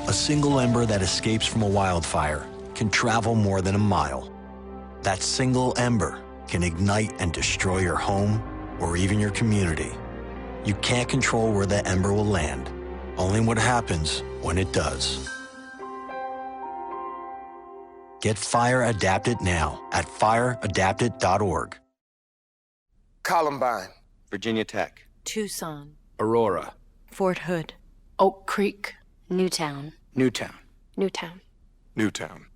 A single ember that escapes from a wildfire can travel more than a mile. That single ember can ignite and destroy your home or even your community. You can't control where the ember will land, only what happens when it does. Get Fire Adapted now at fireadapted.org. Columbine. Virginia Tech. Tucson. Aurora. Fort Hood. Oak Creek. Newtown. Newtown. Newtown. Newtown.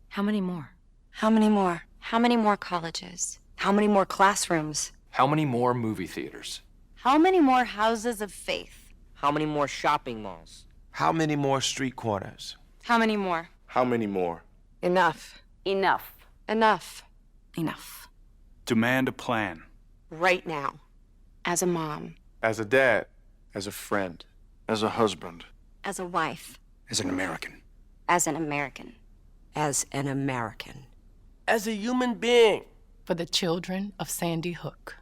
How many more? How many more? How many more colleges? How many more classrooms? How many more movie theaters? How many more houses of faith? How many more shopping malls? How many more street corners? How many more? How many more? Enough. Enough. Enough. Enough. Demand a plan. Right now. As a mom. As a dad. As a friend. As a husband. As a wife. As an American. As an American. As an American. As a human being. For the children of Sandy Hook.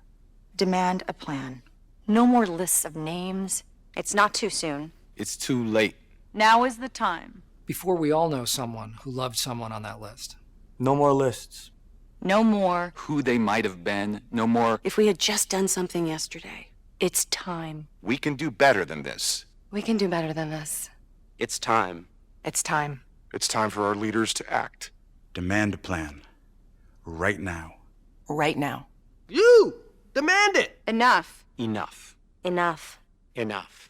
Demand a plan. No more lists of names. It's not too soon. It's too late. Now is the time. Before we all know someone who loved someone on that list. No more lists. No more. Who they might have been. No more. If we had just done something yesterday. It's time. We can do better than this. We can do better than this. It's time. It's time. It's time for our leaders to act. Demand a plan. Right now. Right now. You! Demand it! Enough. Enough. Enough. Enough.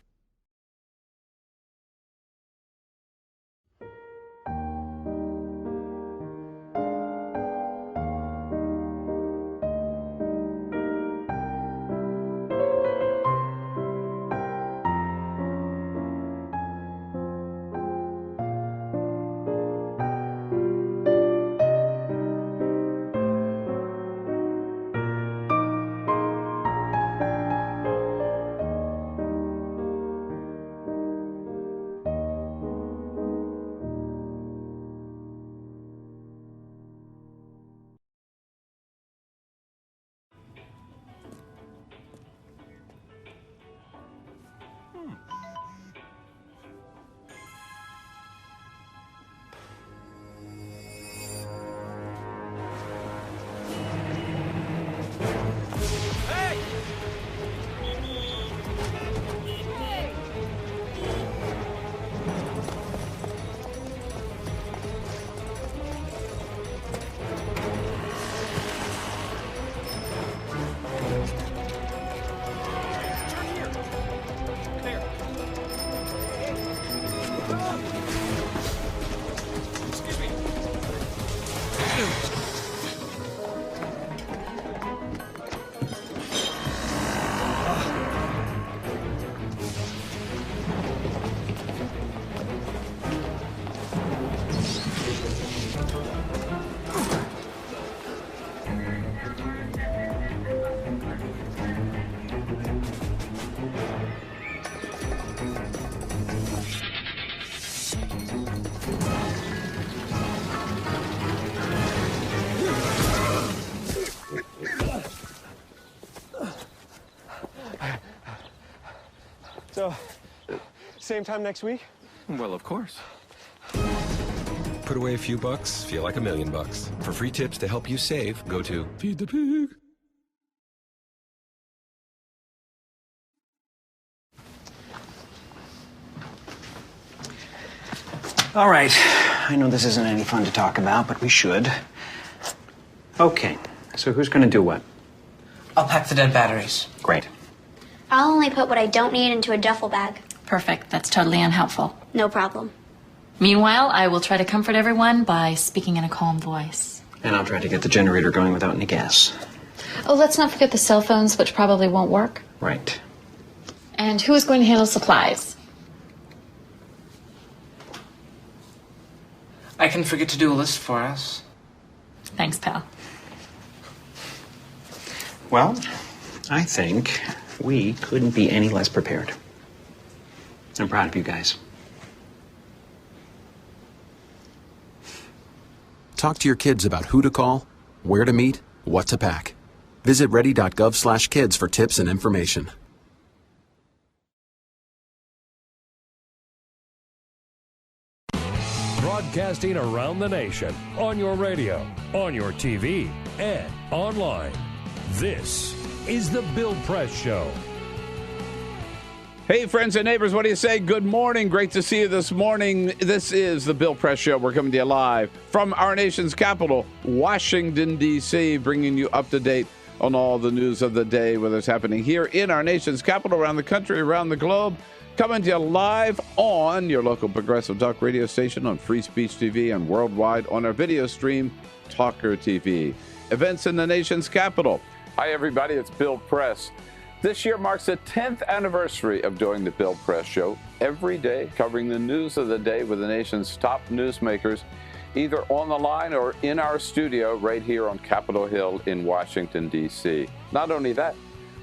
So, same time next week? Well, of course. Put away a few bucks, feel like $1,000,000. For free tips to help you save, go to Feed the Pig. All right. I know this isn't any fun to talk about, but we should. Okay. So who's going to do what? I'll pack the dead batteries. Great. I'll only put what I don't need into a duffel bag. Perfect. That's totally unhelpful. No problem. Meanwhile, I will try to comfort everyone by speaking in a calm voice. And I'll try to get the generator going without any gas. Oh, let's not forget the cell phones, which probably won't work. Right. And who is going to handle supplies? I can forget to do a list for us. Thanks, pal. Well, I think we couldn't be any less prepared. I'm proud of you guys. Talk to your kids about who to call, where to meet, what to pack. Visit ready.gov/kids for tips and information. Broadcasting around the nation, on your radio, on your TV, and online. This is The Bill Press Show. Hey, friends and neighbors, what do you say? Good morning. Great to see you this morning. This is The Bill Press Show. We're coming to you live from our nation's capital, Washington, D.C., bringing you up to date on all the news of the day, whether it's happening here in our nation's capital, around the country, around the globe. Coming to you live on your local progressive talk radio station, on Free Speech TV, and worldwide on our video stream, TawkrTV. Events in the nation's capital. Hi, everybody. It's Bill Press. This year marks the 10th anniversary of doing the Bill Press Show, every day covering the news of the day with the nation's top newsmakers, either on the line or in our studio right here on Capitol Hill in Washington, D.C. Not only that,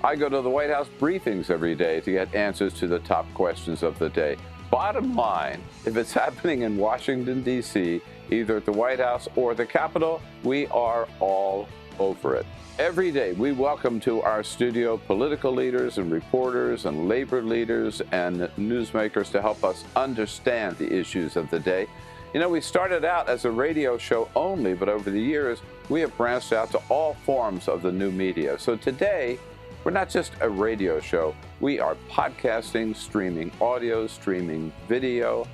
I go to the White House briefings every day to get answers to the top questions of the day. Bottom line, if it's happening in Washington, D.C., either at the White House or the Capitol, we are all over it. Every day, we welcome to our studio political leaders and reporters and labor leaders and newsmakers to help us understand the issues of the day. You know, we started out as a radio show only, but over the years, we have branched out to all forms of the new media. So today, we're not just a radio show. We are podcasting, streaming audio, streaming video,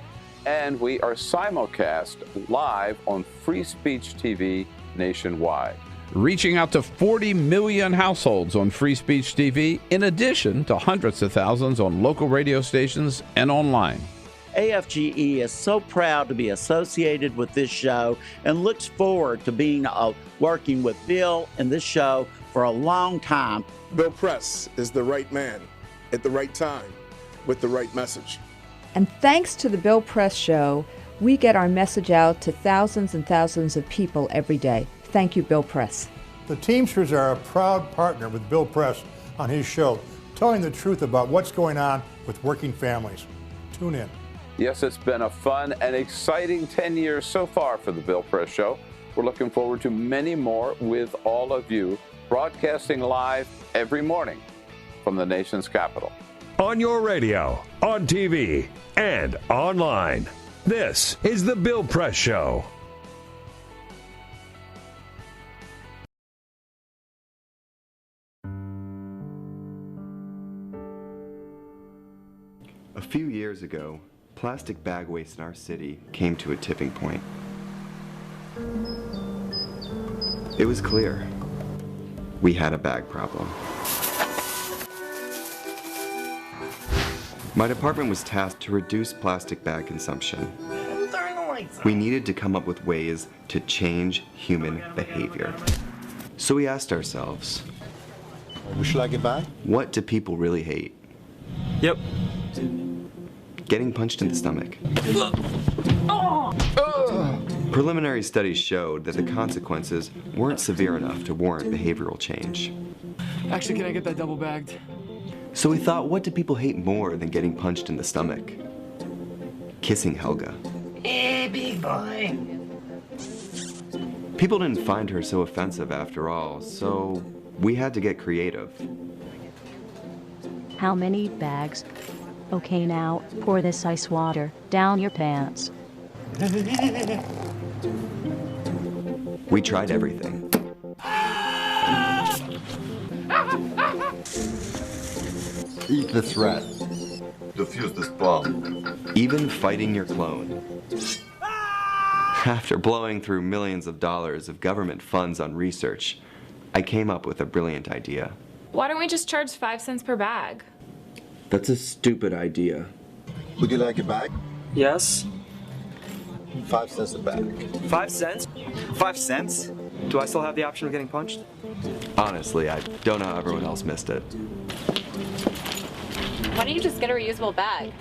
and we are simulcast live on Free Speech TV nationwide, reaching out to 40 million households on Free Speech TV, in addition to hundreds of thousands on local radio stations and online. AFGE is so proud to be associated with this show and looks forward to being working with Bill and this show for a long time. Bill Press is the right man at the right time with the right message. And thanks to the Bill Press Show, we get our message out to thousands and thousands of people every day. Thank you, Bill Press. The Teamsters are a proud partner with Bill Press on his show, telling the truth about what's going on with working families. Tune in. Yes, it's been a fun and exciting 10 years so far for the Bill Press Show. We're looking forward to many more with all of you, broadcasting live every morning from the nation's capital. On your radio, on TV, and online. This is The Bill Press Show. A few years ago, plastic bag waste in our city came to a tipping point. It was clear we had a bag problem. My department was tasked to reduce plastic bag consumption. We needed to come up with ways to change human behavior. So we asked ourselves, Should I get back? What do people really hate? Yep. Getting punched in the stomach. Preliminary studies showed that the consequences weren't severe enough to warrant behavioral change. Actually, can I get that double bagged? So we thought, what do people hate more than getting punched in the stomach? Kissing Helga. Hey, big boy. People didn't find her so offensive after all, so we had to get creative. How many bags? Okay, now, pour this ice water down your pants. We tried everything. Eat the threat. Defuse this bomb. Even fighting your clone. After blowing through millions of dollars of government funds on research, I came up with a brilliant idea. Why don't we just charge 5 cents per bag? That's a stupid idea. Would you like a bag? Yes. 5 cents a bag. 5 cents? 5 cents? Do I still have the option of getting punched? Honestly, I don't know how everyone else missed it. Why don't you just get a reusable bag?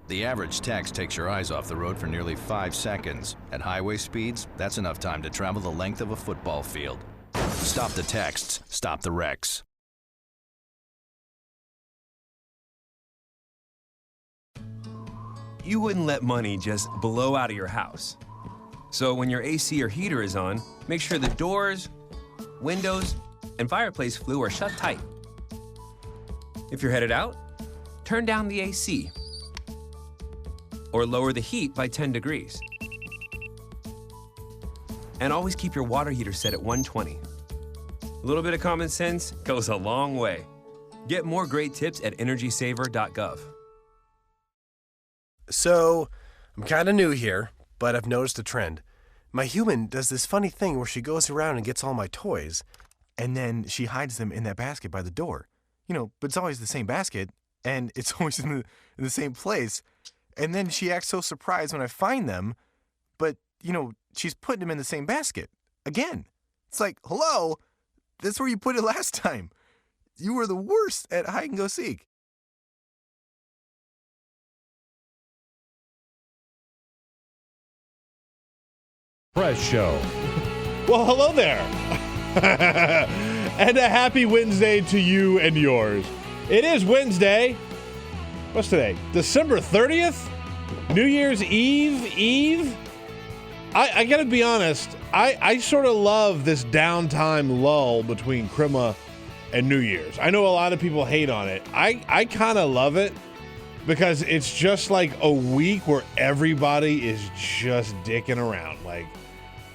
The average text takes your eyes off the road for nearly 5 seconds. At highway speeds, that's enough time to travel the length of a football field. Stop the texts, stop the wrecks. You wouldn't let money just blow out of your house. So when your AC or heater is on, make sure the doors, windows, and fireplace flue are shut tight. If you're headed out, turn down the AC or lower the heat by 10 degrees. And always keep your water heater set at 120. A little bit of common sense goes a long way. Get more great tips at energysaver.gov. So, I'm kind of new here, but I've noticed a trend. My human does this funny thing where she goes around and gets all my toys, and then she hides them in that basket by the door. But it's always the same basket, and it's always in the same place. And then she acts so surprised when I find them, but, she's putting them in the same basket. Again. It's like, hello, that's where you put it last time. You were the worst at hide and go seek. Press Show. Well, hello there. And a happy Wednesday to you and yours. It is Wednesday. What's today? December 30th? New Year's Eve? I got to be honest. I sort of love this downtime lull between Christmas and New Year's. I know a lot of people hate on it. I kind of love it because it's just like a week where everybody is just dicking around. Like,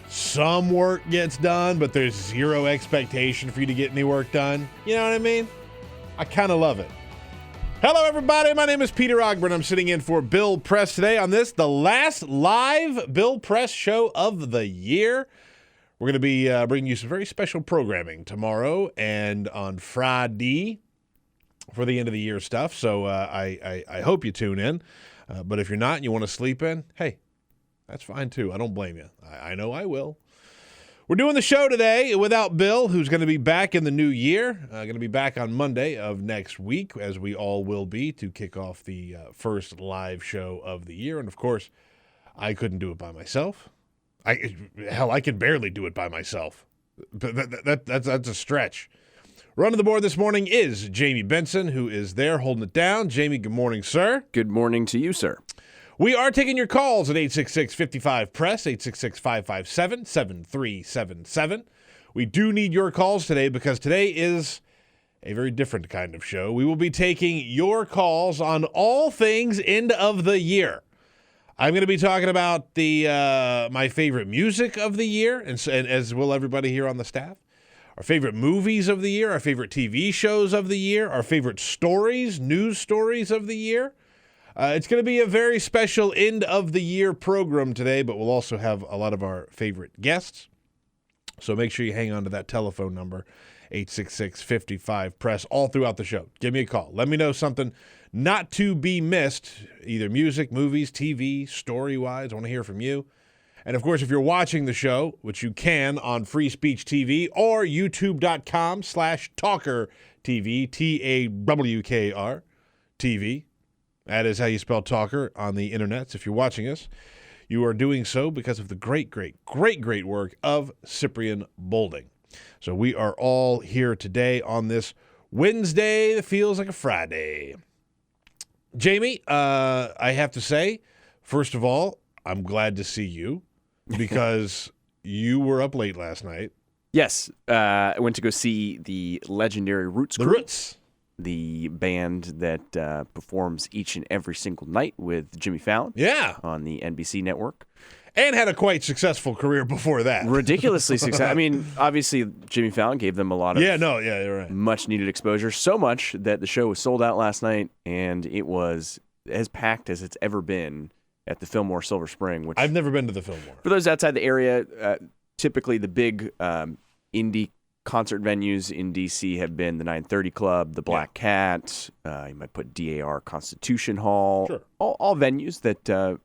some work gets done, but there's zero expectation for you to get any work done. You know what I mean? I kind of love it. Hello, everybody. My name is Peter Ogburn. I'm sitting in for Bill Press today on the last live Bill Press show of the year. We're going to be bringing you some very special programming tomorrow and on Friday for the end of the year stuff. So I hope you tune in. But if you're not and you want to sleep in, hey, that's fine too. I don't blame you. I know I will. We're doing the show today without Bill, who's going to be back in the new year. Going to be back on Monday of next week, as we all will be, to kick off the first live show of the year. And, of course, I couldn't do it by myself. I can barely do it by myself. That's a stretch. Running the board this morning is Jamie Benson, who is there holding it down. Jamie, good morning, sir. Good morning to you, sir. We are taking your calls at 866-55-PRESS, 866-557-7377. We do need your calls today because today is a very different kind of show. We will be taking your calls on all things end of the year. I'm going to be talking about my favorite music of the year, and as will everybody here on the staff. Our favorite movies of the year, our favorite TV shows of the year, our favorite stories, news stories of the year. It's going to be a very special end-of-the-year program today, but we'll also have a lot of our favorite guests. So make sure you hang on to that telephone number, 866-55-PRESS, all throughout the show. Give me a call. Let me know something not to be missed, either music, movies, TV, story-wise. I want to hear from you. And, of course, if you're watching the show, which you can on Free Speech TV or youtube.com/TawkrTV, TAWKR TV. That is how you spell Talker on the internets. If you're watching us, you are doing so because of the great work of Cyprian Bolding. So we are all here today on this Wednesday that feels like a Friday. Jamie, I have to say, first of all, I'm glad to see you because you were up late last night. Yes, I went to go see the legendary Roots Crew. The Roots. The band that performs each and every single night with Jimmy Fallon. Yeah. On the NBC network. And had a quite successful career before that. Ridiculously successful. I mean, obviously, Jimmy Fallon gave them a lot of you're right. much needed exposure. So much that the show was sold out last night, and it was as packed as it's ever been at the Fillmore Silver Spring. Which I've never been to the Fillmore. For those outside the area, typically the big indie concert venues in D.C. have been the 930 Club, the Black Cat, you might put DAR Constitution Hall, sure. all venues that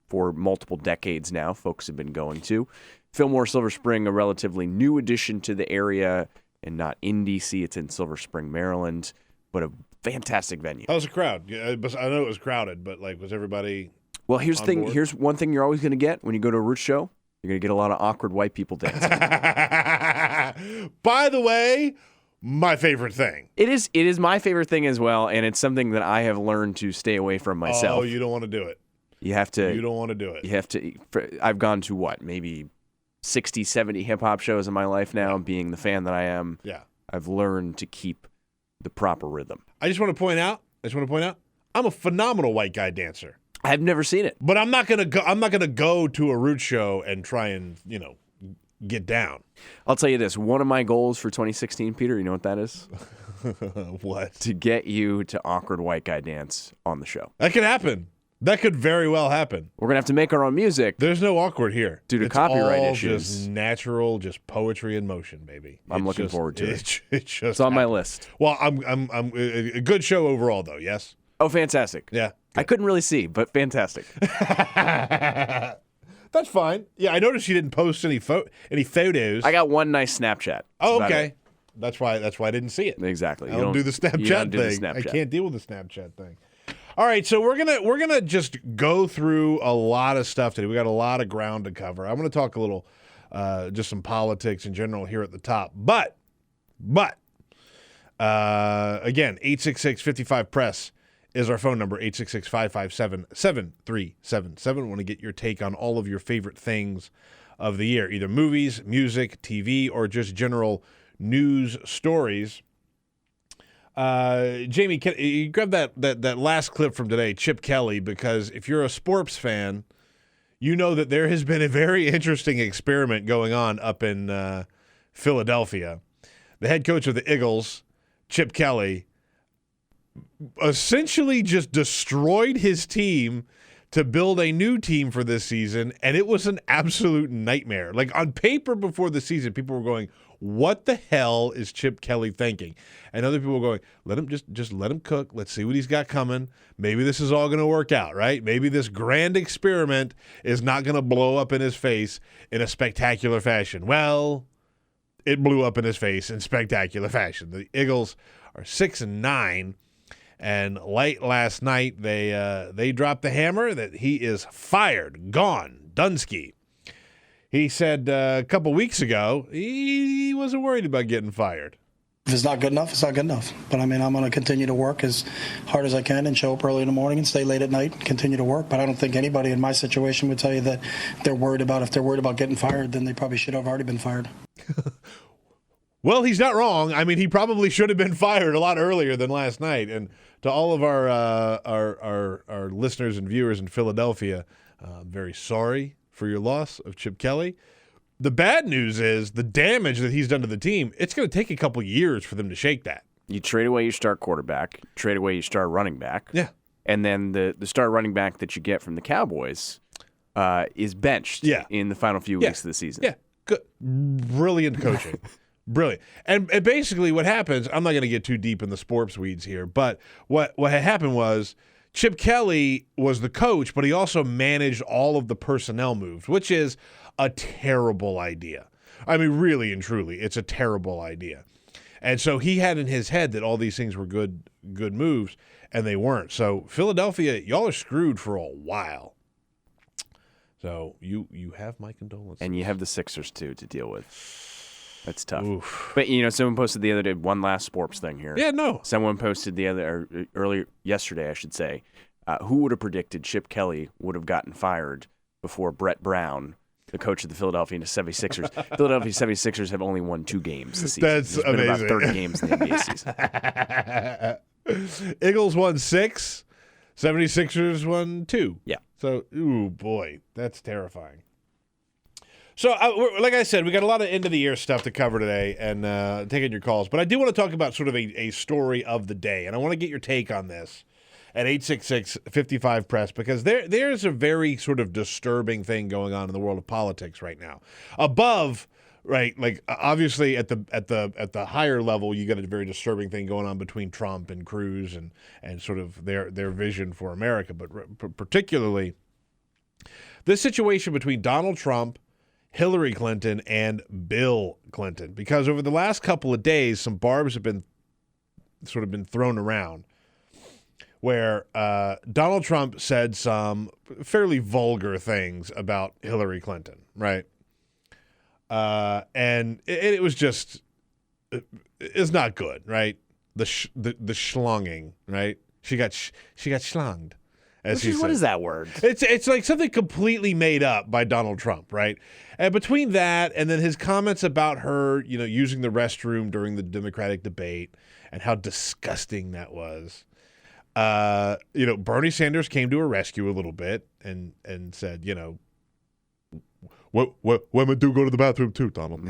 for multiple decades now folks have been going to. Fillmore Silver Spring, a relatively new addition to the area and not in D.C., it's in Silver Spring, Maryland, but a fantastic venue. How's the crowd? I know it was crowded, but like, was everybody? Well, here's the on thing. board? Here's one thing you're always going to get when you go to a Roots show. You're going to get a lot of awkward white people dancing. By the way, my favorite thing. It is my favorite thing as well, and it's something that I have learned to stay away from myself. Oh, you don't want to do it. You have to. You don't want to do it. You have to. I've gone to what, maybe 60, 70 hip-hop shows in my life now, being the fan that I am. Yeah. I've learned to keep the proper rhythm. I just want to point out, I'm a phenomenal white guy dancer. I've never seen it. But I'm not gonna go to a Roots show and try and, get down. I'll tell you this. One of my goals for 2016, Peter, you know what that is? What? To get you to awkward white guy dance on the show. That could happen. That could very well happen. We're going to have to make our own music. There's no awkward here. Due to it's copyright all issues. Just natural, just poetry in motion, baby. I'm looking forward to it. It's on my list. Well, I'm a good show overall, though, yes? Oh, fantastic. Yeah. I couldn't really see, but fantastic. That's fine. Yeah, I noticed you didn't post any photos. I got one nice Snapchat. Oh, okay. That's why I didn't see it. Exactly. I don't do the Snapchat thing. I can't deal with the Snapchat thing. All right, so we're gonna just go through a lot of stuff today. We got a lot of ground to cover. I'm gonna talk a little, just some politics in general here at the top. But again, 866-55-PRESS is our phone number. 866-557-7377. We want to get your take on all of your favorite things of the year, either movies, music, TV, or just general news stories. Jamie, can you grab that last clip from today, Chip Kelly, because if you're a sports fan, you know that there has been a very interesting experiment going on up in Philadelphia. The head coach of the Eagles, Chip Kelly, essentially just destroyed his team to build a new team for this season, and it was an absolute nightmare. Like, on paper before the season, people were going, what the hell is Chip Kelly thinking? And other people were going, let him just let him cook. Let's see what he's got coming. Maybe this is all going to work out, right? Maybe this grand experiment is not going to blow up in his face in a spectacular fashion. Well, it blew up in his face in spectacular fashion. The Eagles are 6-9. And late last night, they dropped the hammer that he is fired, gone, Dunsky. He said a couple weeks ago he wasn't worried about getting fired. If it's not good enough, it's not good enough. But, I'm going to continue to work as hard as I can and show up early in the morning and stay late at night and continue to work. But I don't think anybody in my situation would tell you that if they're worried about getting fired, then they probably should have already been fired. Well, he's not wrong. I mean, he probably should have been fired a lot earlier than last night. And to all of our listeners and viewers in Philadelphia, I'm very sorry for your loss of Chip Kelly. The bad news is the damage that he's done to the team. It's going to take a couple years for them to shake that. You trade away your star quarterback, trade away your star running back. Yeah. And then the star running back that you get from the Cowboys is benched in the final few weeks of the season. Yeah. Good. Brilliant coaching. Brilliant. And basically what happens, I'm not going to get too deep in the sports weeds here, but what had happened was Chip Kelly was the coach, but he also managed all of the personnel moves, which is a terrible idea. I mean, really and truly, it's a terrible idea. And so he had in his head that all these things were good moves, and they weren't. So Philadelphia, y'all are screwed for a while. So you have my condolences. And you have the Sixers, too, to deal with. That's tough. Oof. But, someone posted the other day, one last sports thing here. Yeah, no. Someone posted earlier yesterday, I should say, who would have predicted Chip Kelly would have gotten fired before Brett Brown, the coach of the Philadelphia 76ers. Philadelphia 76ers have only won 2 games this season. That's There's amazing. been about 30 games in the NBA season. Eagles won 6, 76ers won 2. Yeah. So, ooh, boy, that's terrifying. So, like I said, we got a lot of end-of-the-year stuff to cover today and taking your calls. But I do want to talk about sort of a story of the day, and I want to get your take on this at 866-55-PRESS because there's a very sort of disturbing thing going on in the world of politics right now. Above, right, like obviously at the higher level, you got a very disturbing thing going on between Trump and Cruz and sort of their vision for America. But particularly, this situation between Donald Trump, Hillary Clinton, and Bill Clinton, because over the last couple of days, some barbs have been thrown around where Donald Trump said some fairly vulgar things about Hillary Clinton, right? And it was just, it's not good, right? The schlonging, right? She got schlonged. What is that word? It's like something completely made up by Donald Trump, right? And between that and then his comments about her, using the restroom during the Democratic debate and how disgusting that was. Bernie Sanders came to her rescue a little bit and said, what women do go to the bathroom too, Donald.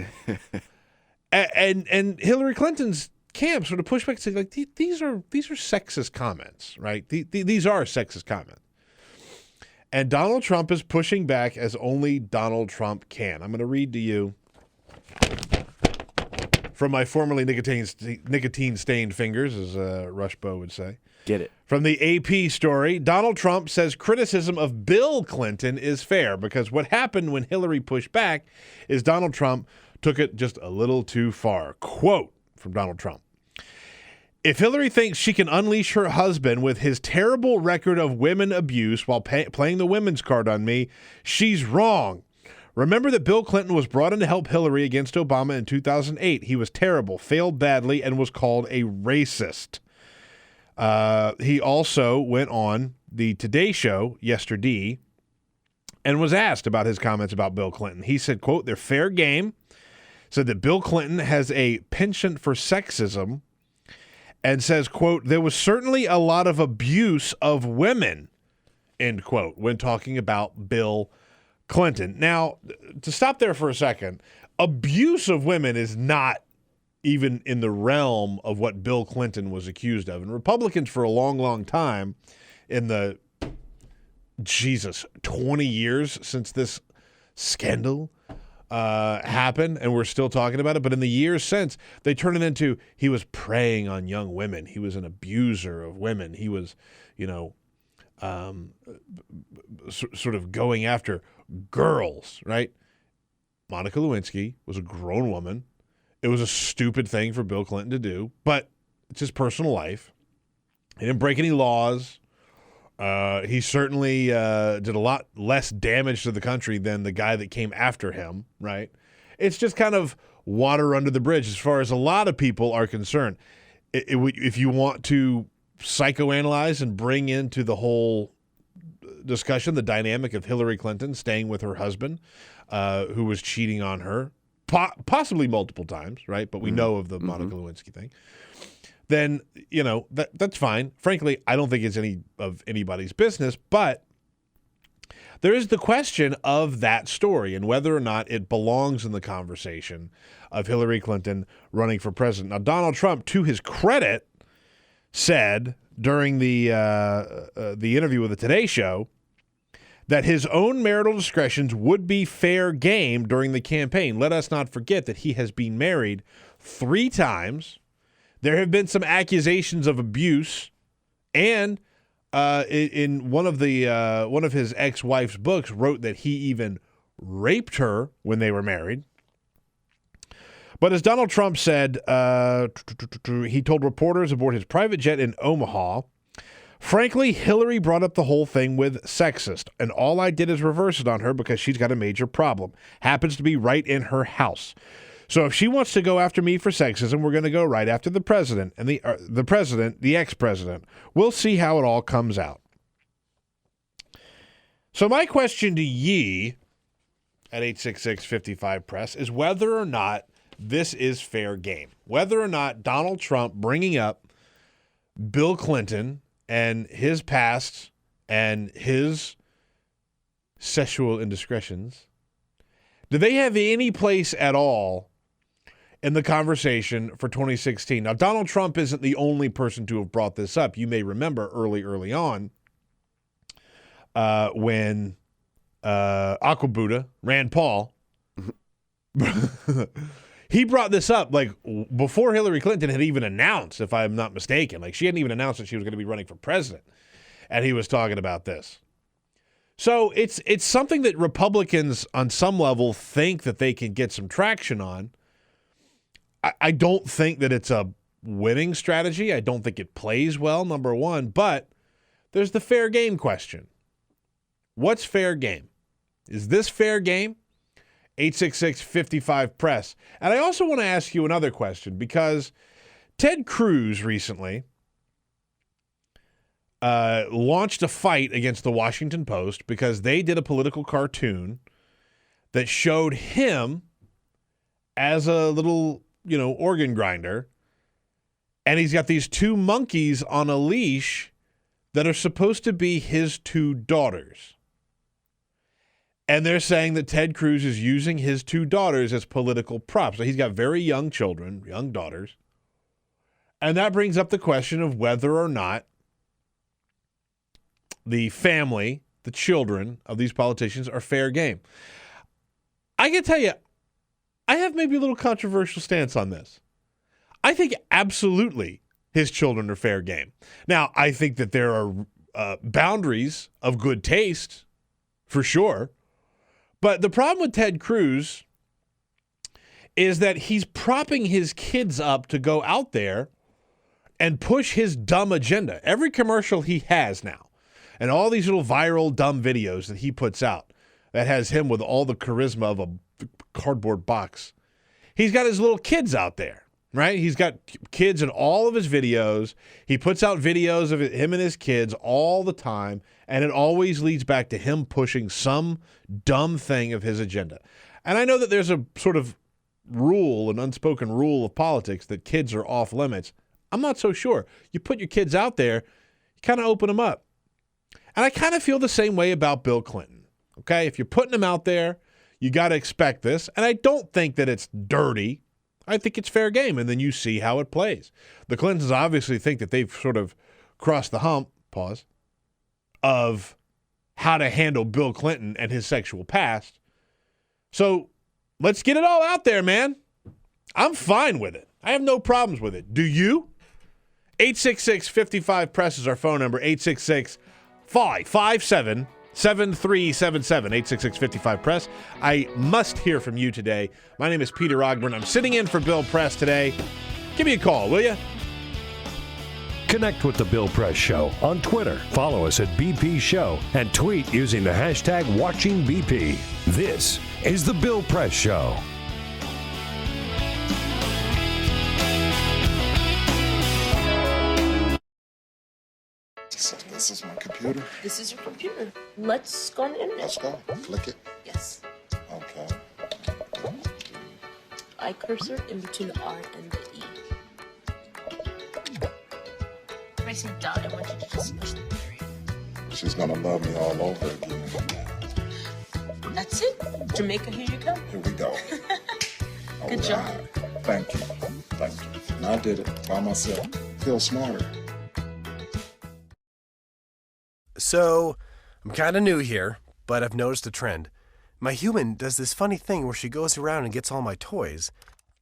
and Hillary Clinton's camp sort of pushed back and said, like, these are sexist comments, right? These are sexist comments. And Donald Trump is pushing back as only Donald Trump can. I'm going to read to you from my formerly nicotine-stained fingers, as Rushbo would say. Get it. From the AP story, Donald Trump says criticism of Bill Clinton is fair because what happened when Hillary pushed back is Donald Trump took it just a little too far. Quote from Donald Trump. If Hillary thinks she can unleash her husband with his terrible record of women abuse while playing the women's card on me, she's wrong. Remember that Bill Clinton was brought in to help Hillary against Obama in 2008. He was terrible, failed badly, and was called a racist. He also went on the Today Show yesterday and was asked about his comments about Bill Clinton. He said, quote, they're fair game, said that Bill Clinton has a penchant for sexism, and says, quote, there was certainly a lot of abuse of women, end quote, when talking about Bill Clinton. Now, to stop there for a second, abuse of women is not even in the realm of what Bill Clinton was accused of. And Republicans for a long, long time in the, 20 years since this scandal happened, and we're still talking about it. But in the years since, they turned it into he was preying on young women. He was an abuser of women. He was, sort of going after girls, right? Monica Lewinsky was a grown woman. It was a stupid thing for Bill Clinton to do, but it's his personal life. He didn't break any laws. He certainly did a lot less damage to the country than the guy that came after him, right? It's just kind of water under the bridge as far as a lot of people are concerned. If you want to psychoanalyze and bring into the whole discussion the dynamic of Hillary Clinton staying with her husband, who was cheating on her, possibly multiple times, right? But we know of the Monica Lewinsky thing. Then, that's fine. Frankly, I don't think it's any of anybody's business, but there is the question of that story and whether or not it belongs in the conversation of Hillary Clinton running for president. Now, Donald Trump, to his credit, said during the interview with the Today Show that his own marital discretions would be fair game during the campaign. Let us not forget that he has been married 3 times. There have been some accusations of abuse, and in one of his ex-wife's books wrote that he even raped her when they were married. But as Donald Trump said, he told reporters aboard his private jet in Omaha, frankly, Hillary brought up the whole thing with sexist, and all I did is reverse it on her because she's got a major problem. Happens to be right in her house. So if she wants to go after me for sexism, we're going to go right after the president and the ex-president. We'll see how it all comes out. So my question to ye at 866-55-PRESS is whether or not this is fair game. Whether or not Donald Trump bringing up Bill Clinton and his past and his sexual indiscretions, do they have any place at all in the conversation for 2016? Now, Donald Trump isn't the only person to have brought this up. You may remember early on when Aqua Buddha, Rand Paul, he brought this up like before Hillary Clinton had even announced, if I'm not mistaken. Like she hadn't even announced that she was going to be running for president. And he was talking about this. So it's something that Republicans on some level think that they can get some traction on. I don't think that it's a winning strategy. I don't think it plays well, number one. But there's the fair game question. What's fair game? Is this fair game? 866-55-PRESS. And I also want to ask you another question because Ted Cruz recently launched a fight against the Washington Post because they did a political cartoon that showed him as a little, organ grinder. And he's got these two monkeys on a leash that are supposed to be his two daughters. And they're saying that Ted Cruz is using his two daughters as political props. So he's got very young children, young daughters. And that brings up the question of whether or not the family, the children of these politicians are fair game. I can tell you, I have maybe a little controversial stance on this. I think absolutely his children are fair game. Now, I think that there are boundaries of good taste, for sure. But the problem with Ted Cruz is that he's propping his kids up to go out there and push his dumb agenda. Every commercial he has now, and all these little viral dumb videos that he puts out that has him with all the charisma of a cardboard box. He's got his little kids out there, right? He's got kids in all of his videos. He puts out videos of him and his kids all the time, and it always leads back to him pushing some dumb thing of his agenda. And I know that there's a sort of rule, an unspoken rule of politics that kids are off limits. I'm not so sure. You put your kids out there, you kind of open them up. And I kind of feel the same way about Bill Clinton. Okay, if you're putting him out there, you got to expect this. And I don't think that it's dirty. I think it's fair game. And then you see how it plays. The Clintons obviously think that they've sort of crossed the hump, of how to handle Bill Clinton and his sexual past. So let's get it all out there, man. I'm fine with it. I have no problems with it. Do you? 866-55-PRESS is our phone number. 866-557-7377. 866-55-PRESS. I must hear from you today. My name is Peter Ogburn. I'm sitting in for Bill Press today. Give me a call, will you? Connect with The Bill Press Show on Twitter. Follow us at BP Show and tweet using the hashtag WatchingBP. This is The Bill Press Show. So this is my computer. This is your computer. Let's go on the internet. Let's go. Click it. Yes. Okay. I cursor in between the R and the E. If I say dot, I want you to just push the period. She's gonna love me all over again. That's it. Jamaica, here you go. Here we go. Good job. Thank you. Thank you. And I did it by myself. Feel smarter. So, I'm kind of new here, but I've noticed a trend. My human does this funny thing where she goes around and gets all my toys,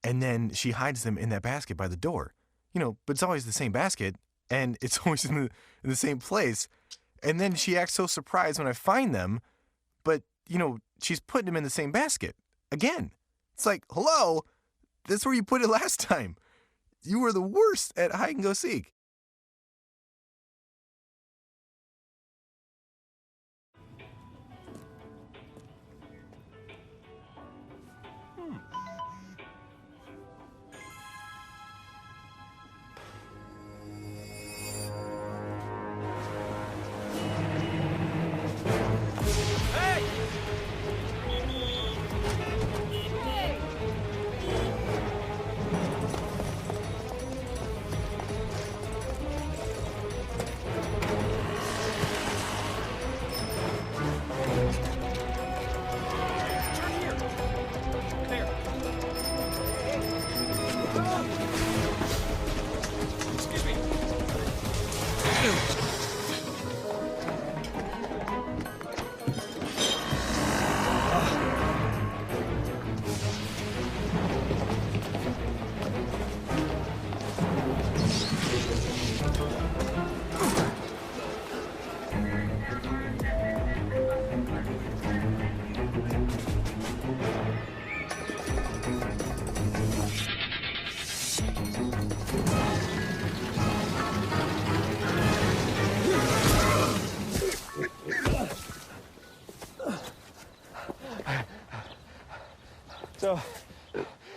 and then she hides them in that basket by the door. But it's always the same basket, and it's always in the same place. And then she acts so surprised when I find them, but, she's putting them in the same basket. Again. It's like, hello, that's where you put it last time. You were the worst at hide and go seek.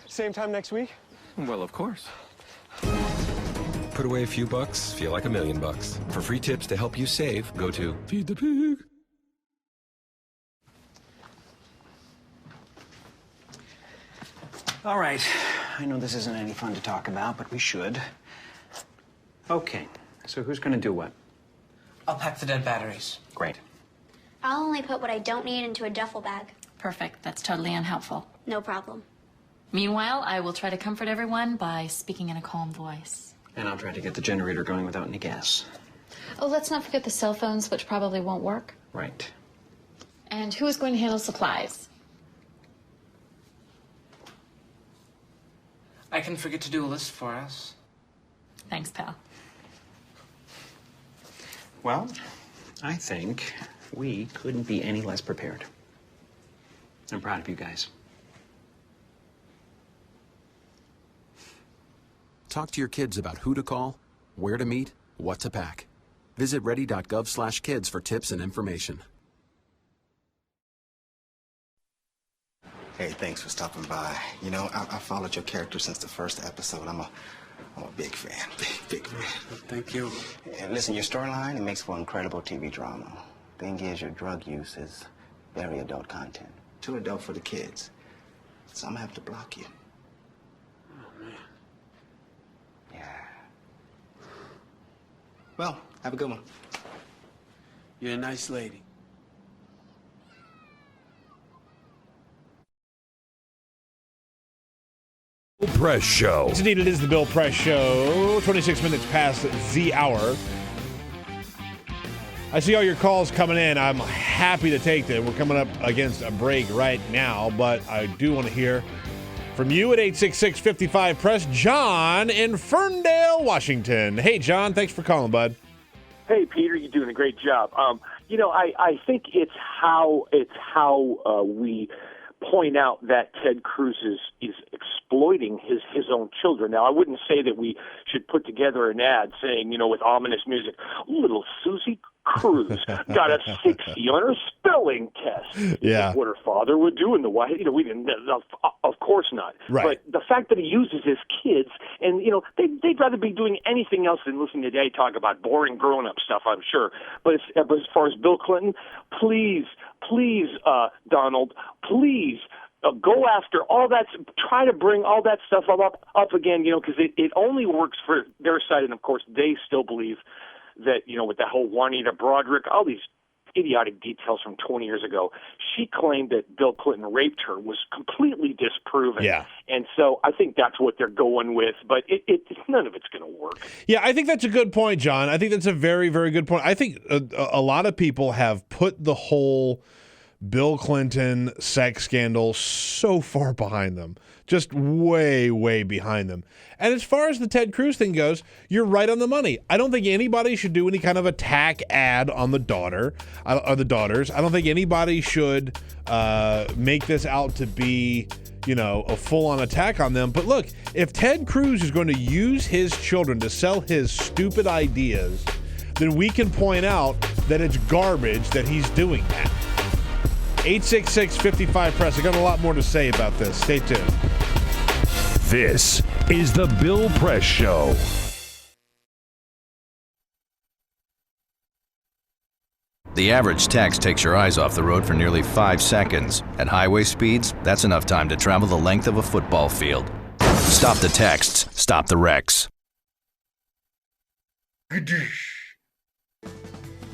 Same time next week? Well, of course. Put away a few bucks, feel like $1 million. For free tips to help you save, go to Feed the Pig. All right. I know this isn't any fun to talk about, but we should. Okay. So who's going to do what? I'll pack the dead batteries. Great. I'll only put what I don't need into a duffel bag. Perfect. That's totally unhelpful. No problem. Meanwhile, I will try to comfort everyone by speaking in a calm voice. And I'll try to get the generator going without any gas. Oh, let's not forget the cell phones, which probably won't work. Right. And who is going to handle supplies? I can forget to do a list for us. Thanks, pal. Well, I think we couldn't be any less prepared. I'm proud of you guys. Talk to your kids about who to call, where to meet, what to pack. Visit ready.gov/kids for tips and information. Hey, thanks for stopping by. You know, I followed your character since the first episode. I'm a big fan, big fan. Thank you. And listen, your storyline, it makes for incredible TV drama. Thing is, your drug use is very adult content. Too adult for the kids. So I'm gonna have to block you. Oh, man. Yeah. Well, have a good one. You're a nice lady. Bill Press Show. Yes, indeed, it is the Bill Press Show. 26 minutes past the hour. I see all your calls coming in. I'm happy to take them. We're coming up against a break right now, but I do want to hear from you at 866-55-PRESS. John in Ferndale, Washington. Hey, John, thanks for calling, bud. Hey, Peter, you're doing a great job. You know, I think it's how we point out that Ted Cruz is exploiting his own children. Now, I wouldn't say that we should put together an ad saying, you know, with ominous music, little Susie Cruz got a 60 on her spelling test. Yeah. What her father would do in the White House. You know, we didn't, of course not. Right. But the fact that he uses his kids, and, you know, they'd rather be doing anything else than listening to Daddy talk about boring grown-up stuff, I'm sure. But as far as Bill Clinton, please, Donald, please, go after all that. Try to bring all that stuff up again, you know, because it only works for their side. And, of course, they still believe that, you know, with the whole Juanita Broderick, all these idiotic details from 20 years ago, she claimed that Bill Clinton raped her was completely disproven. Yeah. And so I think that's what they're going with, but none of it's going to work. Yeah, I think that's a good point, John. I think that's a very, very good point. I think a lot of people have put the whole Bill Clinton sex scandal so far behind them, just way, way behind them. And as far as the Ted Cruz thing goes, you're right on the money. I don't think anybody should do any kind of attack ad on the daughter or the daughters. I don't think anybody should make this out to be, you know, a full-on attack on them. But look, if Ted Cruz is going to use his children to sell his stupid ideas, then we can point out that it's garbage that he's doing that. 866-55-PRESS. I got a lot more to say about this. Stay tuned. This is the Bill Press Show. The average text takes your eyes off the road for nearly 5 seconds. At highway speeds, that's enough time to travel the length of a football field. Stop the texts. Stop the wrecks.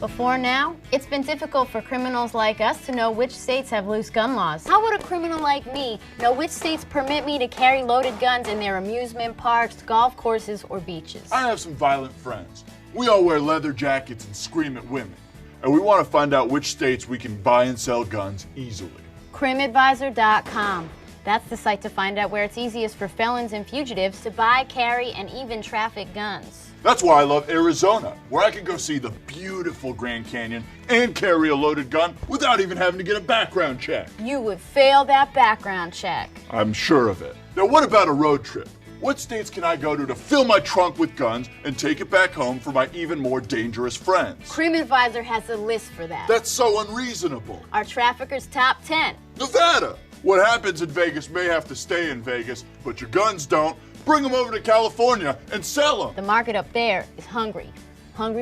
Before now, it's been difficult for criminals like us to know which states have loose gun laws. How would a criminal like me know which states permit me to carry loaded guns in their amusement parks, golf courses, or beaches? I have some violent friends. We all wear leather jackets and scream at women. And we want to find out which states we can buy and sell guns easily. CrimAdvisor.com. That's the site to find out where it's easiest for felons and fugitives to buy, carry, and even traffic guns. That's why I love Arizona, where I can go see the beautiful Grand Canyon and carry a loaded gun without even having to get a background check. You would fail that background check. I'm sure of it. Now, what about a road trip? What states can I go to fill my trunk with guns and take it back home for my even more dangerous friends? CrimAdvisor has a list for that. That's so unreasonable. Our traffickers' top 10. Nevada. What happens in Vegas may have to stay in Vegas, but your guns don't. Bring them over to California and sell them. The market up there is hungry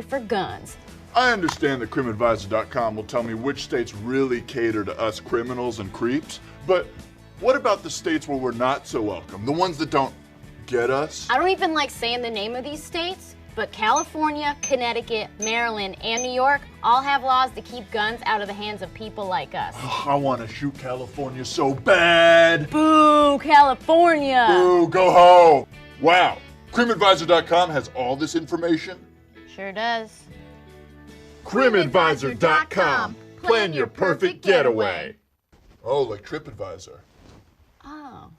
for guns. I understand that CrimAdvisor.com will tell me which states really cater to us criminals and creeps, but what about the states where we're not so welcome? The ones that don't get us? I don't even like saying the name of these states, but California, Connecticut, Maryland, and New York all have laws to keep guns out of the hands of people like us. I want to shoot California so bad. Boo, California. Boo, go home. Wow, CrimAdvisor.com has all this information? Sure does. CrimAdvisor.com. Plan your perfect getaway. Oh, like TripAdvisor. Oh.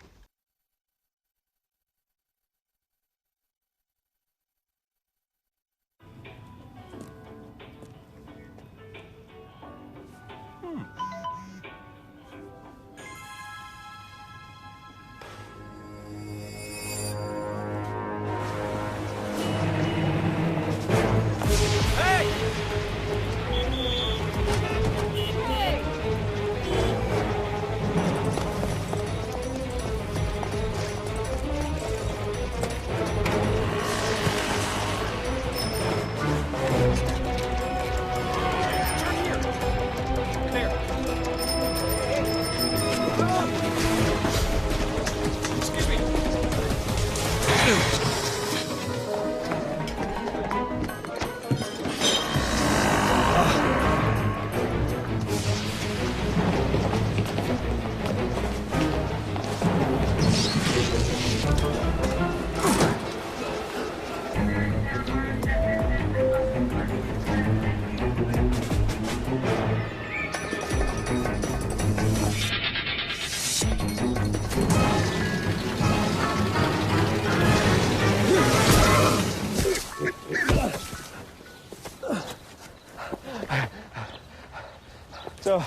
So,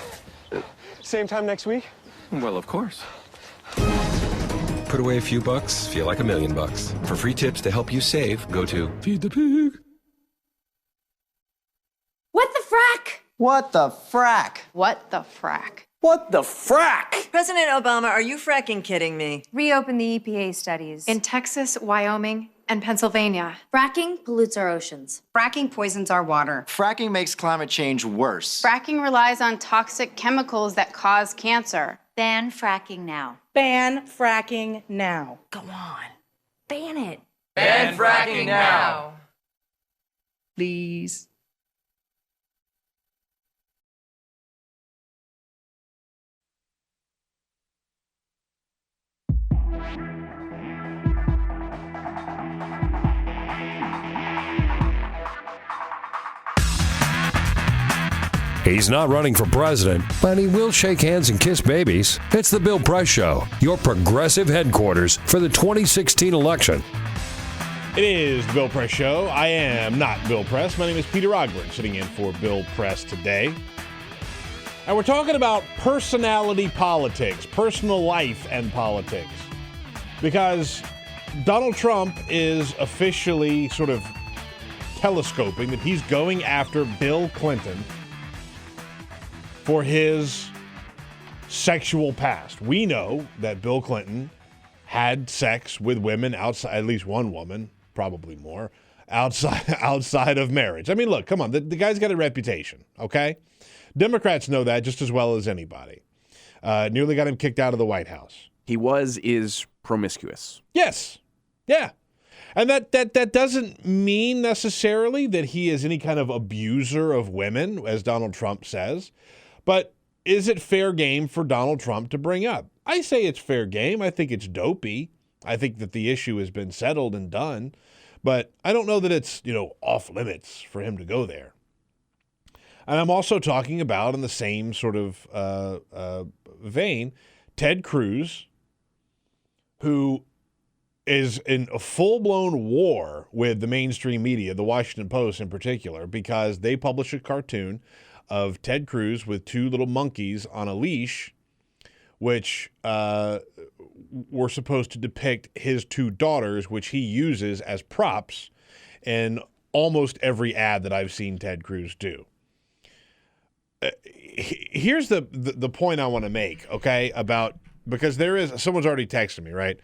same time next week? Well, of course. Put away a few bucks, feel like $1 million. For free tips to help you save, go to Feed the Pig. What the frack? What the frack? What the frack? What the frack? President Obama, are you fracking kidding me? Reopen the EPA studies. In Texas, Wyoming, and Pennsylvania. Fracking pollutes our oceans. Fracking poisons our water. Fracking makes climate change worse. Fracking relies on toxic chemicals that cause cancer. Ban fracking now. Ban fracking now. Go on. Ban it. Ban fracking now. Please. He's not running for president, but he will shake hands and kiss babies. It's the Bill Press Show, your progressive headquarters for the 2016 election. It is the Bill Press Show. I am not Bill Press. My name is Peter Ogburn, sitting in for Bill Press today. And we're talking about personality politics, personal life and politics. Because Donald Trump is officially sort of telescoping that he's going after Bill Clinton for his sexual past. We know that Bill Clinton had sex with women outside, at least one woman, probably more, outside of marriage. I mean, look, come on, the guy's got a reputation, okay? Democrats know that just as well as anybody. Nearly got him kicked out of the White House. He is promiscuous. Yes. Yeah. And that doesn't mean necessarily that he is any kind of abuser of women, as Donald Trump says. But is it fair game for Donald Trump to bring up? I say it's fair game. I think it's dopey. I think that the issue has been settled and done. But I don't know that it's, off limits for him to go there. And I'm also talking about, in the same sort of vein, Ted Cruz, who is in a full-blown war with the mainstream media, the Washington Post in particular, because they publish a cartoon of Ted Cruz with two little monkeys on a leash, which were supposed to depict his two daughters, which he uses as props in almost every ad that I've seen Ted Cruz do. Here's the point I want to make, okay, about because someone's already texted me, right?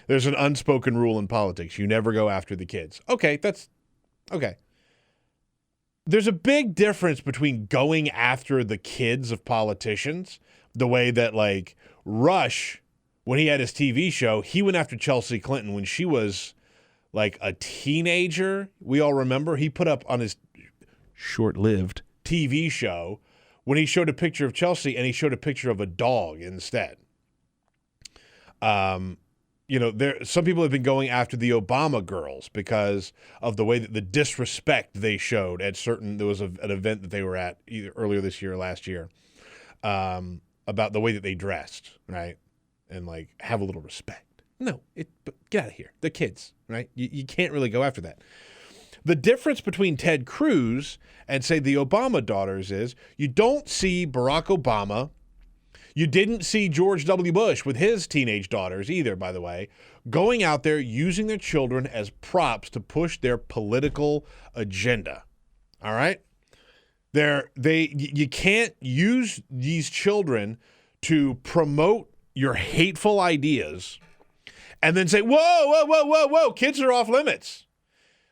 There's an unspoken rule in politics. You never go after the kids. Okay, that's okay. There's a big difference between going after the kids of politicians, the way that, like, Rush, when he had his TV show, he went after Chelsea Clinton when she was, like, a teenager. We all remember he put up on his short-lived TV show when he showed a picture of Chelsea and he showed a picture of a dog instead. Some people have been going after the Obama girls because of the way that the disrespect they showed at there was an event that they were at either earlier this year or last year, about the way that they dressed, right? And, like, have a little respect. No, but get out of here. They're kids, right? You can't really go after that. The difference between Ted Cruz and, say, the Obama daughters is you don't see Barack Obama. You didn't see George W. Bush with his teenage daughters either, by the way, going out there using their children as props to push their political agenda. All right? You can't use these children to promote your hateful ideas and then say, whoa, kids are off limits.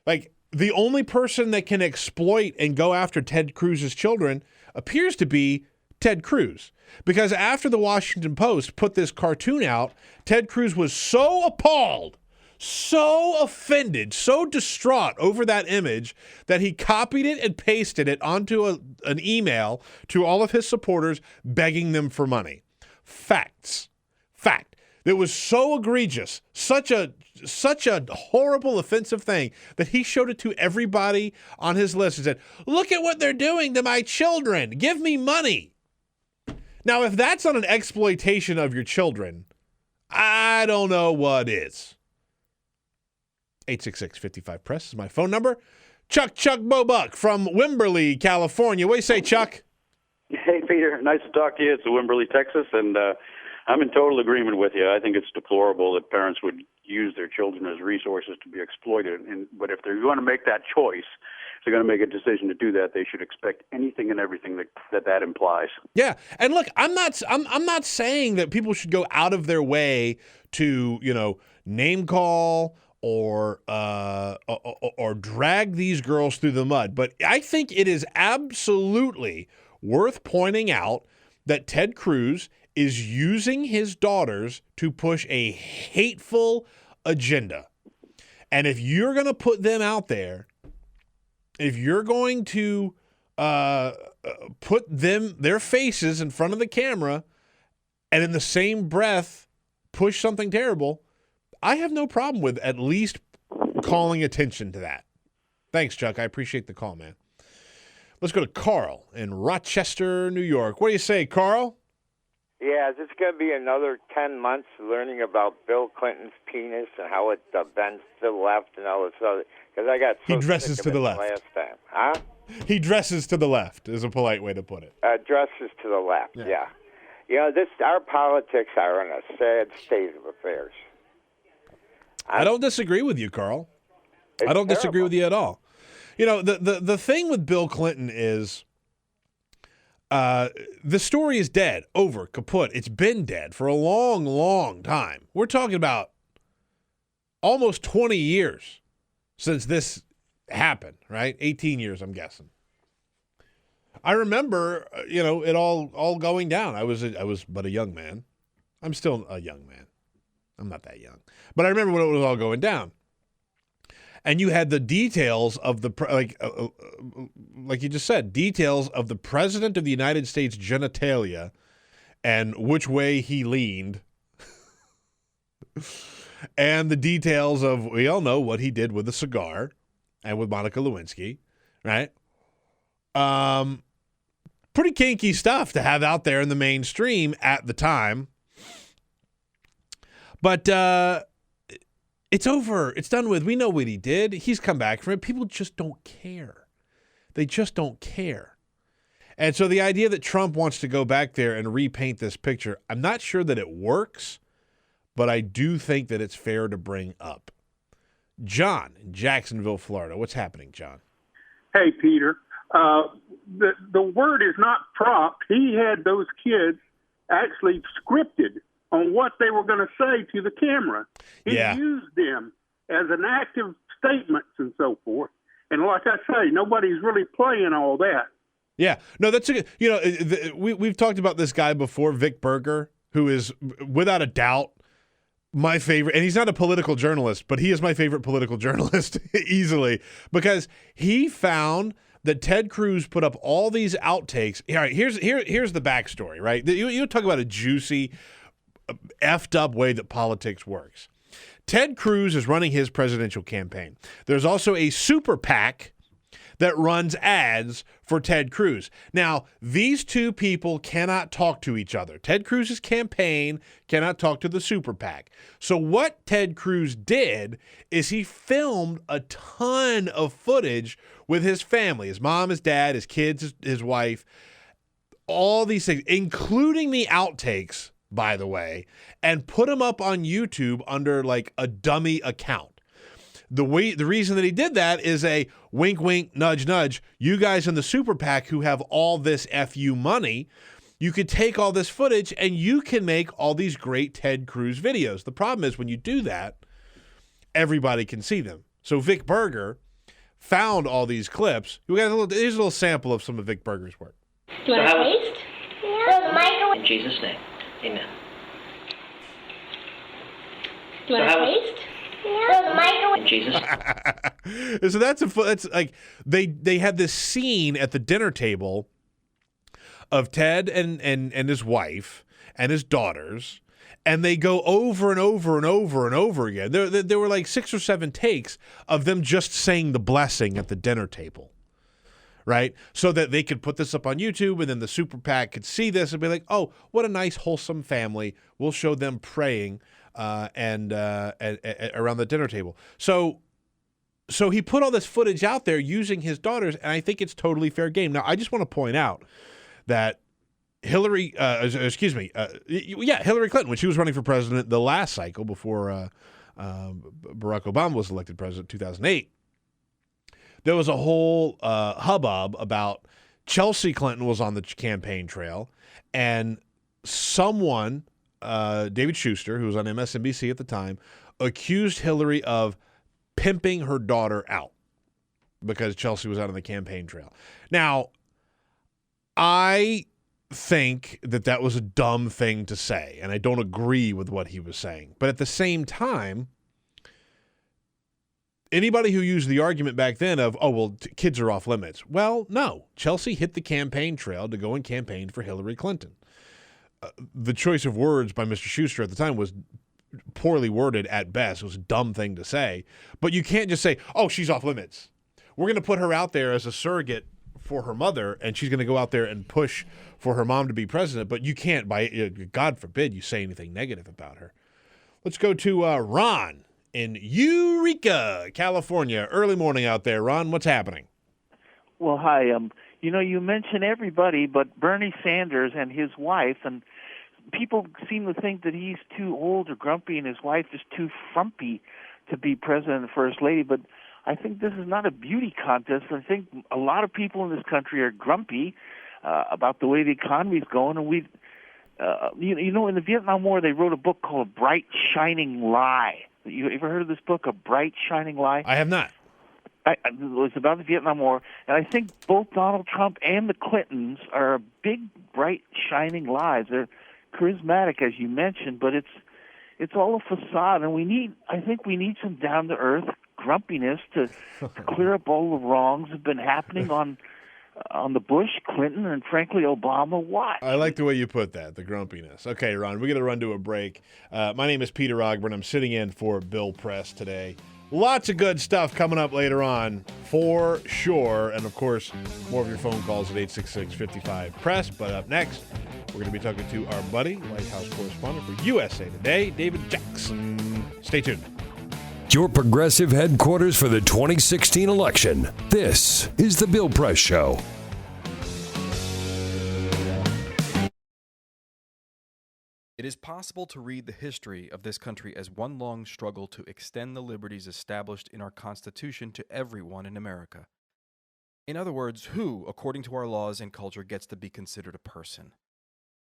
Like, the only person that can exploit and go after Ted Cruz's children appears to be Ted Cruz. Because after the Washington Post put this cartoon out, Ted Cruz was so appalled, so offended, so distraught over that image that he copied it and pasted it onto an email to all of his supporters begging them for money. Fact. It was so egregious, such a horrible, offensive thing that he showed it to everybody on his list and said, look at what they're doing to my children. Give me money. Now, if that's not an exploitation of your children, I don't know what is. 866-55-PRESS is my phone number. Chuck Bobuck from Wimberley, California. What do you say, Chuck? Hey, Peter. Nice to talk to you. It's Wimberley, Texas, and I'm in total agreement with you. I think it's deplorable that parents would use their children as resources to be exploited. But if they're going to make that choice, if they're going to make a decision to do that, they should expect anything and everything that implies. Yeah, and look, I'm not saying that people should go out of their way to name call or drag these girls through the mud. But I think it is absolutely worth pointing out that Ted Cruz is using his daughters to push a hateful agenda. And if you're going to put them out there, if you're going to put their faces in front of the camera and in the same breath push something terrible, I have no problem with at least calling attention to that. Thanks, Chuck. I appreciate the call, man. Let's go to Carl in Rochester, New York. What do you say, Carl? Yeah, is this going to be another 10 months learning about Bill Clinton's penis and how it bends to the left and all this other? Because I got so he dresses sick to of the it left. Last time, huh? He dresses to the left is a polite way to put it. Dresses to the left, yeah. Our politics are in a sad state of affairs. I don't disagree with you, Carl. I don't disagree with you at all. The thing with Bill Clinton is the story is dead, over, kaput. It's been dead for a long, long time. We're talking about almost 20 years since this happened, right? 18 years, I'm guessing. I remember, it all going down. I was but a young man. I'm still a young man. I'm not that young. But I remember when it was all going down. And you had the details of like you just said, details of the President of the United States genitalia and which way he leaned. And the details of, we all know what he did with the cigar and with Monica Lewinsky, right? Pretty kinky stuff to have out there in the mainstream at the time. But it's over. It's done with. We know what he did. He's come back from it. People just don't care. They just don't care. And so the idea that Trump wants to go back there and repaint this picture, I'm not sure that it works, but I do think that it's fair to bring up. John in Jacksonville, Florida. What's happening, John? Hey, Peter. The word is not prop. He had those kids actually scripted on what they were going to say to the camera. He Yeah. used them as an active statements and so forth. And like I say, nobody's really playing all that. Yeah, no, that's a good. You know, we've talked about this guy before, Vic Berger, who is without a doubt my favorite, and he's not a political journalist, but he is my favorite political journalist easily, because he found that Ted Cruz put up all these outtakes. All right, here's the backstory, right? You talk about a juicy, effed up way that politics works. Ted Cruz is running his presidential campaign. There's also a super PAC that runs ads for Ted Cruz. Now, these two people cannot talk to each other. Ted Cruz's campaign cannot talk to the super PAC. So what Ted Cruz did is he filmed a ton of footage with his family, his mom, his dad, his kids, his wife, all these things, including the outtakes, by the way, and put them up on YouTube under like a dummy account. The reason that he did that is a wink, wink, nudge, nudge. You guys in the super PAC who have all this FU money, you could take all this footage and you can make all these great Ted Cruz videos. The problem is when you do that, everybody can see them. So Vic Berger found all these clips. Here's a little sample of some of Vic Berger's work. Do you want to taste? Yeah. In Jesus' name, amen. Do you want to taste? Yeah. In Jesus' name. So that's like they had this scene at the dinner table of Ted and his wife and his daughters, and they go over and over and over and over again. There were like 6 or 7 takes of them just saying the blessing at the dinner table, right? So that they could put this up on YouTube, and then the super PAC could see this and be like, oh, what a nice, wholesome family. We'll show them praying and around the dinner table. So he put all this footage out there using his daughters, and I think it's totally fair game. Now, I just want to point out that Hillary Clinton, when she was running for president the last cycle before Barack Obama was elected president in 2008, there was a whole hubbub about Chelsea Clinton was on the campaign trail, and someone, David Schuster, who was on MSNBC at the time, accused Hillary of pimping her daughter out because Chelsea was out on the campaign trail. Now, I think that was a dumb thing to say, and I don't agree with what he was saying. But at the same time, anybody who used the argument back then of, oh, well, kids are off limits. Well, no. Chelsea hit the campaign trail to go and campaign for Hillary Clinton. The choice of words by Mr. Schuster at the time was poorly worded at best. It was a dumb thing to say. But you can't just say, oh, she's off limits. We're going to put her out there as a surrogate for her mother, and she's going to go out there and push for her mom to be president. But you can't, God forbid, you say anything negative about her. Let's go to Ron in Eureka, California. Early morning out there. Ron, what's happening? Well, hi. You mention everybody but Bernie Sanders and his wife, and people seem to think that he's too old or grumpy and his wife is too frumpy to be president and first lady. But I think this is not a beauty contest. I think a lot of people in this country are grumpy about the way the economy's going. And in the Vietnam War, they wrote a book called A Bright Shining Lie. You ever heard of this book, A Bright Shining Lie? I have not. It's about the Vietnam War, and I think both Donald Trump and the Clintons are big, bright, shining lies. They're charismatic, as you mentioned, but it's all a facade, and I think we need some down-to-earth grumpiness to clear up all the wrongs that have been happening on the Bush, Clinton, and frankly Obama watch. I like the way you put that, the grumpiness. Okay, Ron, we're going to run to a break. My name is Peter Ogburn. I'm sitting in for Bill Press today. Lots of good stuff coming up later on, for sure. And, of course, more of your phone calls at 866-55-PRESS. But up next, we're going to be talking to our buddy, White House correspondent for USA Today, David Jackson. Stay tuned. Your progressive headquarters for the 2016 election. This is The Bill Press Show. It is possible to read the history of this country as one long struggle to extend the liberties established in our Constitution to everyone in America. In other words, who, according to our laws and culture, gets to be considered a person?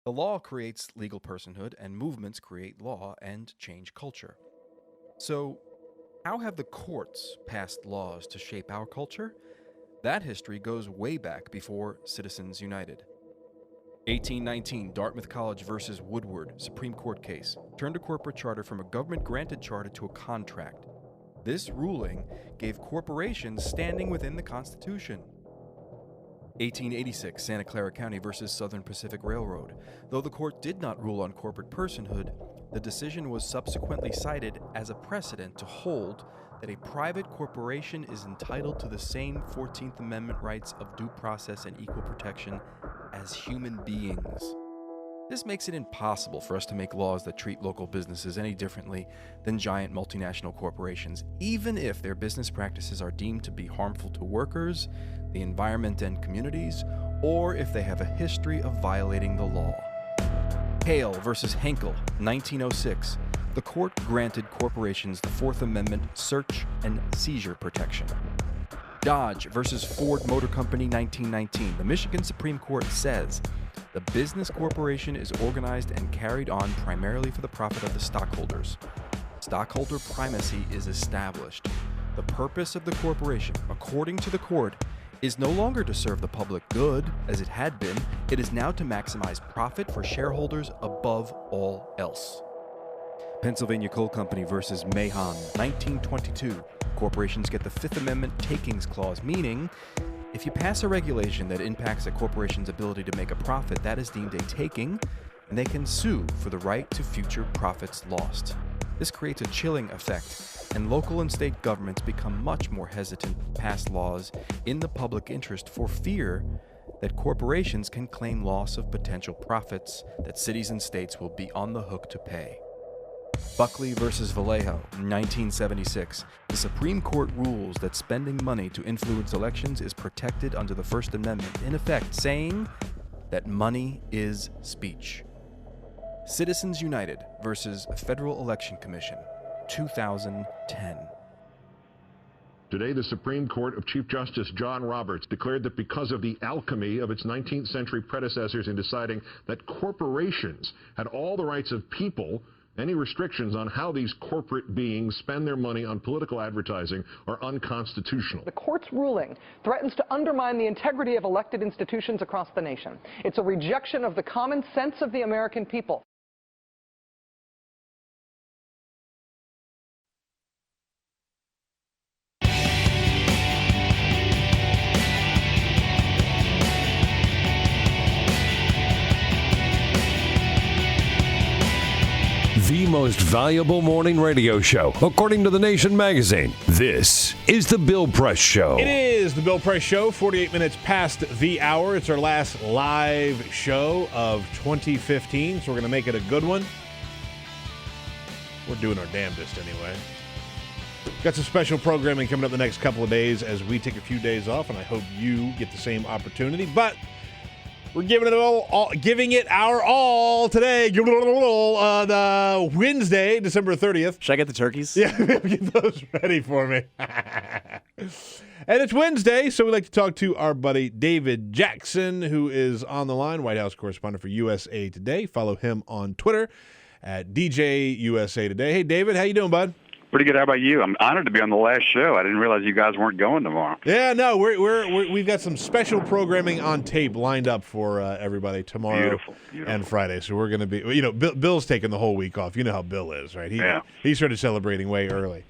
The law creates legal personhood, and movements create law and change culture. So, how have the courts passed laws to shape our culture? That history goes way back before Citizens United. 1819, Dartmouth College versus Woodward, Supreme Court case, turned a corporate charter from a government-granted charter to a contract. This ruling gave corporations standing within the Constitution. 1886, Santa Clara County versus Southern Pacific Railroad. Though the court did not rule on corporate personhood, the decision was subsequently cited as a precedent to hold that a private corporation is entitled to the same 14th Amendment rights of due process and equal protection as human beings. This makes it impossible for us to make laws that treat local businesses any differently than giant multinational corporations, even if their business practices are deemed to be harmful to workers, the environment, and communities, or if they have a history of violating the law. Hale versus Henkel, 1906. The court granted corporations the Fourth Amendment search and seizure protection. Dodge versus Ford Motor Company, 1919. The Michigan Supreme Court says the business corporation is organized and carried on primarily for the profit of the stockholders. Stockholder primacy is established. The purpose of the corporation, according to the court, is no longer to serve the public good, as it had been. It is now to maximize profit for shareholders above all else. Pennsylvania Coal Company versus Mahon, 1922. Corporations get the Fifth Amendment takings clause, meaning if you pass a regulation that impacts a corporation's ability to make a profit, that is deemed a taking, and they can sue for the right to future profits lost. This creates a chilling effect, and local and state governments become much more hesitant to pass laws in the public interest for fear that corporations can claim loss of potential profits that cities and states will be on the hook to pay. Buckley versus Vallejo, 1976. The Supreme Court rules that spending money to influence elections is protected under the First Amendment, in effect saying that money is speech. Citizens United versus Federal Election Commission, 2010. Today, the Supreme Court of Chief Justice John Roberts declared that because of the alchemy of its 19th century predecessors in deciding that corporations had all the rights of people, any restrictions on how these corporate beings spend their money on political advertising are unconstitutional. The court's ruling threatens to undermine the integrity of elected institutions across the nation. It's a rejection of the common sense of the American people. The most valuable morning radio show, according to The Nation magazine. This is The Bill Press Show. It is The Bill Press Show, 48 minutes past the hour. It's our last live show of 2015, so we're going to make it a good one. We're doing our damnedest anyway. Got some special programming coming up the next couple of days as we take a few days off, and I hope you get the same opportunity. But we're giving it our all today. On Wednesday, December 30th. Should I get the turkeys? Yeah, get those ready for me. And it's Wednesday, so we'd like to talk to our buddy David Jackson, who is on the line, White House correspondent for USA Today. Follow him on Twitter at DJ USA Today. Hey, David, how you doing, bud? Pretty good. How about you? I'm honored to be on the last show. I didn't realize you guys weren't going tomorrow. Yeah, no, we've got some special programming on tape lined up for everybody tomorrow Beautiful. and Friday. So we're going to be, Bill's taking the whole week off. You know how Bill is, right? He started celebrating way early.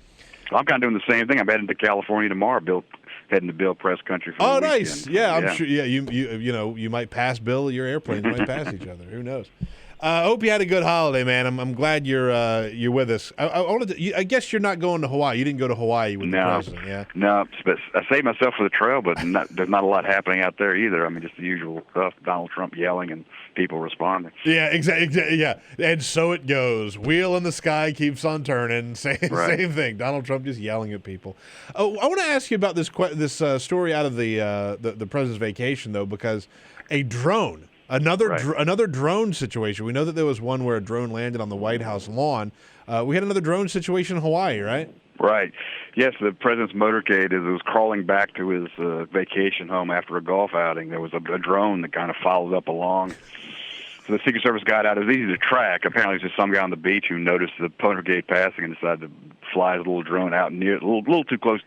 Well, I'm kind of doing the same thing. I'm heading to California tomorrow. Heading to Bill Press Country for the weekend. Nice. Yeah, I'm sure. Yeah, you might pass Bill. Your airplanes might pass each other. Who knows? I hope you had a good holiday, man. I'm glad you're with us. I guess you're not going to Hawaii. You didn't go to Hawaii with the president, yeah? No, but I saved myself for the trail, but there's not a lot happening out there either. I mean, just the usual stuff, Donald Trump yelling and people responding. Yeah, exactly. Yeah, and so it goes. Wheel in the sky keeps on turning. Same thing. Donald Trump just yelling at people. Oh, I want to ask you about this story out of the president's vacation, though, because a drone. Another drone situation. We know that there was one where a drone landed on the White House lawn. We had another drone situation in Hawaii, right? Right. Yes, the president's motorcade, as it was crawling back to his vacation home after a golf outing, there was a drone that kind of followed up along So the Secret Service got out. It was easy to track. Apparently, it was just some guy on the beach who noticed the Polar Brigade passing and decided to fly his little drone out near, a little too close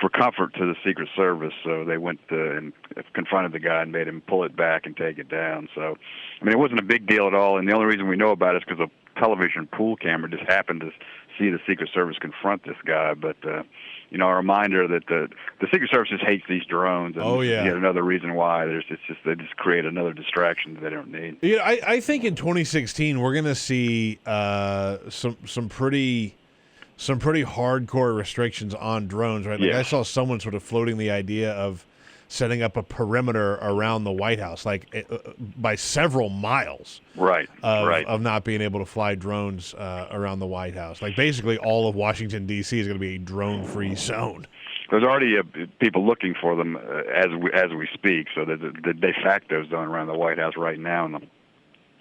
for comfort to the Secret Service. So they went and confronted the guy and made him pull it back and take it down. So, I mean, it wasn't a big deal at all. And the only reason we know about it is because a television pool camera just happened to see the Secret Service confront this guy. But, you know, a reminder that the Secret Service just hates these drones. And yet another reason why they just create another distraction that they don't need. You know, I think in 2016 we're going to see some pretty hardcore restrictions on drones, right? Like I saw someone sort of floating the idea of setting up a perimeter around the White House, like by several miles, of not being able to fly drones around the White House. Like basically all of Washington, D.C. is going to be a drone-free zone. There's already people looking for them as we speak, so the de facto zone around the White House right now, and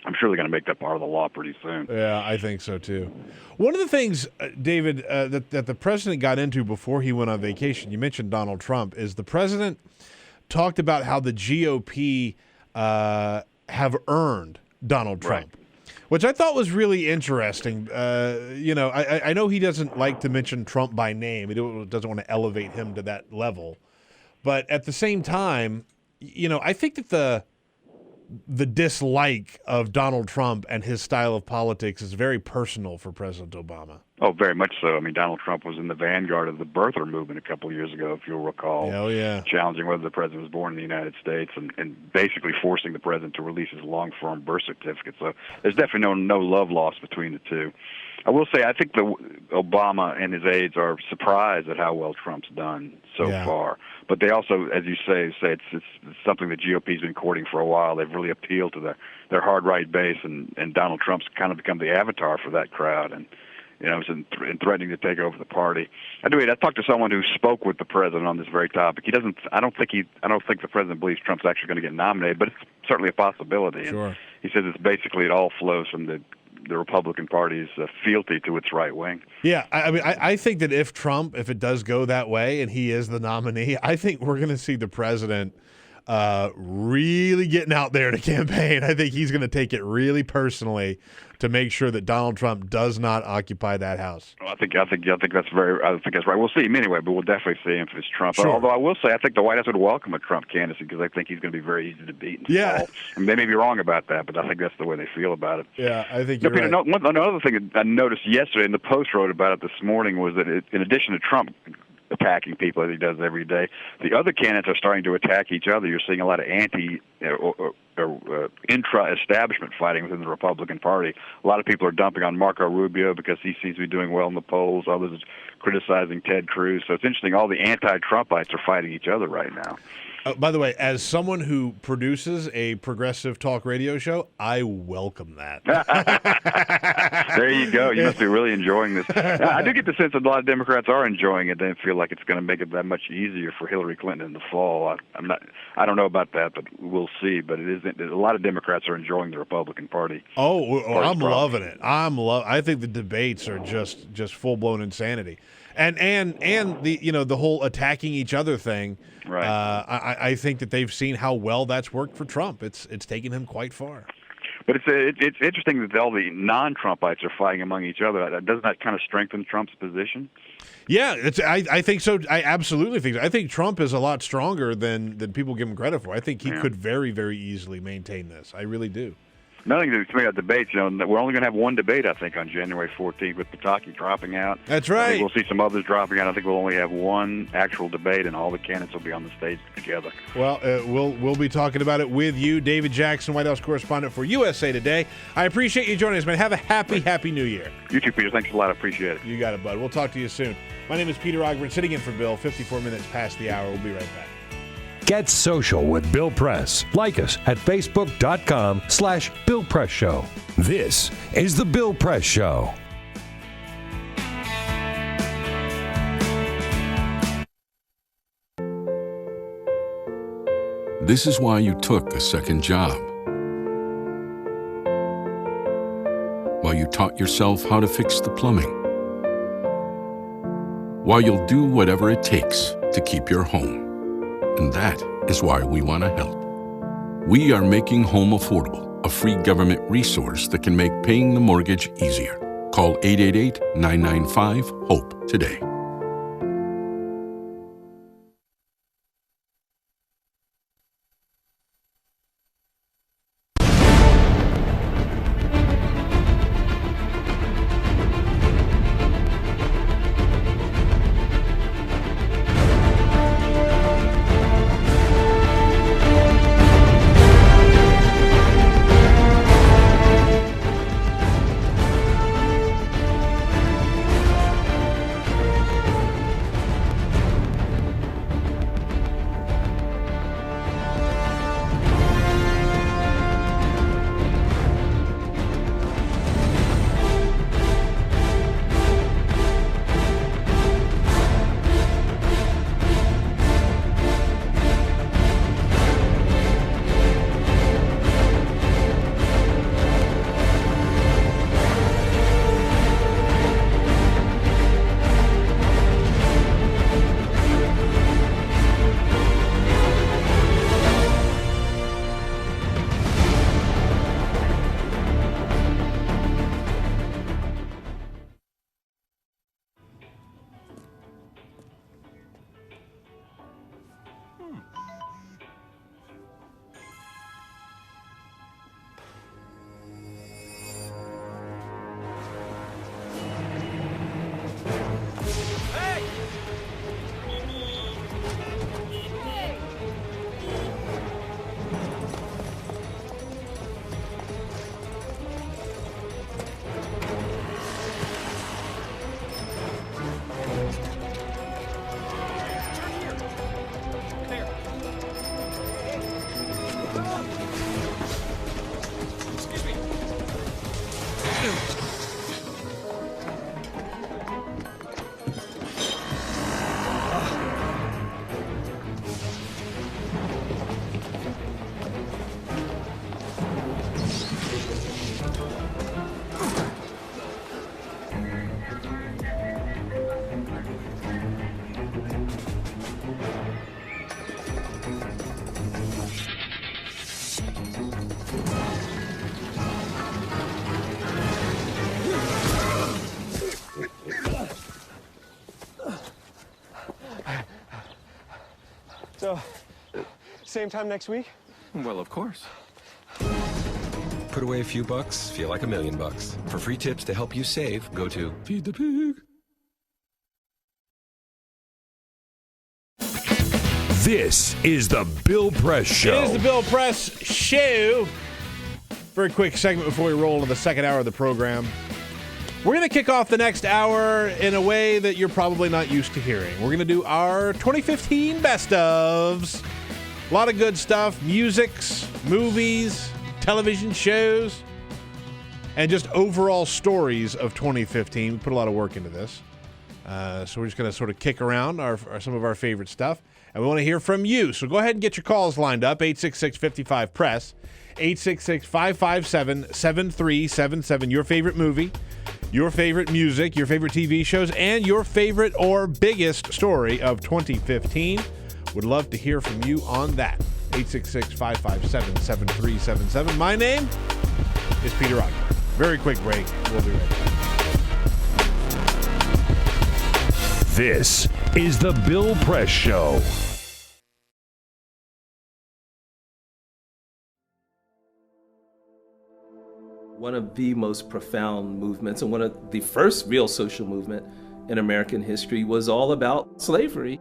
I'm sure they're going to make that part of the law pretty soon. Yeah, I think so too. One of the things, David, that the president got into before he went on vacation, you mentioned Donald Trump, is the president talked about how the GOP have earned Donald Trump, which I thought was really interesting. You know, I know he doesn't like to mention Trump by name. He doesn't want to elevate him to that level. But at the same time, you know, I think that the dislike of Donald Trump and his style of politics is very personal for President Obama. Oh, very much so. I mean, Donald Trump was in the vanguard of the birther movement a couple of years ago, if you'll recall. Oh, yeah. Challenging whether the president was born in the United States and basically forcing the president to release his long-form birth certificate. So there's definitely no love lost between the two. I will say I think Obama and his aides are surprised at how well Trump's done so far. But they also, as you say it's something the GOP's been courting for a while. They've really appealed to their hard right base, and Donald Trump's kind of become the avatar for that crowd. And you know, and threatening to take over the party. I talked to someone who spoke with the president on this very topic. I don't think the president believes Trump's actually going to get nominated, but it's certainly a possibility. Sure. And he says it's basically it all flows from the Republican Party's fealty to its right wing. Yeah, I mean, I think that if it does go that way and he is the nominee, I think we're going to see the president really getting out there to campaign. I think he's going to take it really personally to make sure that Donald Trump does not occupy that house. Well, I think that's right. We'll see him anyway, but we'll definitely see him if it's Trump. Sure. Although I will say, I think the White House would welcome a Trump candidacy because I think he's going to be very easy to beat. Yeah, and they may be wrong about that, but I think that's the way they feel about it. Yeah, I think you're right. Another thing I noticed yesterday, and the Post wrote about it this morning, was that in addition to Trump attacking people as he does every day, the other candidates are starting to attack each other. You're seeing a lot of intra-establishment fighting within the Republican Party. A lot of people are dumping on Marco Rubio because he seems to be doing well in the polls. Others criticizing Ted Cruz. So it's interesting. All the anti-Trumpites are fighting each other right now. By the way, as someone who produces a progressive talk radio show, I welcome that. There you go. You must be really enjoying this. I do get the sense that a lot of Democrats are enjoying it. They feel like it's going to make it that much easier for Hillary Clinton in the fall. I don't know about that, but we'll see. But it isn't. A lot of Democrats are enjoying the Republican Party. I'm loving it. I think the debates are just full blown insanity. And the whole attacking each other thing. Right. I think that they've seen how well that's worked for Trump. It's taken him quite far. But it's interesting that all the non-Trumpites are fighting among each other. Doesn't that kind of strengthen Trump's position? Yeah, I think so. I absolutely think so. I think Trump is a lot stronger than people give him credit for. I think he could very, very easily maintain this. I really do. Another thing to me about debates, we're only going to have one debate, I think, on January 14th with Pataki dropping out. That's right. I think we'll see some others dropping out. I think we'll only have one actual debate, and all the candidates will be on the stage together. Well, we'll be talking about it with you, David Jackson, White House correspondent for USA Today. I appreciate you joining us, man. Have a happy New Year. You too, Peter. Thanks a lot. I appreciate it. You got it, bud. We'll talk to you soon. My name is Peter Ogburn, sitting in for Bill. 54 minutes past the hour. We'll be right back. Get social with Bill Press. Like us at Facebook.com/Bill Press Show. This is The Bill Press Show. This is why you took a second job. Why you taught yourself how to fix the plumbing. Why you'll do whatever it takes to keep your home. And that is why we want to help. We are making home affordable a free government resource that can make paying the mortgage easier. Call 888-995-HOPE today. So, same time next week? Well, of course. Put away a few bucks, feel like $1 million. For free tips to help you save, go to Feed the Pig. This is the Bill Press Show. It is the Bill Press Show. Very quick segment before we roll into the second hour of the program. We're going to kick off the next hour in a way that you're probably not used to hearing. We're going to do our 2015 best ofs. A lot of good stuff. Musics, movies, television shows, and just overall stories of 2015. We put a lot of work into this. So we're just going to sort of kick around some of our favorite stuff. And we want to hear from you. So go ahead and get your calls lined up. 866-55-PRESS. 866-557-7377. Your favorite movie, your favorite music, your favorite TV shows, and your favorite or biggest story of 2015. Would love to hear from you on that. 866-557-7377. My name is Peter Ogden. Very quick break. We'll be right back. This is the Bill Press Show. One of the most profound movements and one of the first real social movement in American history was all about slavery.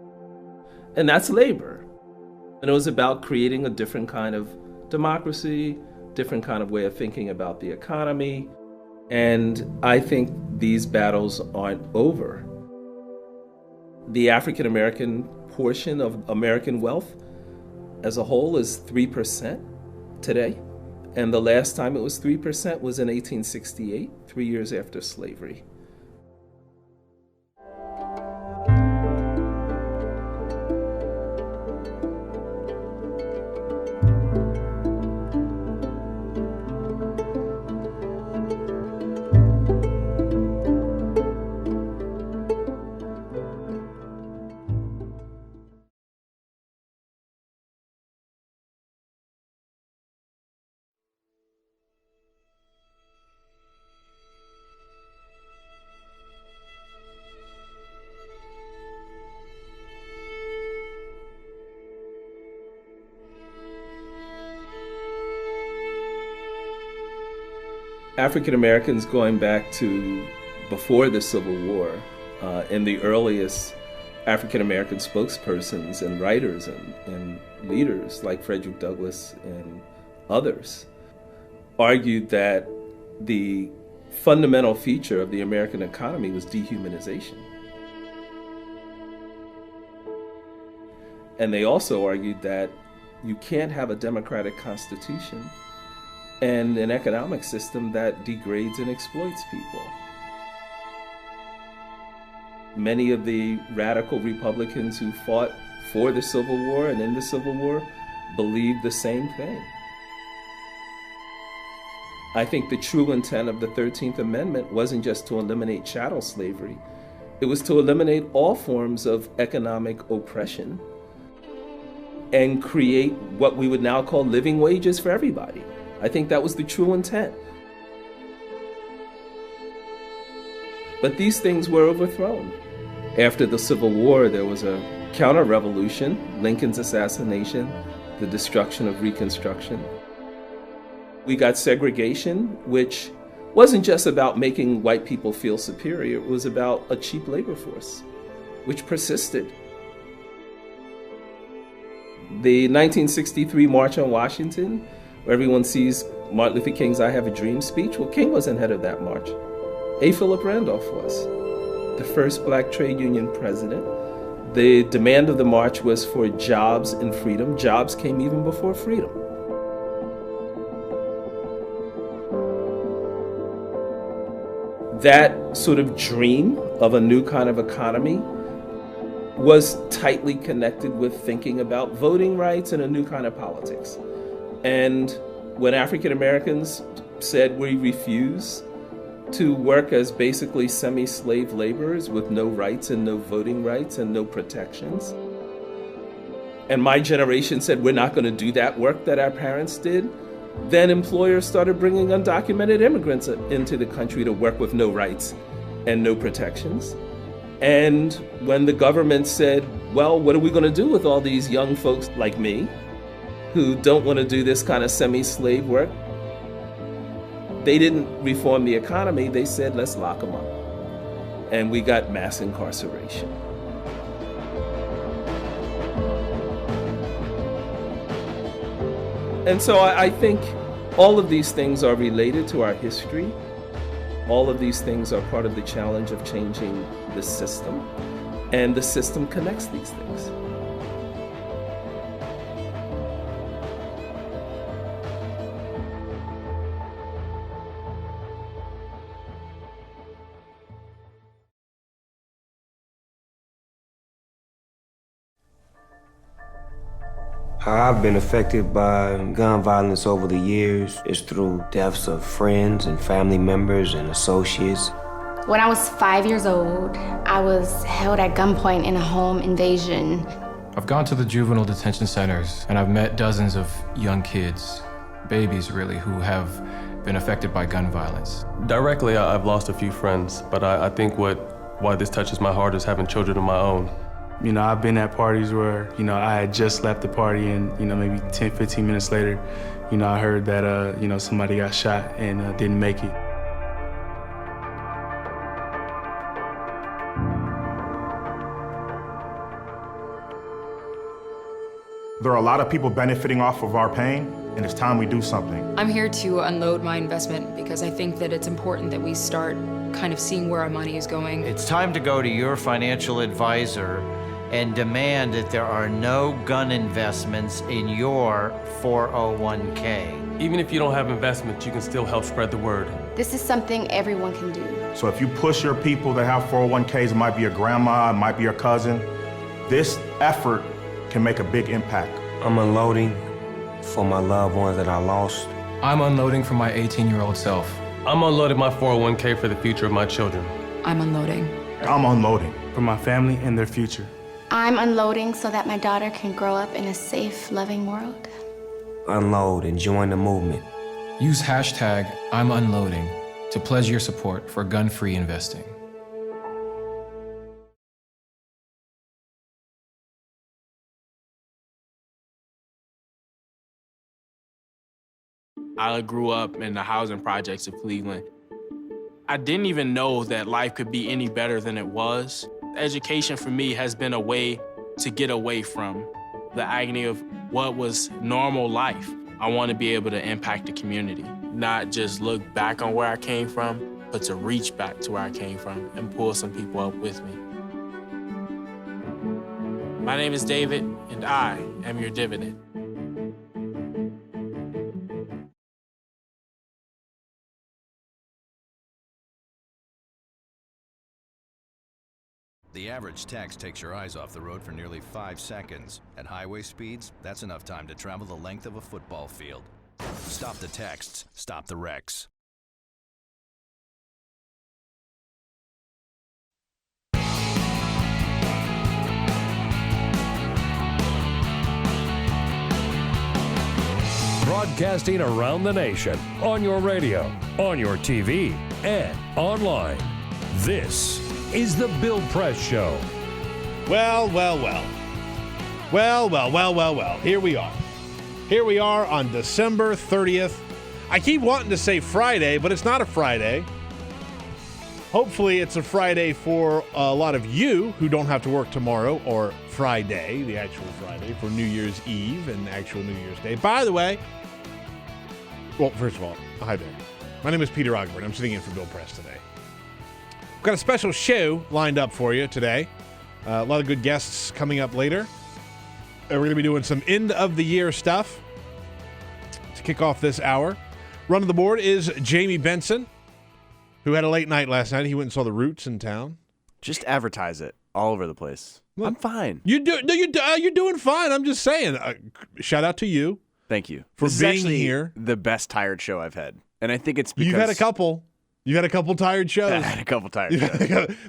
And that's labor. And it was about creating a different kind of democracy, different kind of way of thinking about the economy. And I think these battles aren't over. The African American portion of American wealth as a whole is 3% today. And the last time it was 3% was in 1868, 3 years after slavery. African Americans going back to before the Civil War, and the earliest African American spokespersons and writers and leaders like Frederick Douglass and others argued that the fundamental feature of the American economy was dehumanization. And they also argued that you can't have a democratic constitution and an economic system that degrades and exploits people. Many of the radical Republicans who fought for the Civil War and in the Civil War believed the same thing. I think the true intent of the 13th Amendment wasn't just to eliminate chattel slavery. It was to eliminate all forms of economic oppression and create what we would now call living wages for everybody. I think that was the true intent. But these things were overthrown. After the Civil War, there was a counter-revolution, Lincoln's assassination, the destruction of Reconstruction. We got segregation, which wasn't just about making white people feel superior, it was about a cheap labor force, which persisted. The 1963 March on Washington, where everyone sees Martin Luther King's I Have a Dream speech, well, King wasn't head of that march. A. Philip Randolph was, the first black trade union president. The demand of the march was for jobs and freedom. Jobs came even before freedom. That sort of dream of a new kind of economy was tightly connected with thinking about voting rights and a new kind of politics. And when African Americans said we refuse to work as basically semi-slave laborers with no rights and no voting rights and no protections, and my generation said we're not going to do that work that our parents did, then employers started bringing undocumented immigrants into the country to work with no rights and no protections. And when the government said, well, what are we going to do with all these young folks like me who don't want to do this kind of semi-slave work? They didn't reform the economy. They said, let's lock them up. And we got mass incarceration. And so I think all of these things are related to our history. All of these things are part of the challenge of changing the system. And the system connects these things. How I've been affected by gun violence over the years is through deaths of friends and family members and associates. When I was 5 years old, I was held at gunpoint in a home invasion. I've gone to the juvenile detention centers and I've met dozens of young kids, babies really, who have been affected by gun violence. Directly, I've lost a few friends, but I think why this touches my heart is having children of my own. You know, I've been at parties where, you know, I had just left the party and, you know, maybe 10, 15 minutes later, you know, I heard that, you know, somebody got shot and didn't make it. There are a lot of people benefiting off of our pain, and it's time we do something. I'm here to unload my investment because I think that it's important that we start kind of seeing where our money is going. It's time to go to your financial advisor and demand that there are no gun investments in your 401k. Even if you don't have investments, you can still help spread the word. This is something everyone can do. So if you push your people that have 401ks, it might be your grandma, it might be your cousin, this effort can make a big impact. I'm unloading for my loved ones that I lost. I'm unloading for my 18-year-old self. I'm unloading my 401k for the future of my children. I'm unloading. I'm unloading for my family and their future. I'm unloading so that my daughter can grow up in a safe, loving world. Unload and join the movement. Use hashtag I'm unloading to pledge your support for gun-free investing. I grew up in the housing projects of Cleveland. I didn't even know that life could be any better than it was. Education for me has been a way to get away from the agony of what was normal life. I want to be able to impact the community, not just look back on where I came from, but to reach back to where I came from and pull some people up with me. My name is David, and I am your dividend. The average text takes your eyes off the road for nearly 5 seconds. At highway speeds, that's enough time to travel the length of a football field. Stop the texts, stop the wrecks. Broadcasting around the nation, on your radio, on your TV, and online. This is the Bill Press Show. Well. Here we are. Here we are on December 30th. I keep wanting to say Friday, but it's not a Friday. Hopefully it's a Friday for a lot of you who don't have to work tomorrow, or Friday, the actual Friday, for New Year's Eve and actual New Year's Day. By the way, well, first of all, hi there. My name is Peter Ogburn. I'm sitting in for Bill Press today. We've got a special show lined up for you today. A lot of good guests coming up later. We're going to be doing some end-of-the-year stuff to kick off this hour. Running the board is Jamie Benson, who had a late night last night. He went and saw the Roots in town. Just advertise it all over the place. Look, I'm fine. You're doing fine. I'm just saying. Shout out to you. Thank you For this being is actually here. The best tired show I've had, and I think it's because You've had a couple. You've had a couple tired shows. I had a couple tired shows.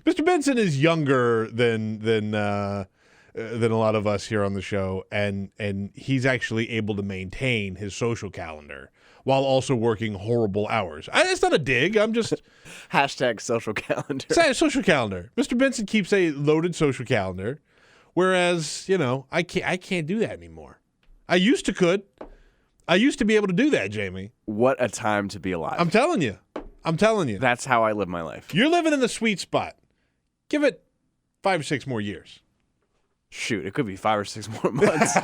Mr. Benson is younger than a lot of us here on the show, and he's actually able to maintain his social calendar while also working horrible hours. It's not a dig. I'm just hashtag social calendar. Say social calendar. Mr. Benson keeps a loaded social calendar, whereas I can't do that anymore. I used to be able to do that, Jamie. What a time to be alive. I'm telling you. That's how I live my life. You're living in the sweet spot. Give it 5 or 6 more years. Shoot, it could be 5 or 6 more months.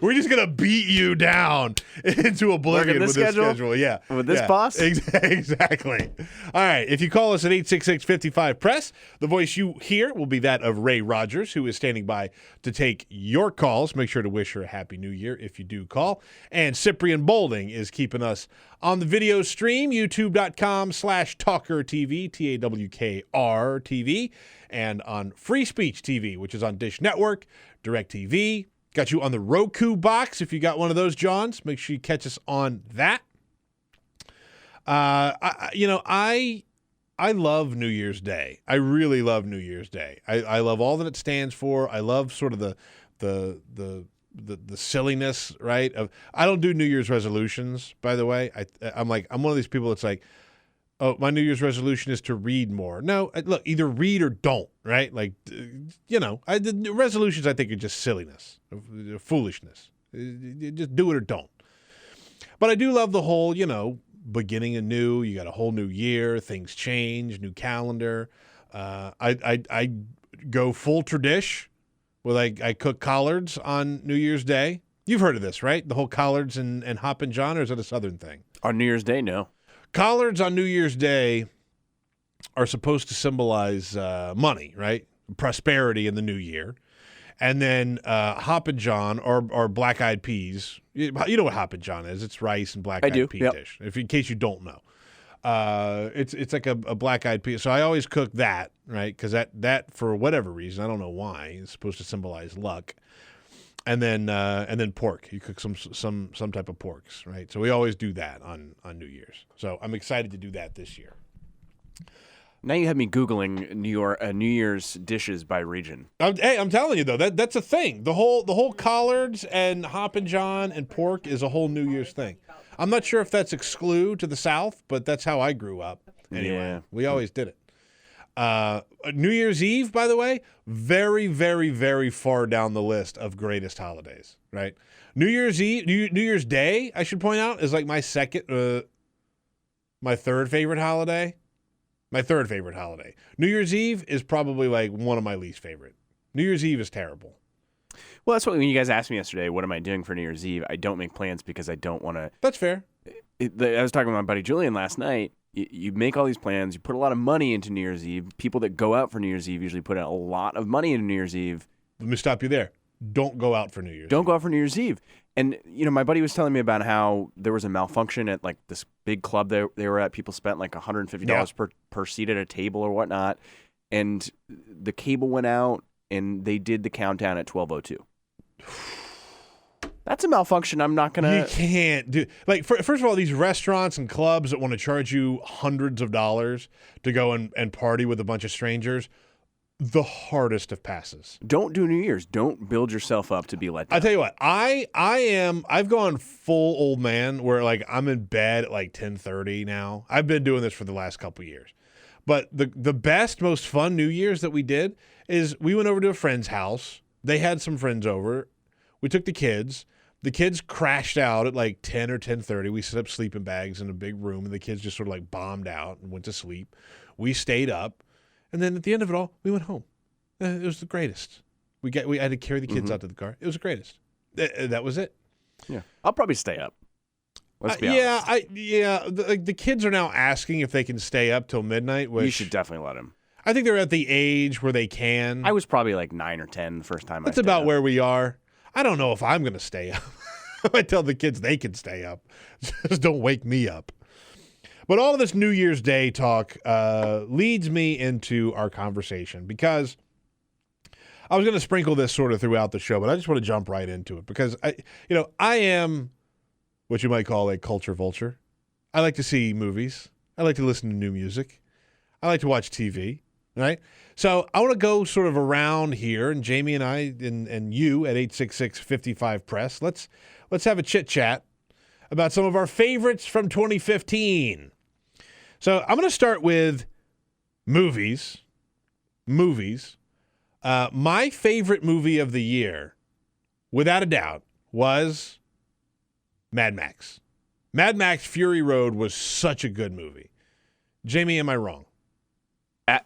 We're just going to beat you down into oblivion with this schedule. Yeah. With this boss? Exactly. All right. If you call us at 866-55-PRESS, the voice you hear will be that of Ray Rogers, who is standing by to take your calls. Make sure to wish her a Happy New Year if you do call. And Cyprian Bolding is keeping us on the video stream, youtube.com/TawkrTV, TAWKR-TV, and on Free Speech TV, which is on Dish Network, DirecTV. Got you on the Roku box. If you got one of those, Johns, make sure you catch us on that. I love New Year's Day. I really love New Year's Day. I love all that it stands for. I love sort of the silliness, right? I don't do New Year's resolutions, by the way. I'm one of these people that's like, oh, my New Year's resolution is to read more. No, look, either read or don't, right? Like, the resolutions I think are just silliness, foolishness. Just do it or don't. But I do love the whole, beginning anew. You got a whole new year, things change, new calendar. I go full tradish. I cook collards on New Year's Day. You've heard of this, right? The whole collards and Hoppin' John, or is it a Southern thing? On New Year's Day, no. Collards on New Year's Day are supposed to symbolize money, right? Prosperity in the new year. And then Hoppin' John or black-eyed peas. You know what Hoppin' John is. It's rice and black-eyed pea dish, in case you don't know. It's like a black-eyed pea. So I always cook that, right? Because that for whatever reason, I don't know why, is supposed to symbolize luck. And then pork. You cook some type of porks, right? So we always do that on New Year's. So I'm excited to do that this year. Now you have me Googling New Year's dishes by region. I'm telling you though, that's a thing. The whole collards and Hoppin' John and pork is a whole New Year's thing. I'm not sure if that's exclusive to the South, but that's how I grew up. Anyway, we always did it. New Year's Eve, by the way, very, very, very far down the list of greatest holidays, right? New Year's Eve, New Year's Day, I should point out, is like my third favorite holiday. My third favorite holiday. New Year's Eve is probably like one of my least favorite. New Year's Eve is terrible. Well, that's what when you guys asked me yesterday, what am I doing for New Year's Eve? I don't make plans because I don't want to. That's fair. I was talking with my buddy Julian last night. You make all these plans. You put a lot of money into New Year's Eve. People that go out for New Year's Eve usually put a lot of money into New Year's Eve. Let me stop you there. Don't go out for New Year's Eve. Don't go out for New Year's Eve. And, my buddy was telling me about how there was a malfunction at, like, this big club they were at. People spent, like, $150 per seat at a table or whatnot. And the cable went out, and they did the countdown at 12:02. That's a malfunction I'm not going to... You can't do... Like, first of all, these restaurants and clubs that want to charge you hundreds of dollars to go and party with a bunch of strangers... The hardest of passes. Don't do New Year's. Don't build yourself up to be let down. I'll tell you what, I've gone full old man where like I'm in bed at like 10:30 now. I've been doing this for the last couple of years. But the best, most fun New Year's that we did is we went over to a friend's house. They had some friends over. We took the kids. The kids crashed out at like 10 or 10:30. We set up sleeping bags in a big room and the kids just sort of like bombed out and went to sleep. We stayed up. And then at the end of it all, we went home. It was the greatest. We had to carry the kids out to the car. It was the greatest. That was it. Yeah, I'll probably stay up. Let's be honest. The kids are now asking if they can stay up till midnight. Which you should definitely let them. I think they're at the age where they can. I was probably like 9 or 10 the first time. That's about where we are. I don't know if I'm going to stay up. I tell the kids they can stay up. Just don't wake me up. But all of this New Year's Day talk leads me into our conversation because I was going to sprinkle this sort of throughout the show, but I just want to jump right into it because I am what you might call a culture vulture. I like to see movies. I like to listen to new music. I like to watch TV, right? So I want to go sort of around here, and Jamie and I and you at 866-55-PRESS, let's have a chit-chat about some of our favorites from 2015. So I'm going to start with movies. My favorite movie of the year, without a doubt, was Mad Max. Mad Max Fury Road was such a good movie. Jamie, am I wrong?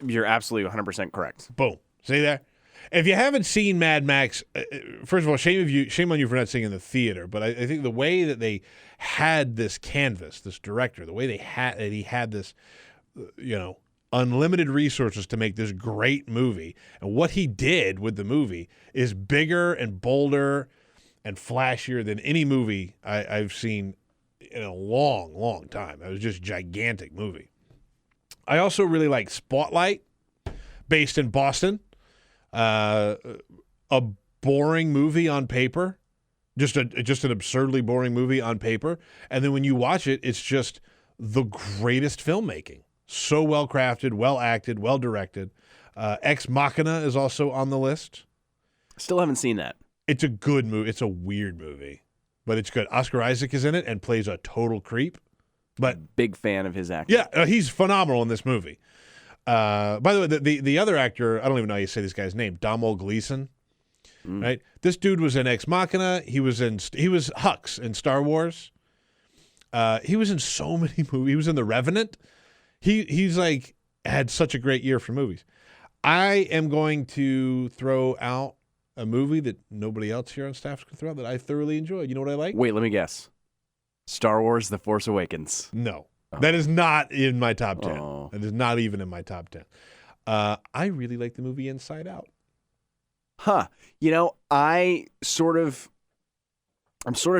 You're absolutely 100% correct. Boom. See there? If you haven't seen Mad Max, first of all, shame on you for not seeing it in the theater. But I think the way that they had this canvas, this director, the way he had this, unlimited resources to make this great movie, and what he did with the movie is bigger and bolder and flashier than any movie I've seen in a long, long time. It was just a gigantic movie. I also really like Spotlight, based in Boston. A boring movie on paper, just an absurdly boring movie on paper, and then when you watch it, it's just the greatest filmmaking. So well crafted, well acted, well directed. Ex Machina is also on the list. Still haven't seen that. It's a good movie. It's a weird movie, but it's good. Oscar Isaac is in it and plays a total creep. But big fan of his acting. Yeah, he's phenomenal in this movie. By the way, the other actor, I don't even know how you say this guy's name, Domhnall Gleeson, right? This dude was in Ex Machina. He was Hux in Star Wars. He was in so many movies. He was in The Revenant. He's like had such a great year for movies. I am going to throw out a movie that nobody else here on staff can throw out that I thoroughly enjoyed. You know what I like? Wait, let me guess. Star Wars: The Force Awakens. No. That is not in my top 10. That is not even in my top 10. I really like the movie Inside Out. Huh. I'm sort of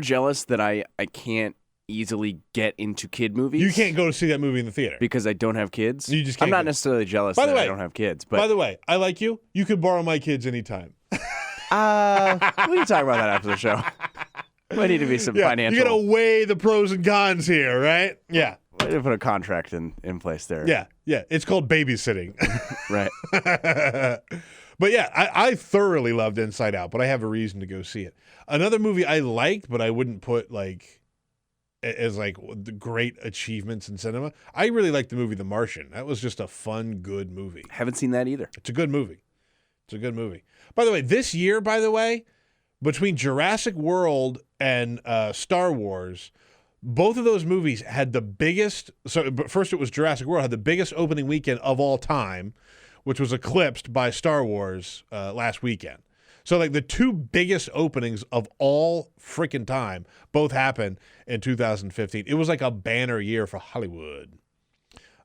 jealous that I can't easily get into kid movies. You can't go to see that movie in the theater. Because I don't have kids. You just can't. I'm not necessarily jealous that I don't have kids. But by the way, I like you. You could borrow my kids anytime. We can talk about that after the show. Might need to be some financial. You got to weigh the pros and cons here, right? Yeah. Might have to put a contract in place there. Yeah. It's called babysitting. Right. But yeah, I thoroughly loved Inside Out, but I have a reason to go see it. Another movie I liked, but I wouldn't put like as like the great achievements in cinema. I really like the movie The Martian. That was just a fun, good movie. Haven't seen that either. It's a good movie. It's a good movie. By the way, this year, between Jurassic World and Star Wars, both of those movies had the biggest. So, but first it was Jurassic World had the biggest opening weekend of all time, which was eclipsed by Star Wars last weekend. So, like the two biggest openings of all freaking time both happened in 2015. It was like a banner year for Hollywood.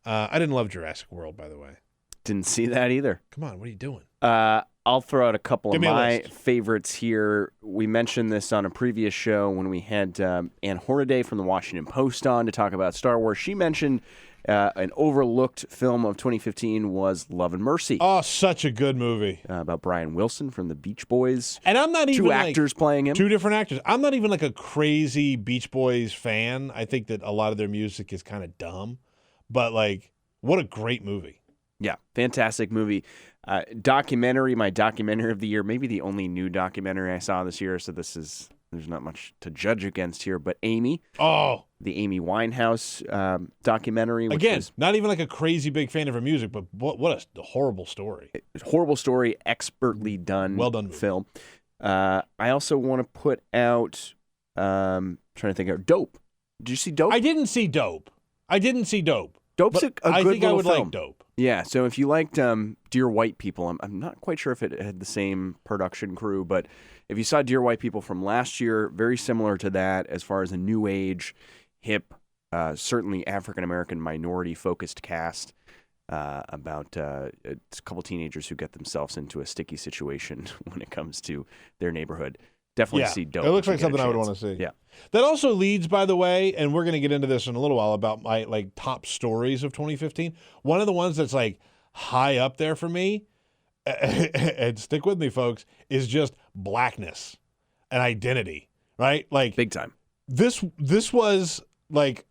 I didn't love Jurassic World, by the way. Didn't see that either. Come on, what are you doing? I'll throw out a couple of my list. favorites here. We mentioned this on a previous show when we had Ann Hornaday from the Washington Post on to talk about Star Wars. She mentioned an overlooked film of 2015 was Love and Mercy. Oh, such a good movie. About Brian Wilson from the Beach Boys. And I'm not even two actors playing him. Two different actors. I'm not even like a crazy Beach Boys fan. I think that a lot of their music is kind of dumb. But like, what a great movie. Yeah, fantastic movie. Documentary, my documentary of the year, maybe the only new documentary I saw this year, so there's not much to judge against here, but Amy. Oh. The Amy Winehouse documentary. Which Again, was, not even like a crazy big fan of her music, but what a horrible story. Horrible story, expertly done. Well done film. I also want to put out, trying to think of, Dope. Did you see Dope? I didn't see Dope. Dope's a good I think I would film. like Dope. Yeah, so if you liked Dear White People, I'm not quite sure if it had the same production crew, but if you saw Dear White People from last year, very similar to that as far as a new age, hip, certainly African-American minority-focused cast about a couple teenagers who get themselves into a sticky situation when it comes to their neighborhood. Definitely see Dope. It looks like something I would want to see. Yeah. That also leads, by the way, and we're going to get into this in a little while about my like top stories of 2015. One of the ones that's like high up there for me, and stick with me, folks, is just blackness and identity, right? Like big time. This was like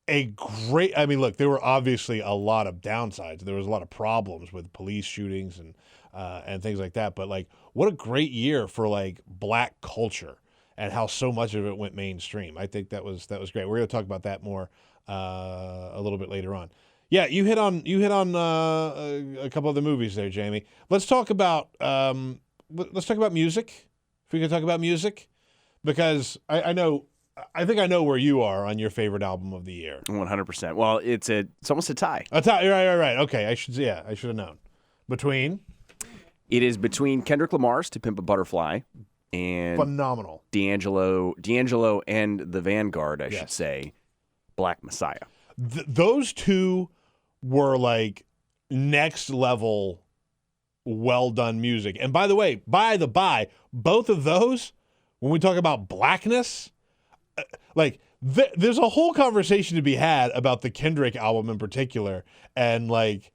a great. I mean, look, there were obviously a lot of downsides. There was a lot of problems with police shootings and things like that. But like, what a great year for like black culture and how so much of it went mainstream. I think that was great. We're going to talk about that more a little bit later on. Yeah, you hit on a couple of the movies there, Jamie. Let's talk about music. If we could talk about music, because I think I know where you are on your favorite album of the year. 100%. Well, it's almost a tie. A tie. Right. Okay, I should have known. Between. It is between Kendrick Lamar's To Pimp a Butterfly and phenomenal D'Angelo and the Vanguard, I should say, Black Messiah. Those two were like next level, well done music. And by the way, both of those, when we talk about blackness, like there's a whole conversation to be had about the Kendrick album in particular, and like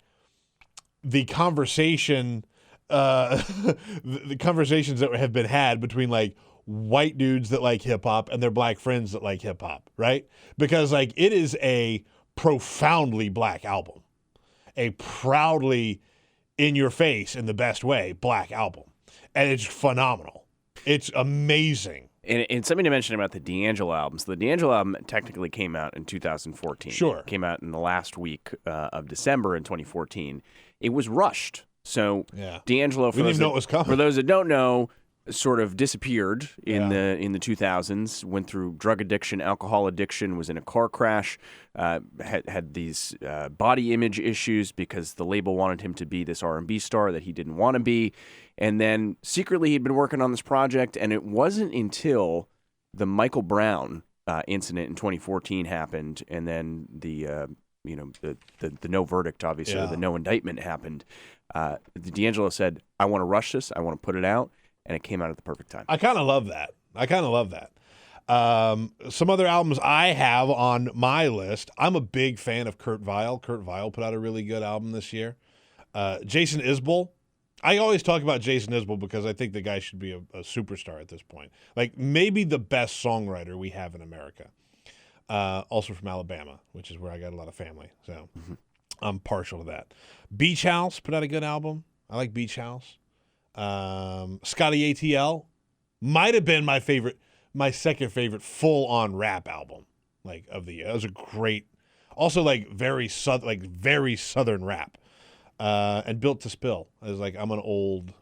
the conversation. The conversations that have been had between like white dudes that like hip hop and their black friends that like hip hop, right? Because like it is a profoundly black album, a proudly in your face in the best way black album, and it's phenomenal. It's amazing. And something to mention about the D'Angelo albums. The D'Angelo album technically came out in 2014. Sure, came out in the last week of December in 2014. It was rushed. So D'Angelo, we didn't even know it was coming. For those that don't know, sort of disappeared in the 2000s. Went through drug addiction, alcohol addiction. Was in a car crash. Had these body image issues because the label wanted him to be this R&B star that he didn't want to be. And then secretly he'd been working on this project, and it wasn't until the Michael Brown incident in 2014 happened, and then the no verdict, obviously, the no indictment happened. D'Angelo said, I want to rush this. I want to put it out. And it came out at the perfect time. I kind of love that. Some other albums I have on my list. I'm a big fan of Kurt Vile. Kurt Vile put out a really good album this year. Jason Isbell. I always talk about Jason Isbell because I think the guy should be a superstar at this point. Like maybe the best songwriter we have in America. Also from Alabama, which is where I got a lot of family. So I'm partial to that. Beach House put out a good album. I like Beach House. Scotty ATL might have been my second favorite full-on rap album. like of the year. That was a great, also like very southern rap, and Built to Spill. I was like, I'm an old,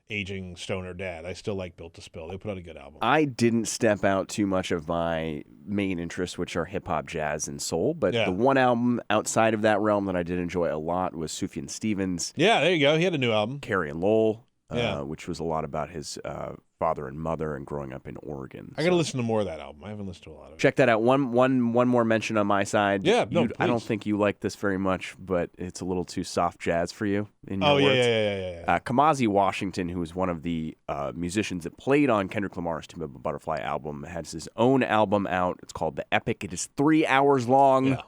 aging stoner dad. I still like Built to Spill. They put out a good album. I didn't step out too much of my main interests, which are hip hop, jazz, and soul. But the one album outside of that realm that I did enjoy a lot was Sufjan Stevens. Yeah, there you go. He had a new album. Carrie and Lowell, which was a lot about his father and mother and growing up in Oregon. I got to listen to more of that album. I haven't listened to a lot of it. Check that out. One more mention on my side. Yeah, no, I don't please. think you like this very much, but it's a little too soft jazz for you. In your Oh, words. yeah. Kamasi Washington, who was one of the musicians that played on Kendrick Lamar's "To Pimp a Butterfly" album, has his own album out. It's called The Epic. It is 3 hours long. Yeah.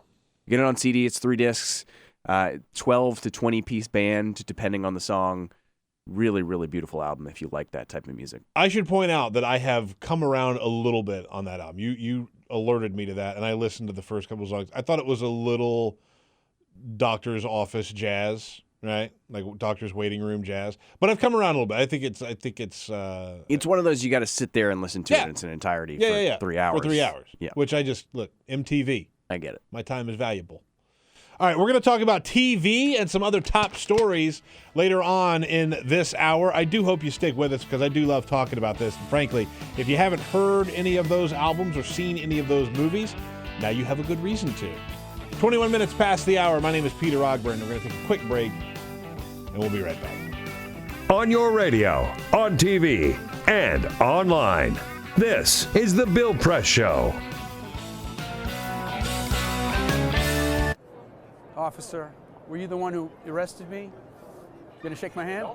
You get it on CD. It's 3 discs, 12 to 20 piece band, depending on the song. Really, really beautiful album if you like that type of music. I should point out that I have come around a little bit on that album. You alerted me to that, and I listened to the first couple of songs. I thought it was a little doctor's office jazz, right? Like doctor's waiting room jazz. But I've come around a little bit. I think it's It's one of those you got to sit there and listen to it in its entirety for 3 hours. For 3 hours. Yeah. Which I just, look, MTV. I get it. My time is valuable. All right, we're going to talk about TV and some other top stories later on in this hour. I do hope you stick with us because I do love talking about this. And frankly, if you haven't heard any of those albums or seen any of those movies, now you have a good reason to. 21 minutes past the hour. My name is Peter Ogburn. We're going to take a quick break, and we'll be right back. On your radio, on TV, and online, this is The Bill Press Show. Officer, were you the one who arrested me? You gonna shake my hand?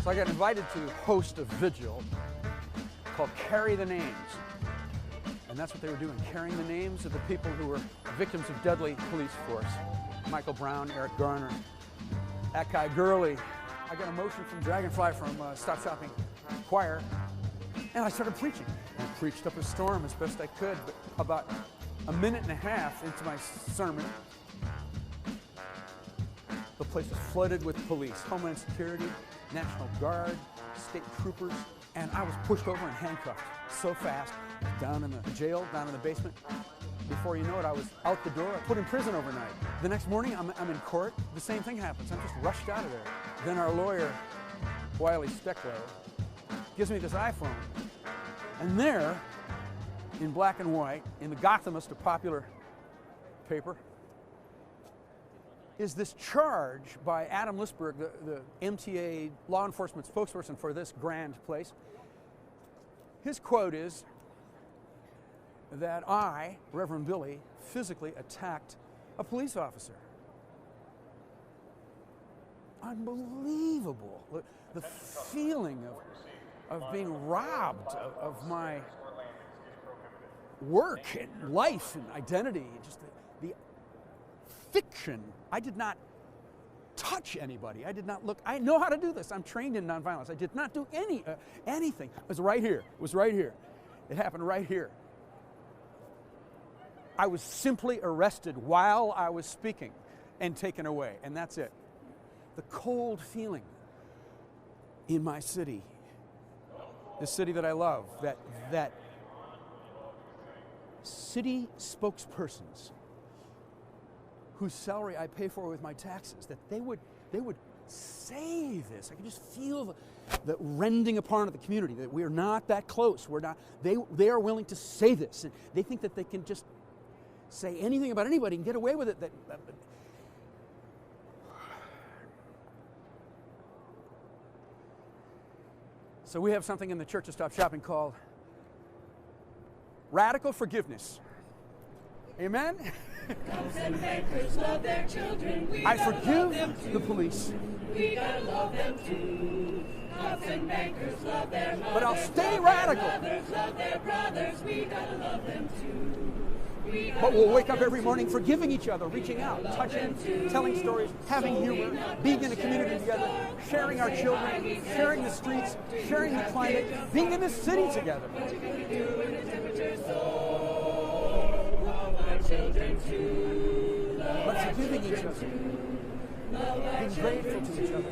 So I got invited to host a vigil called Carry the Names. And that's what they were doing, carrying the names of the people who were victims of deadly police force. Michael Brown, Eric Garner, Akai Gurley. I got a motion from Dragonfly from Stop Shopping Choir, and I started preaching. I preached up a storm as best I could, but about a minute and a half into my sermon, the place was flooded with police, Homeland Security, National Guard, state troopers, and I was pushed over and handcuffed so fast, down in the jail, down in the basement. Before you know it, I was out the door, put in prison overnight. The next morning, I'm in court. The same thing happens. I'm just rushed out of there. Then our lawyer, Wiley Steckler, gives me this iPhone. And there, in black and white, in the Gothamist, a popular paper, is this charge by Adam Lisberg, the MTA law enforcement spokesperson for this grand place. His quote is that I, Reverend Billy, physically attacked a police officer. Unbelievable. The feeling of being robbed of my work and life and identity, just the fiction. I did not touch anybody. I did not look. I know how to do this. I'm trained in nonviolence. I did not do anything. It was right here. It was right here. It happened right here. I was simply arrested while I was speaking and taken away, and that's it. The cold feeling in my city, the city that I love, that city spokespersons whose salary I pay for with my taxes, that they would say this. I can just feel the rending apart of the community, that we are not that close. We're not. They are willing to say this, and they think that they can just say anything about anybody and get away with it. So we have something in the Church of Stop Shopping called radical forgiveness. Amen? Cops and bankers love their children. I forgive the police. We gotta love them too. Cops and bankers love their mothers. But I'll stay radical. Mothers love their brothers. We gotta love them too. But we'll wake up every morning forgiving each other, reaching out, touching, telling stories, having humor, being in a community together, sharing our children, sharing the streets, sharing the climate, being in this city together. But forgiving each other. being grateful to each other,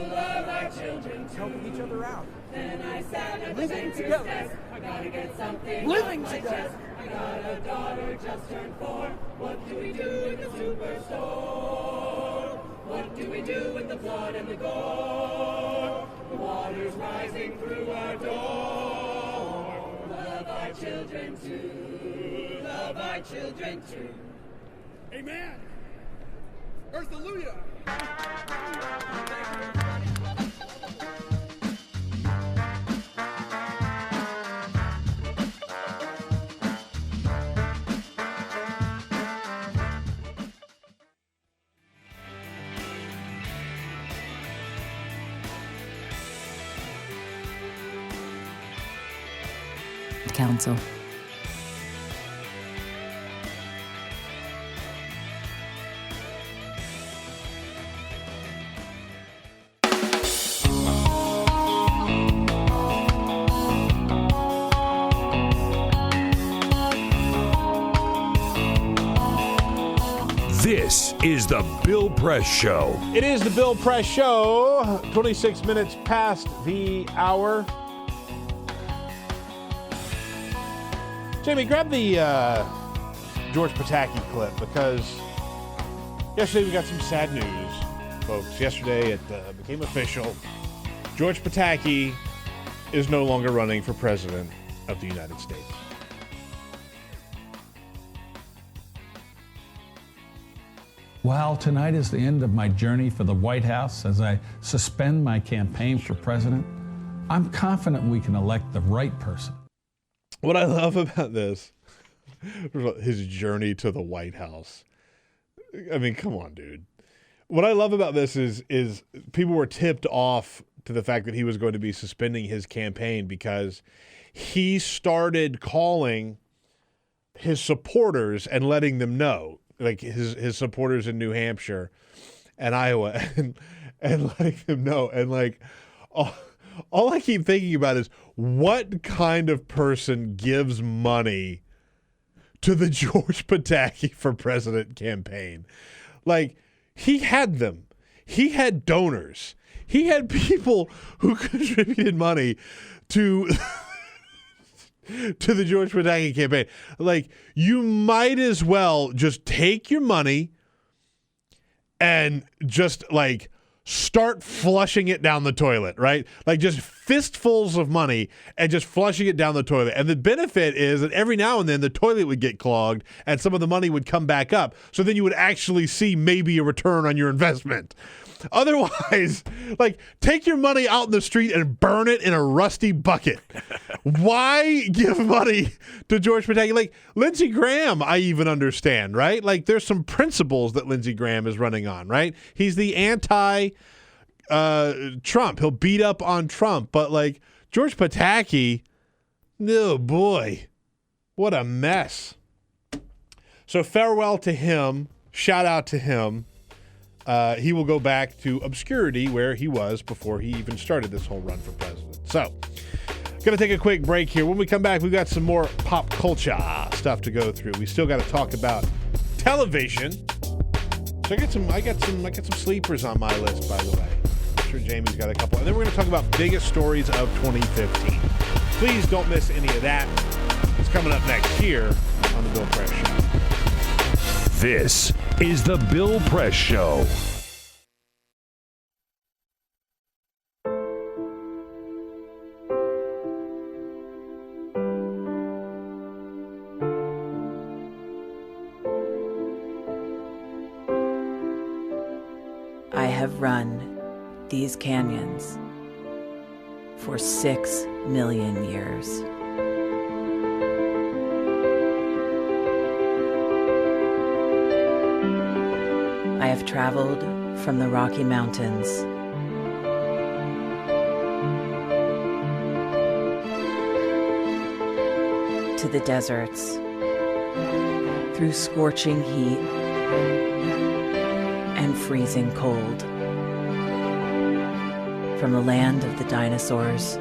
love our children, helping each other out, then I sat at the living baker's together. desk. I gotta get something Living off my together. chest. I got a daughter just turned 4. What do we do in the superstore? What do we do with the blood and the gore? The water's rising through our door. Love our children too. Love our children too. Amen. Earthalujah. Council. This is the Bill Press Show. It is the Bill Press Show. 26 minutes past the hour. Jamie, grab the George Pataki clip, because yesterday we got some sad news, folks. Yesterday it became official. George Pataki is no longer running for president of the United States. Well, tonight is the end of my journey for the White House as I suspend my campaign for president. I'm confident we can elect the right person. What I love about this, his journey to the White House. I mean, come on, dude. What I love about this is people were tipped off to the fact that he was going to be suspending his campaign because he started calling his supporters and letting them know, like his supporters in New Hampshire and Iowa, and letting them know. And like, all I keep thinking about is, what kind of person gives money to the George Pataki for President campaign? Like, he had them. He had donors. He had people who contributed money to the George Pataki campaign. Like, you might as well just take your money and just, like, start flushing it down the toilet, right? Like, just fistfuls of money and just flushing it down the toilet. And the benefit is that every now and then the toilet would get clogged and some of the money would come back up. So then you would actually see maybe a return on your investment. Otherwise, like, take your money out in the street and burn it in a rusty bucket. Why give money to George Pataki? Like, Lindsey Graham, I even understand, right? Like, there's some principles that Lindsey Graham is running on, right? He's the anti-Trump. He'll beat up on Trump. But, like, George Pataki, oh, boy, what a mess. So farewell to him. Shout out to him. He will go back to obscurity where he was before he even started this whole run for president. So, going to take a quick break here. When we come back, we've got some more pop culture stuff to go through. We still got to talk about television. So I got some sleepers on my list, by the way. I'm sure Jamie's got a couple. And then we're going to talk about biggest stories of 2015. Please don't miss any of that. It's coming up next here on the Bill Press Show. This is the Bill Press Show. I have run these canyons for 6 million years. I have traveled from the Rocky Mountains to the deserts, through scorching heat and freezing cold, from the land of the dinosaurs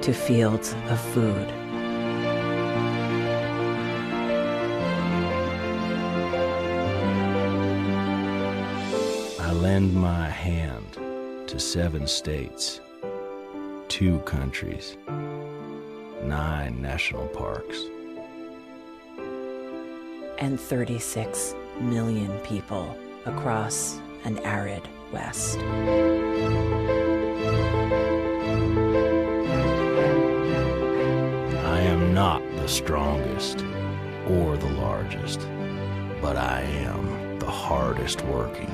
to fields of food. lend my hand to 7 states, 2 countries, 9 national parks, and 36 million people across an arid West. I am not the strongest or the largest, but I am the hardest working.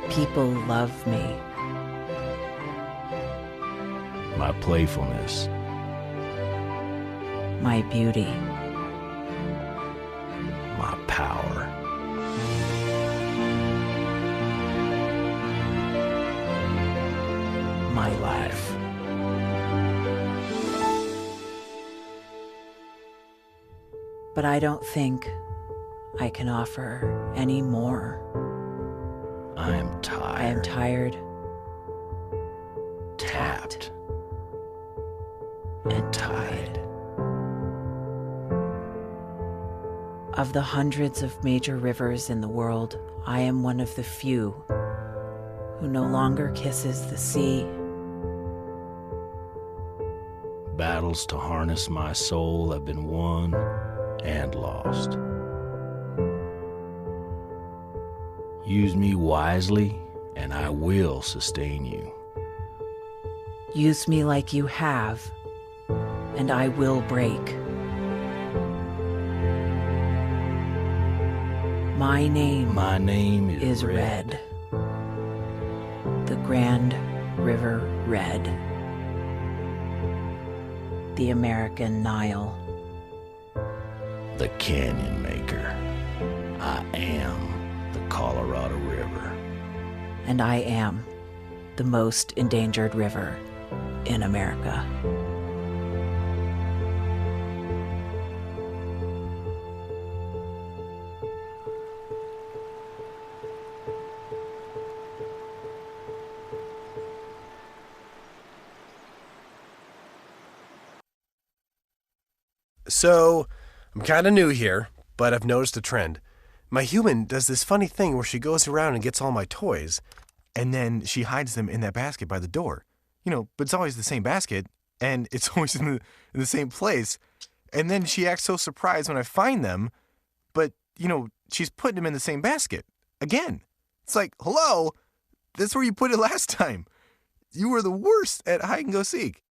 People love me. My playfulness, My beauty. my power, My life. But I don't think I can offer any more. I am I am tired, tired, tapped, and tied. Of the hundreds of major rivers in the world, I am one of the few who no longer kisses the sea. Battles to harness my soul have been won and lost. Use me wisely, and I will sustain you. Use me like you have, and I will break. My name is Red. The Grand River Red. The American Nile. The Canyon Maker. I am the Colorado River. And I am the most endangered river in America. So, I'm kind of new here, but I've noticed a trend. My human does this funny thing where she goes around and gets all my toys, and then she hides them in that basket by the door. You know, but it's always the same basket, and it's always in the same place. And then she acts so surprised when I find them, but, you know, she's putting them in the same basket. Again. It's like, hello? That's where you put it last time. You were the worst at hide and go seek.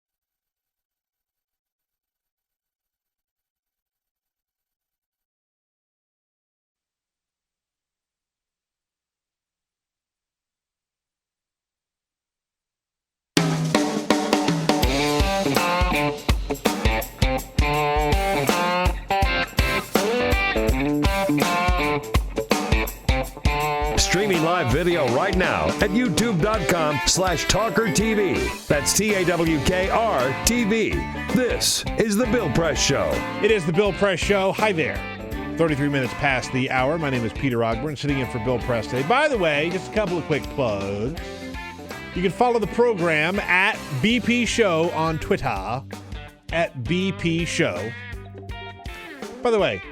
Streaming live video right now at youtube.com/TawkrTV. That's TAWKR-TV. This is The Bill Press Show. It is The Bill Press Show. Hi there. 33 minutes past the hour. My name is Peter Ogburn, sitting in for Bill Press today. By the way, just a couple of quick plugs. You can follow the program at BP Show on Twitter, at BP Show. By the way,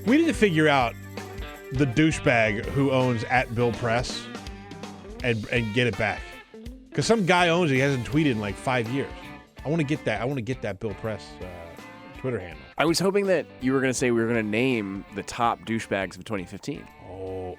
we need to figure out the douchebag who owns at Bill Press and get it back. Because some guy owns it, he hasn't tweeted in like 5 years. I want to get that. I want to get that Bill Press Twitter handle. I was hoping that you were going to say we were going to name the top douchebags of 2015. Oh.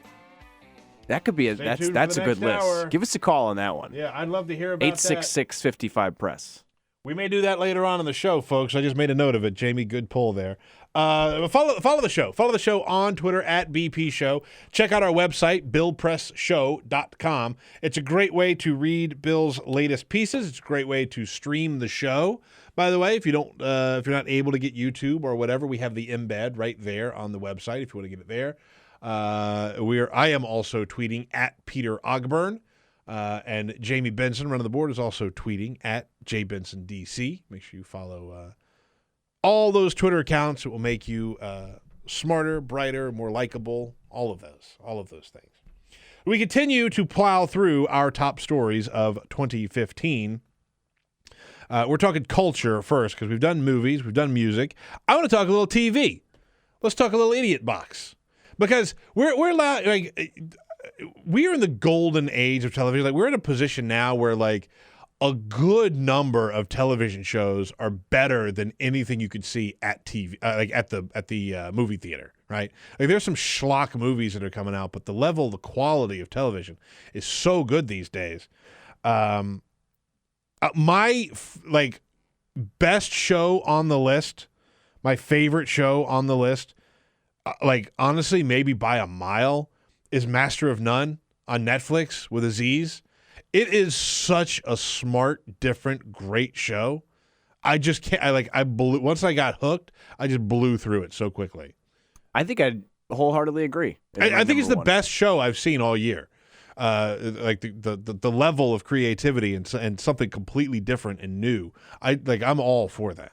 That could be that's a good list. Give us a call on that one. Yeah, I'd love to hear about 866-55-PRESS. We may do that later on in the show, folks. I just made a note of it. Jamie, good pull there. Follow the show. Follow the show on Twitter at BP Show. Check out our website, BillPressShow.com. It's a great way to read Bill's latest pieces. It's a great way to stream the show. By the way, if you're not able to get YouTube or whatever, we have the embed right there on the website if you want to get it there. I am also tweeting at Peter Ogburn. And Jamie Benson, running the board, is also tweeting at JBensonDC. Make sure you follow all those Twitter accounts. It will make you smarter, brighter, more likable, all of those things. We continue to plow through our top stories of 2015. We're talking culture first because we've done movies, we've done music. I want to talk a little TV. Let's talk a little Idiot Box because we're allowed, like, we're in the golden age of television. Like, we're in a position now where, like, a good number of television shows are better than anything you could see at TV, like at the movie theater, right? Like, there's some schlock movies that are coming out, but the level, the quality of television is so good these days. My best show on the list, my favorite show on the list, like, honestly, maybe by a mile, is Master of None on Netflix with Aziz. It is such a smart, different, great show. I just can't. I blew once I got hooked. I just blew through it so quickly. I think I wholeheartedly agree. I think it's the best show I've seen all year. Like the level of creativity and something completely different and new. I'm all for that.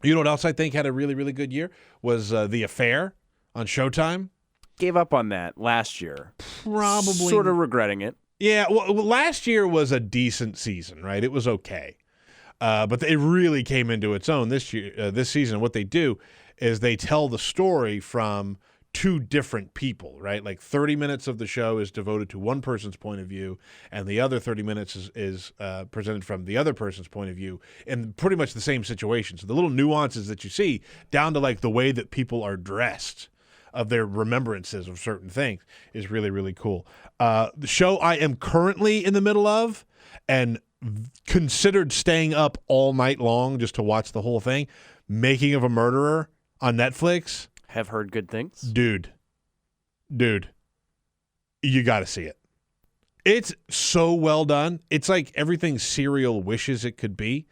You know what else I think had a really, really good year was The Affair on Showtime. Gave up on that last year. Probably sort of regretting it. Yeah, well, last year was a decent season, right? It was okay, but it really came into its own this year. This season, what they do is they tell the story from two different people, right? Like 30 minutes of the show is devoted to one person's point of view, and the other 30 minutes is presented from the other person's point of view in pretty much the same situation. So the little nuances that you see, down to like the way that people are dressed, of their remembrances of certain things, is really, really cool. The show I am currently in the middle of and considered staying up all night long just to watch the whole thing, Making of a Murderer on Netflix. Have heard good things. Dude, you got to see it. It's so well done. It's like everything Serial wishes it could be.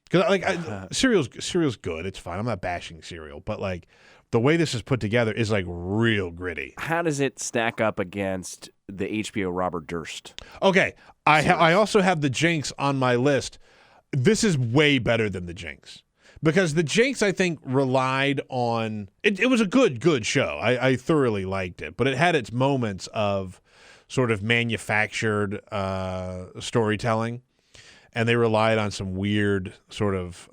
Because Serial's good. It's fine. I'm not bashing Serial, but like, the way this is put together is like real gritty. How does it stack up against the HBO Robert Durst? Okay, I also have The Jinx on my list. This is way better than The Jinx because The Jinx, I think, relied on it was a good show. I thoroughly liked it, but it had its moments of sort of manufactured storytelling, and they relied on some weird sort of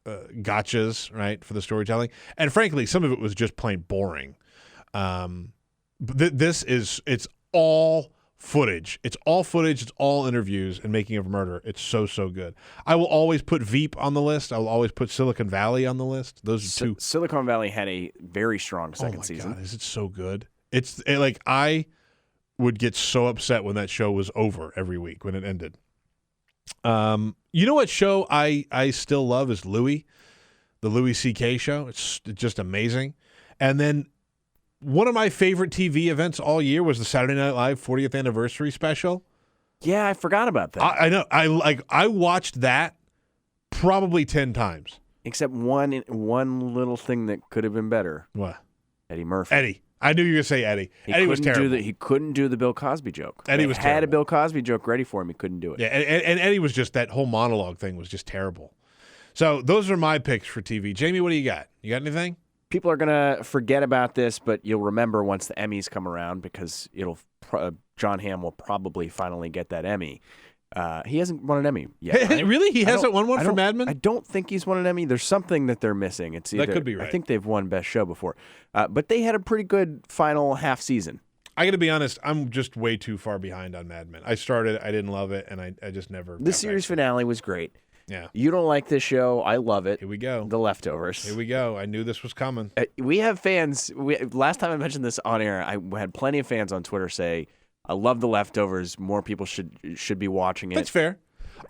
gotchas, right, for the storytelling. And frankly, some of it was just plain boring. But it's all footage. It's all footage. It's all interviews and Making of a Murder. It's so good. I will always put Veep on the list. I will always put Silicon Valley on the list. Those are two. Silicon Valley had a very strong second season. God, is it so good? I would get so upset when that show was over every week when it ended. You know what show I still love is Louis, the Louis C.K. show. It's just amazing. And then one of my favorite TV events all year was the Saturday Night Live 40th anniversary special. Yeah, I forgot about that. I know. I watched that probably 10 times. Except one little thing that could have been better. What? Eddie Murphy. Eddie. I knew you were going to say Eddie. Eddie was terrible. He couldn't do the Bill Cosby joke. Eddie was terrible. Had a Bill Cosby joke ready for him. He couldn't do it. Yeah, and Eddie was just, that whole monologue thing was just terrible. So those are my picks for TV. Jamie, what do you got? You got anything? People are going to forget about this, but you'll remember once the Emmys come around because John Hamm will probably finally get that Emmy. He hasn't won an Emmy yet. Right? Really? He hasn't won one for Mad Men? I don't think he's won an Emmy. There's something that they're missing. It's either, that could be right. I think they've won Best Show before. But they had a pretty good final half season. I got to be honest, I'm just way too far behind on Mad Men. I started, I didn't love it, and I just never. The series finale was great. Yeah. You don't like this show. I love it. Here we go. The Leftovers. Here we go. I knew this was coming. We have fans. Last time I mentioned this on air, I had plenty of fans on Twitter say, I love The Leftovers. More people should be watching it. That's fair.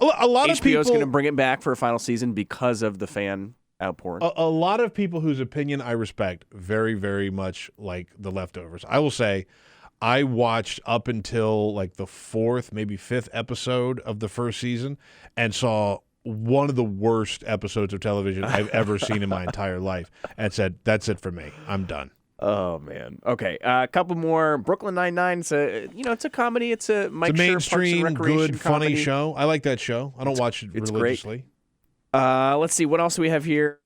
A lot of people. HBO's going to bring it back for a final season because of the fan outpouring. A lot of people whose opinion I respect very, very much like The Leftovers. I will say, I watched up until like the 4th, maybe 5th episode of the first season and saw one of the worst episodes of television I've ever seen in my entire life and said, that's it for me. I'm done. Oh, man. Okay. A couple more. Brooklyn Nine-Nine. It's a comedy. It's a mainstream, good, funny show. I like that show. I don't watch it religiously. Great. Let's see. What else do we have here?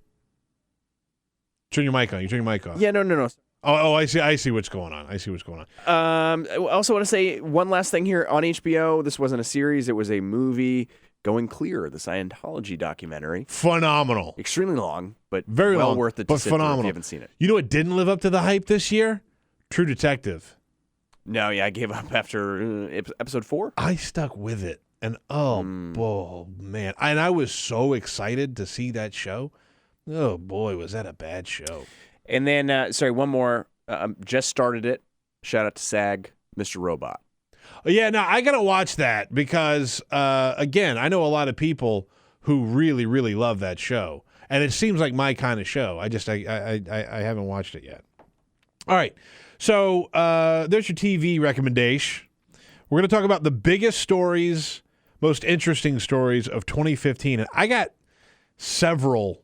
Turn your mic on. You turn your mic off. Yeah, no. Oh, I see what's going on. I also want to say one last thing here on HBO. This wasn't a series. It was a movie Going Clear, the Scientology documentary. Phenomenal. Extremely long, but very well long, worth it but to sit through phenomenal. if you haven't seen it. You know what didn't live up to the hype this year? True Detective. No, yeah, I gave up after episode 4. I stuck with it, and oh man, and I was so excited to see that show. Oh boy, was that a bad show! And then, sorry, one more. Just started it. Shout out to SAG, Mr. Robot. Yeah, no, I gotta watch that because again, I know a lot of people who really, really love that show, and it seems like my kind of show. I haven't watched it yet. All right, so there's your TV recommendation. We're gonna talk about the biggest stories, most interesting stories of 2015, and I got several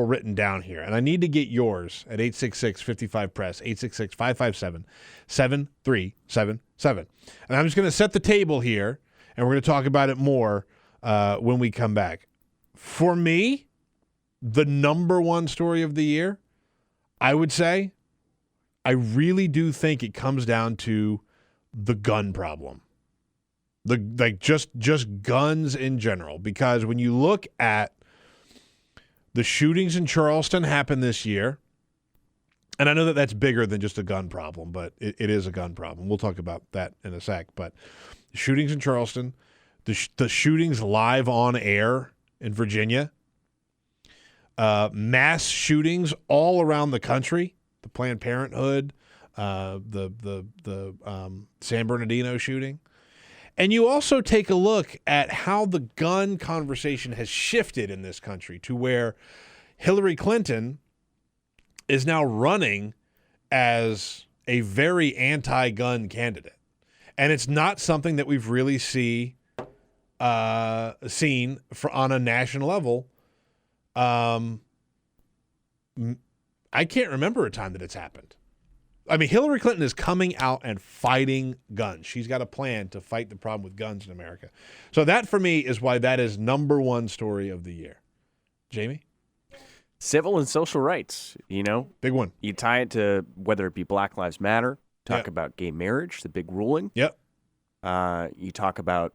written down here, and I need to get yours at 866-55-PRESS, 866-557-7377. And I'm just going to set the table here, and we're going to talk about it more when we come back. For me, the number one story of the year, I would say, I really do think it comes down to the gun problem. Just guns in general, because when you look at the shootings in Charleston happened this year, and I know that that's bigger than just a gun problem, but it is a gun problem. We'll talk about that in a sec. But the shootings in Charleston, the shootings live on air in Virginia, mass shootings all around the country, the Planned Parenthood, the San Bernardino shooting. And you also take a look at how the gun conversation has shifted in this country to where Hillary Clinton is now running as a very anti-gun candidate. And it's not something that we've really seen on a national level. I can't remember a time that it's happened. I mean, Hillary Clinton is coming out and fighting guns. She's got a plan to fight the problem with guns in America. So that, for me, is why that is number one story of the year. Jamie? Civil and social rights, Big one. You tie it to whether it be Black Lives Matter, talk about gay marriage, the big ruling. Yep. You talk about,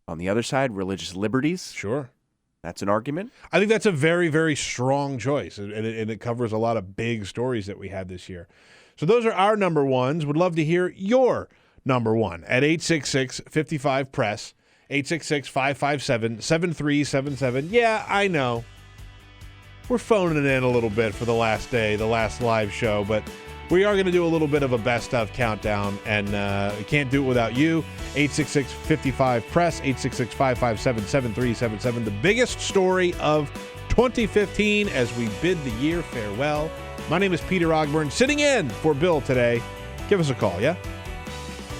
on the other side, religious liberties. Sure. That's an argument. I think that's a very, very strong choice, and it covers a lot of big stories that we had this year. So those are our number ones. Would love to hear your number one at 866-55-PRESS, 866-557-7377. Yeah, I know. We're phoning it in a little bit for the last day, the last live show, but we are going to do a little bit of a best of countdown, and we can't do it without you. 866-55-PRESS, 866-557-7377. The biggest story of 2015 as we bid the year farewell. My name is Peter Ogburn, sitting in for Bill today. Give us a call, yeah?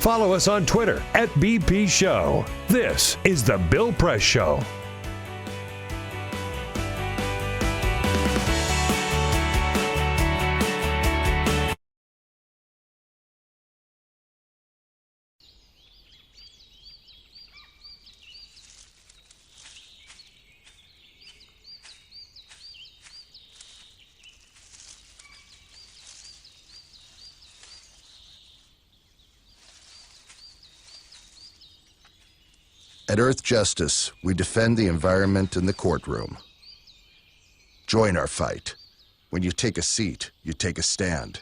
Follow us on Twitter at BP Show. This is The Bill Press Show. At Earth Justice, we defend the environment in the courtroom. Join our fight. When you take a seat, you take a stand.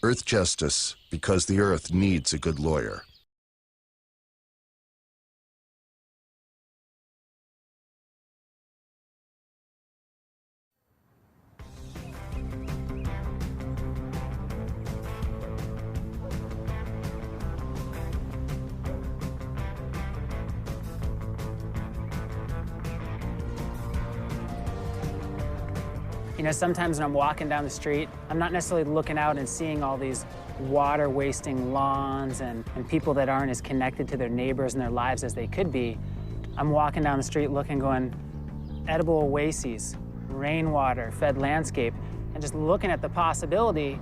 Earth Justice, because the Earth needs a good lawyer. Sometimes when I'm walking down the street, I'm not necessarily looking out and seeing all these water-wasting lawns and people that aren't as connected to their neighbors and their lives as they could be. I'm walking down the street looking, going, edible oases, rainwater, fed landscape, and just looking at the possibility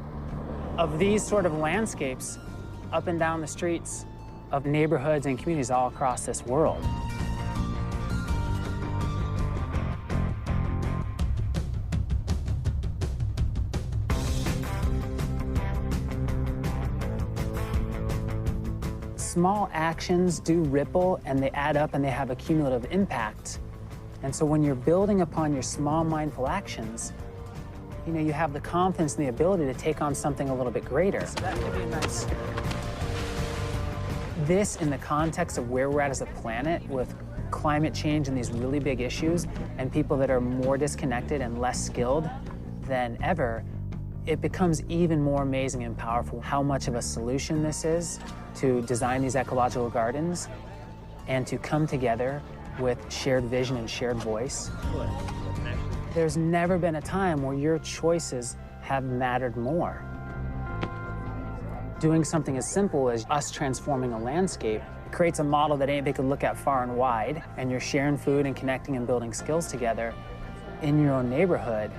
of these sort of landscapes up and down the streets of neighborhoods and communities all across this world. small actions do ripple and they add up and they have a cumulative impact. And so when you're building upon your small mindful actions, you have the confidence and the ability to take on something a little bit greater. So that could be nice. This, in the context of where we're at as a planet with climate change and these really big issues and people that are more disconnected and less skilled than ever, it becomes even more amazing and powerful how much of a solution this is to design these ecological gardens and to come together with shared vision and shared voice. There's never been a time where your choices have mattered more. Doing something as simple as us transforming a landscape creates a model that anybody could look at far and wide, and you're sharing food and connecting and building skills together in your own neighborhood.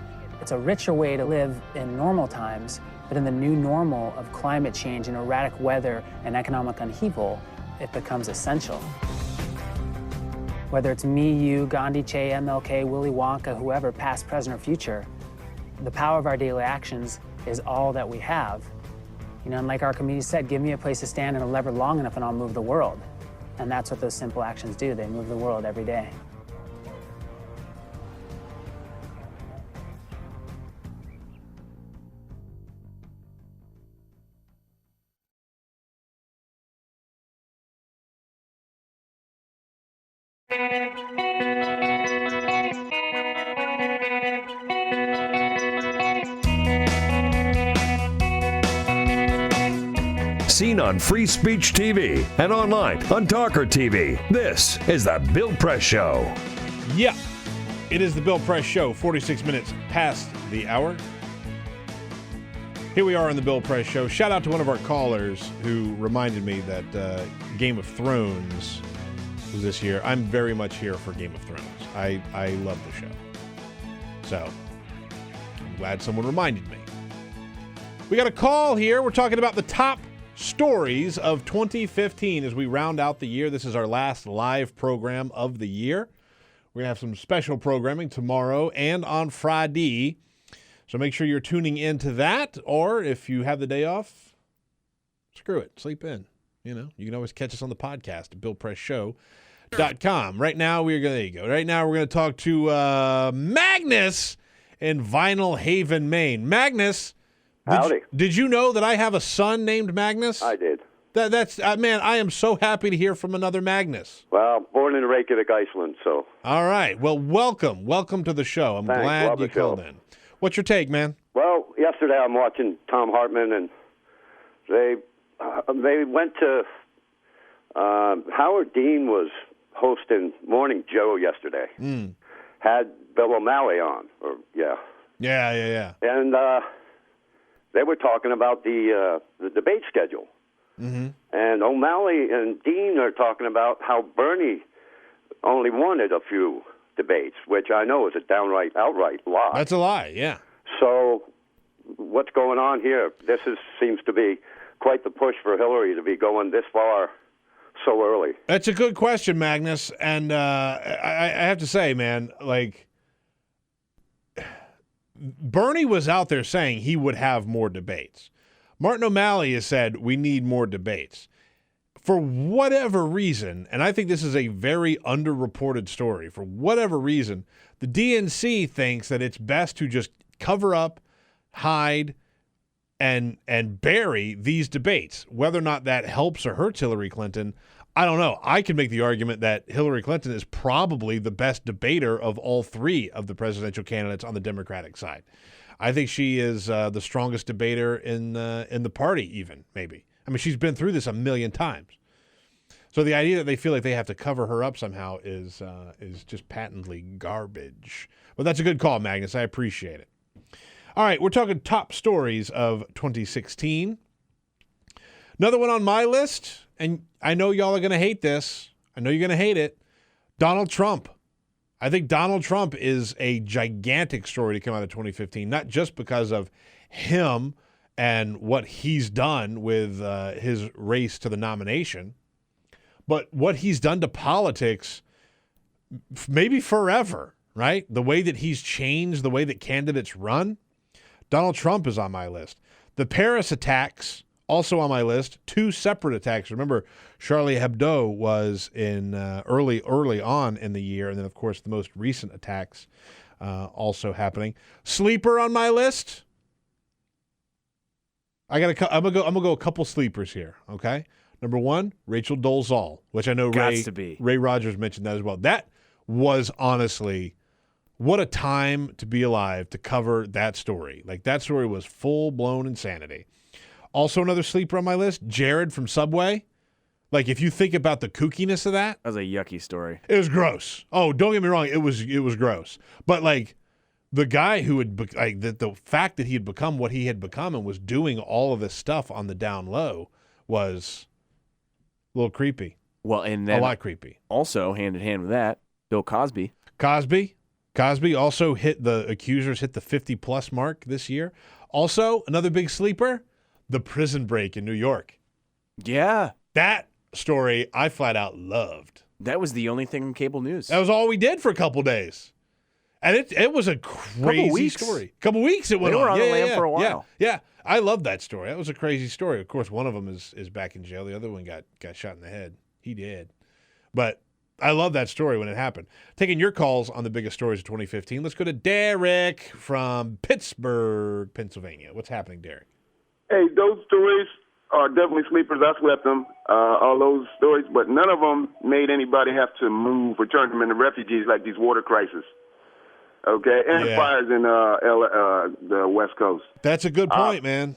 It's a richer way to live in normal times, but in the new normal of climate change and erratic weather and economic upheaval, it becomes essential. Whether it's me, you, Gandhi, Che, MLK, Willy Wonka, whoever, past, present, or future, the power of our daily actions is all that we have. And like our community said, give me a place to stand and a lever long enough and I'll move the world. And that's what those simple actions do. They move the world every day. Seen on Free Speech TV and online on TawkrTV. This is the Bill Press Show. Yeah, it is the Bill Press Show, 46 minutes past the hour. Here we are on the Bill Press Show. Shout out to one of our callers who reminded me that Game of Thrones was this year. I'm very much here for Game of Thrones. I love the show. So, I'm glad someone reminded me. We got a call here. We're talking about the top stories of 2015 as we round out the year. This is our last live program of the year. We're going to have some special programming tomorrow and on Friday. So make sure you're tuning into that. Or if you have the day off, screw it. Sleep in. You can always catch us on the podcast at BillPressShow.com. Right now, there you go. Right now, we're going to talk to Magnus in Vinyl Haven, Maine. Magnus, howdy. Did you know that I have a son named Magnus? I did. That's man, I am so happy to hear from another Magnus. Well, born in Reykjavik, Iceland, so. All right. Well, welcome to the show. I'm Thanks. glad Love you the show. called in. What's your take, man? Well, yesterday I'm watching Tom Hartman, and they went to Howard Dean was hosting Morning Joe yesterday. Had Bill O'Malley on, Yeah. And they were talking about the debate schedule. Mm-hmm. And O'Malley and Dean are talking about how Bernie only wanted a few debates, which I know is a outright lie. That's a lie, yeah. So what's going on here? This seems to be quite the push for Hillary to be going this far so early. That's a good question, Magnus. And I have to say, man, like, Bernie was out there saying he would have more debates. Martin O'Malley has said we need more debates. For whatever reason, and I think this is a very underreported story, for whatever reason, the DNC thinks that it's best to just cover up, hide, and bury these debates. Whether or not that helps or hurts Hillary Clinton, I don't know. I can make the argument that Hillary Clinton is probably the best debater of all three of the presidential candidates on the Democratic side. I think she is the strongest debater in the party, even, maybe. I mean, she's been through this a million times. So the idea that they feel like they have to cover her up somehow is just patently garbage. But that's a good call, Magnus. I appreciate it. All right, we're talking top stories of 2016. Another one on my list, and I know y'all are going to hate this. I know you're going to hate it. Donald Trump. I think Donald Trump is a gigantic story to come out of 2015, not just because of him and what he's done with his race to the nomination, but what he's done to politics maybe forever, right? The way that he's changed the way that candidates run. Donald Trump is on my list. The Paris attacks Also on my list, 2 separate attacks. Remember, Charlie Hebdo was in early on in the year, and then, of course, the most recent attacks also happening. Sleeper on my list. I'm gonna go a couple sleepers here. Okay, number 1, Rachel Dolezal, which I know Ray Rogers mentioned that as well. That was honestly, what a time to be alive to cover that story. Like, that story was full blown insanity. Also, another sleeper on my list, Jared from Subway. Like, if you think about the kookiness of that was a yucky story. It was gross. Oh, don't get me wrong, it was gross. But like, the guy who had the fact that he had become what he had become and was doing all of this stuff on the down low was a little creepy. Well, and then a lot creepy. Also, hand in hand with that, Bill Cosby. Cosby also hit the 50+ mark this year. Also, another big sleeper, the prison break in New York. Yeah. That story I flat out loved. That was the only thing in cable news. That was all we did for a couple days. And it was a crazy story. Couple weeks it went on. They were on the lam for a while. Yeah. I love that story. That was a crazy story. Of course, one of them is back in jail. The other one got shot in the head. He did. But I love that story when it happened. Taking your calls on the biggest stories of 2015. Let's go to Derek from Pittsburgh, Pennsylvania. What's happening, Derek? Hey, those stories are definitely sleepers. I slept them, all those stories, but none of them made anybody have to move or turn them into refugees like these water crises. Okay, and fires in the West Coast. That's a good point, man.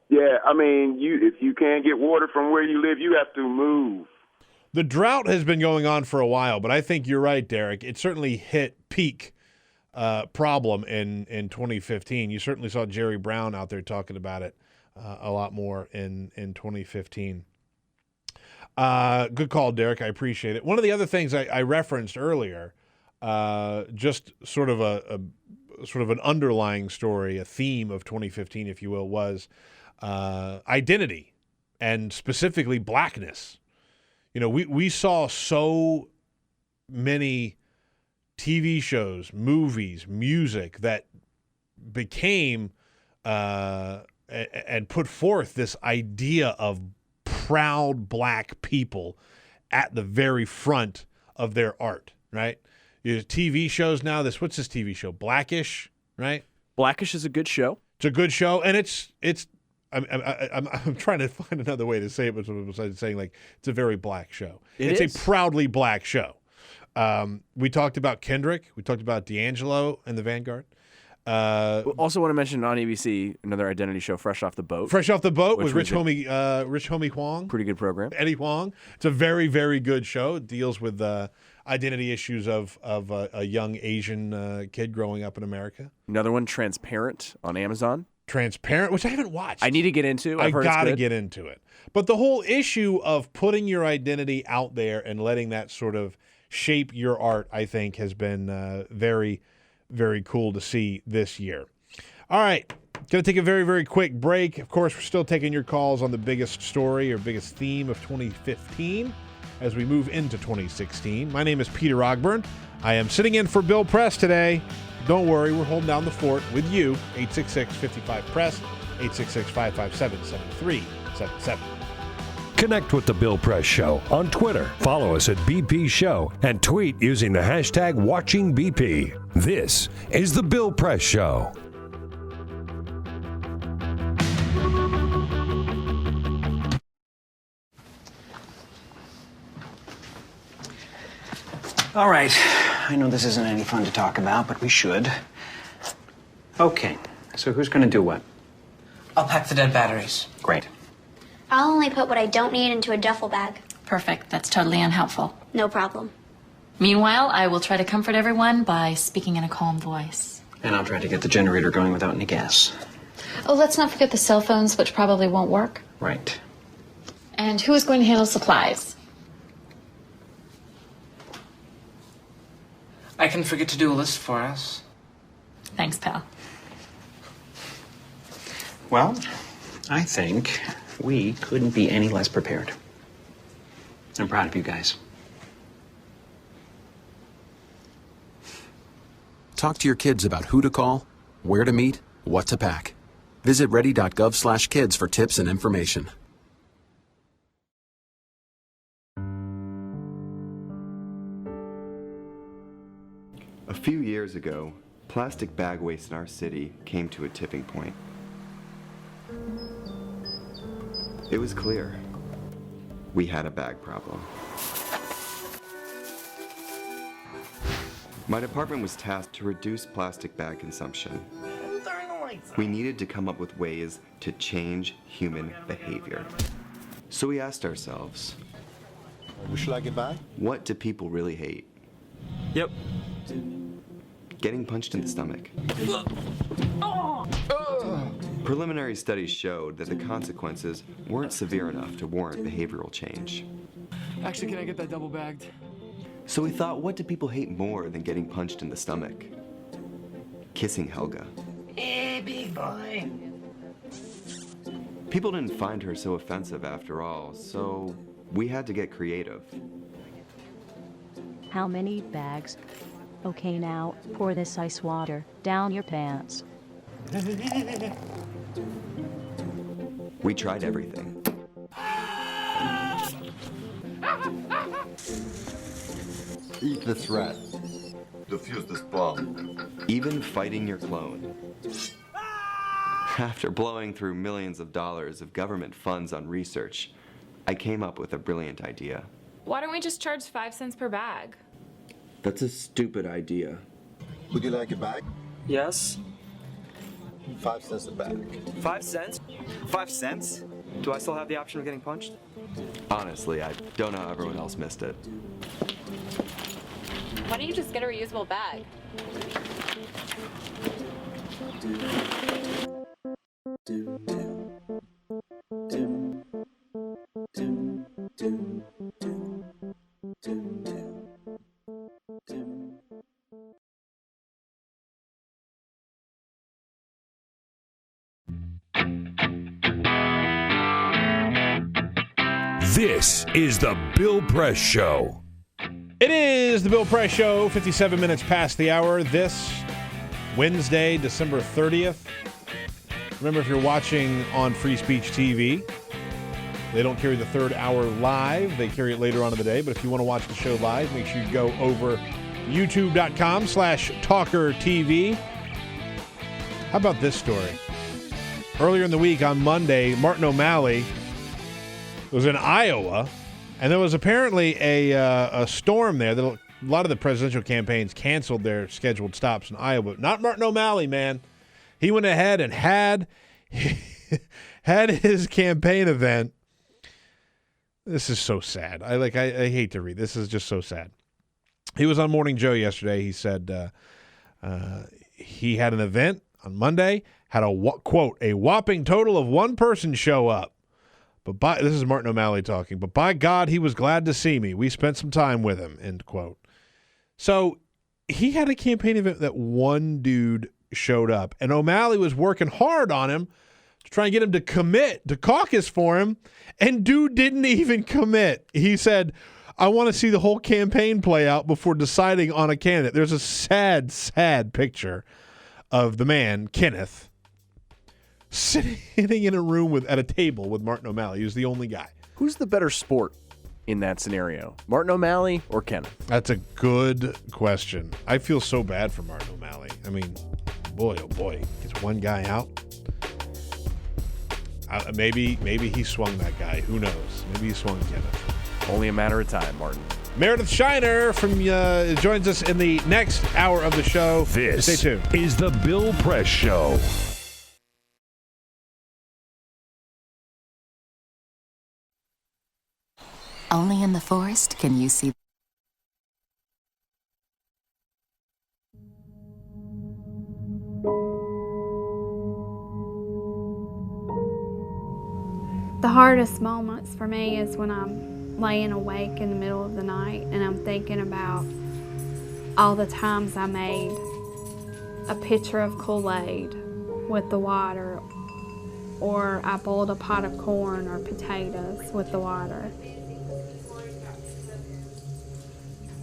Yeah, I mean, if you can't get water from where you live, you have to move. The drought has been going on for a while, but I think you're right, Derek. It certainly hit peak problem in 2015. You certainly saw Jerry Brown out there talking about it a lot more in 2015. Good call, Derek. I appreciate it. One of the other things I referenced earlier, just sort of an underlying story, a theme of 2015, if you will, was identity, and specifically blackness. You know, we saw so many TV shows, movies, music that became and put forth this idea of proud black people at the very front of their art, right? There's TV shows now. What's this TV show? Blackish, right? Blackish is a good show. It's a good show, and it's. I'm trying to find another way to say it besides saying like it's a very black show. It's a proudly black show. We talked about Kendrick. We talked about D'Angelo and the Vanguard. Also want to mention on ABC, another identity show, Fresh Off the Boat. Fresh Off the Boat with Rich Homie Huang. Pretty good program. Eddie Huang. It's a very, very good show. It deals with identity issues of a young Asian kid growing up in America. Another one, Transparent on Amazon. Transparent, which I haven't watched. I need to get into. I got to get into it. But the whole issue of putting your identity out there and letting that sort of shape your art, I think, has been very, very cool to see this year. All right. Going to take a very, very quick break. Of course, we're still taking your calls on the biggest story or biggest theme of 2015 as we move into 2016. My name is Peter Ogburn. I am sitting in for Bill Press today. Don't worry, we're holding down the fort with you. 866-55-PRESS, 866-557-7377. Connect with The Bill Press Show on Twitter. Follow us at BP Show and tweet using the hashtag WatchingBP. This is The Bill Press Show. All right. I know this isn't any fun to talk about, but we should. Okay. So who's going to do what? I'll pack the dead batteries. Great. I'll only put what I don't need into a duffel bag. Perfect. That's totally unhelpful. No problem. Meanwhile, I will try to comfort everyone by speaking in a calm voice. And I'll try to get the generator going without any gas. Oh, let's not forget the cell phones, which probably won't work. Right. And who is going to handle supplies? I can forget to do a list for us. Thanks, pal. Well, I think we couldn't be any less prepared. I'm proud of you guys. Talk to your kids about who to call, where to meet, what to pack. Visit ready.gov/kids for tips and information. A few years ago, plastic bag waste in our city came to a tipping point. It was clear we had a bag problem. My department was tasked to reduce plastic bag consumption. We needed to come up with ways to change human behavior. So we asked ourselves, would you like it back? What do people really hate? Yep. Getting punched in the stomach. Preliminary studies showed that the consequences weren't severe enough to warrant behavioral change. Actually, can I get that double bagged? So we thought, what do people hate more than getting punched in the stomach? Kissing Helga. Hey, big boy. People didn't find her so offensive after all, so we had to get creative. How many bags? Okay, now, pour this ice water down your pants. We tried everything. Eat this rat. Defuse this bomb. Even fighting your clone. After blowing through millions of dollars of government funds on research, I came up with a brilliant idea. Why don't we just charge 5 cents per bag? That's a stupid idea. Would you like a bag? Yes. 5 cents a bag. 5 cents? 5 cents? Do I still have the option of getting punched? Honestly, I don't know how everyone else missed it. Why don't you just get a reusable bag? This is the Bill Press Show. It is the Bill Press Show, 57 minutes past the hour this Wednesday, December 30th. Remember, if you're watching on Free Speech TV, they don't carry the third hour live. They carry it later on in the day. But if you want to watch the show live, make sure you go over youtube.com/TawkrTV. How about this story? Earlier in the week on Monday, Martin O'Malley was in Iowa, and there was apparently a storm there. A lot of the presidential campaigns canceled their scheduled stops in Iowa. Not Martin O'Malley, man. He went ahead and had his campaign event. This is so sad. I hate to read. This is just so sad. He was on Morning Joe yesterday. He said he had an event on Monday, had quote, a whopping total of 1 person show up. But this is Martin O'Malley talking. But by God, he was glad to see me. We spent some time with him, end quote. So he had a campaign event that 1 dude showed up. And O'Malley was working hard on him to try and get him to commit to caucus for him. And dude didn't even commit. He said, I want to see the whole campaign play out before deciding on a candidate. There's a sad, sad picture of the man, Kenneth, sitting in a room at a table with Martin O'Malley. He was the only guy. Who's the better sport in that scenario? Martin O'Malley or Kenneth? That's a good question. I feel so bad for Martin O'Malley. I mean, boy, oh boy, gets one guy out. Maybe he swung that guy. Who knows? Maybe he swung Kenneth. Only a matter of time, Martin. Meredith Shiner joins us in the next hour of the show. This Stay tuned. is the Bill Press Show. Only in the forest can you see. The hardest moments for me is when I'm laying awake in the middle of the night and I'm thinking about all the times I made a pitcher of Kool-Aid with the water, or I boiled a pot of corn or potatoes with the water.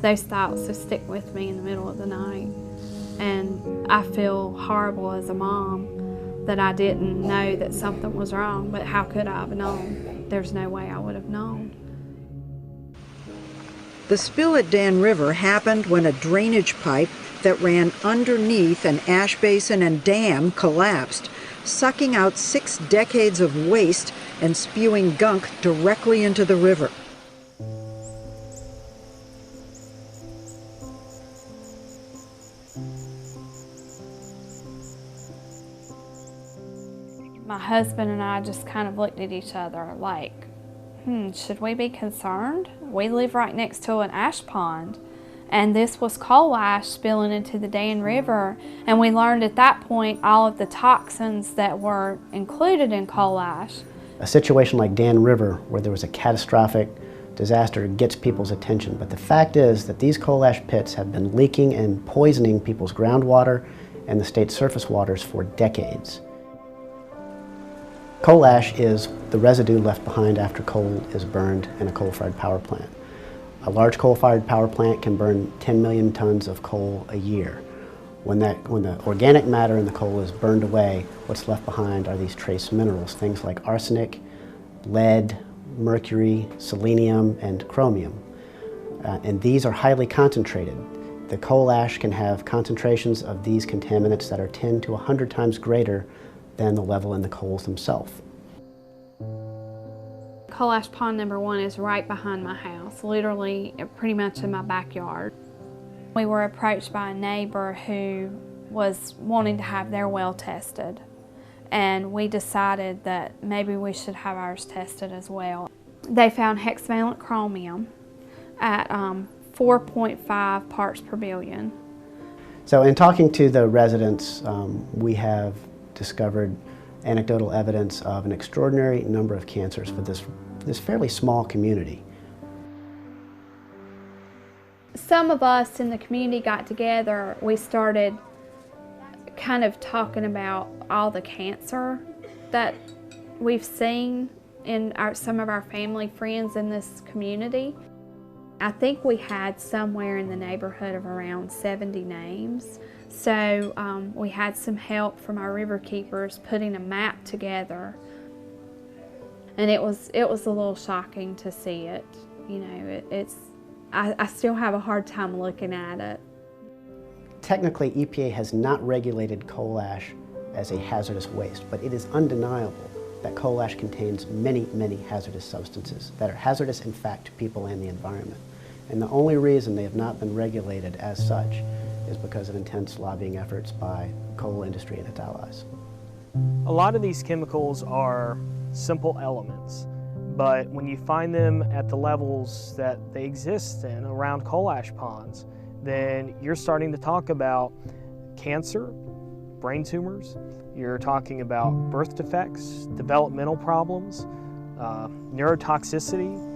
Those thoughts just stick with me in the middle of the night, and I feel horrible as a mom that I didn't know that something was wrong, but how could I have known? There's no way I would have known. The spill at Dan River happened when a drainage pipe that ran underneath an ash basin and dam collapsed, sucking out 6 decades of waste and spewing gunk directly into the river. My husband and I just kind of looked at each other like, should we be concerned? We live right next to an ash pond, and this was coal ash spilling into the Dan River, and we learned at that point all of the toxins that were included in coal ash. A situation like Dan River, where there was a catastrophic disaster, gets people's attention, but the fact is that these coal ash pits have been leaking and poisoning people's groundwater and the state's surface waters for decades. Coal ash is the residue left behind after coal is burned in a coal-fired power plant. A large coal-fired power plant can burn 10 million tons of coal a year. When the organic matter in the coal is burned away, what's left behind are these trace minerals, things like arsenic, lead, mercury, selenium, and chromium. And these are highly concentrated. The coal ash can have concentrations of these contaminants that are 10 to 100 times greater than the level in the coals themselves. Coal ash pond number 1 is right behind my house, literally pretty much in my backyard. We were approached by a neighbor who was wanting to have their well tested, and we decided that maybe we should have ours tested as well. They found hexavalent chromium at 4.5 parts per billion. So in talking to the residents, we have discovered anecdotal evidence of an extraordinary number of cancers for this fairly small community. Some of us in the community got together. We started kind of talking about all the cancer that we've seen in some of our family friends in this community. I think we had somewhere in the neighborhood of around 70 names. So we had some help from our river keepers putting a map together, and it was a little shocking to see it. You know, I still have a hard time looking at it. Technically, EPA has not regulated coal ash as a hazardous waste, but it is undeniable that coal ash contains many, many hazardous substances that are hazardous, in fact, to people and the environment. And the only reason they have not been regulated as such is because of intense lobbying efforts by the coal industry and its allies. A lot of these chemicals are simple elements, but when you find them at the levels that they exist in around coal ash ponds, then you're starting to talk about cancer, brain tumors, you're talking about birth defects, developmental problems, neurotoxicity.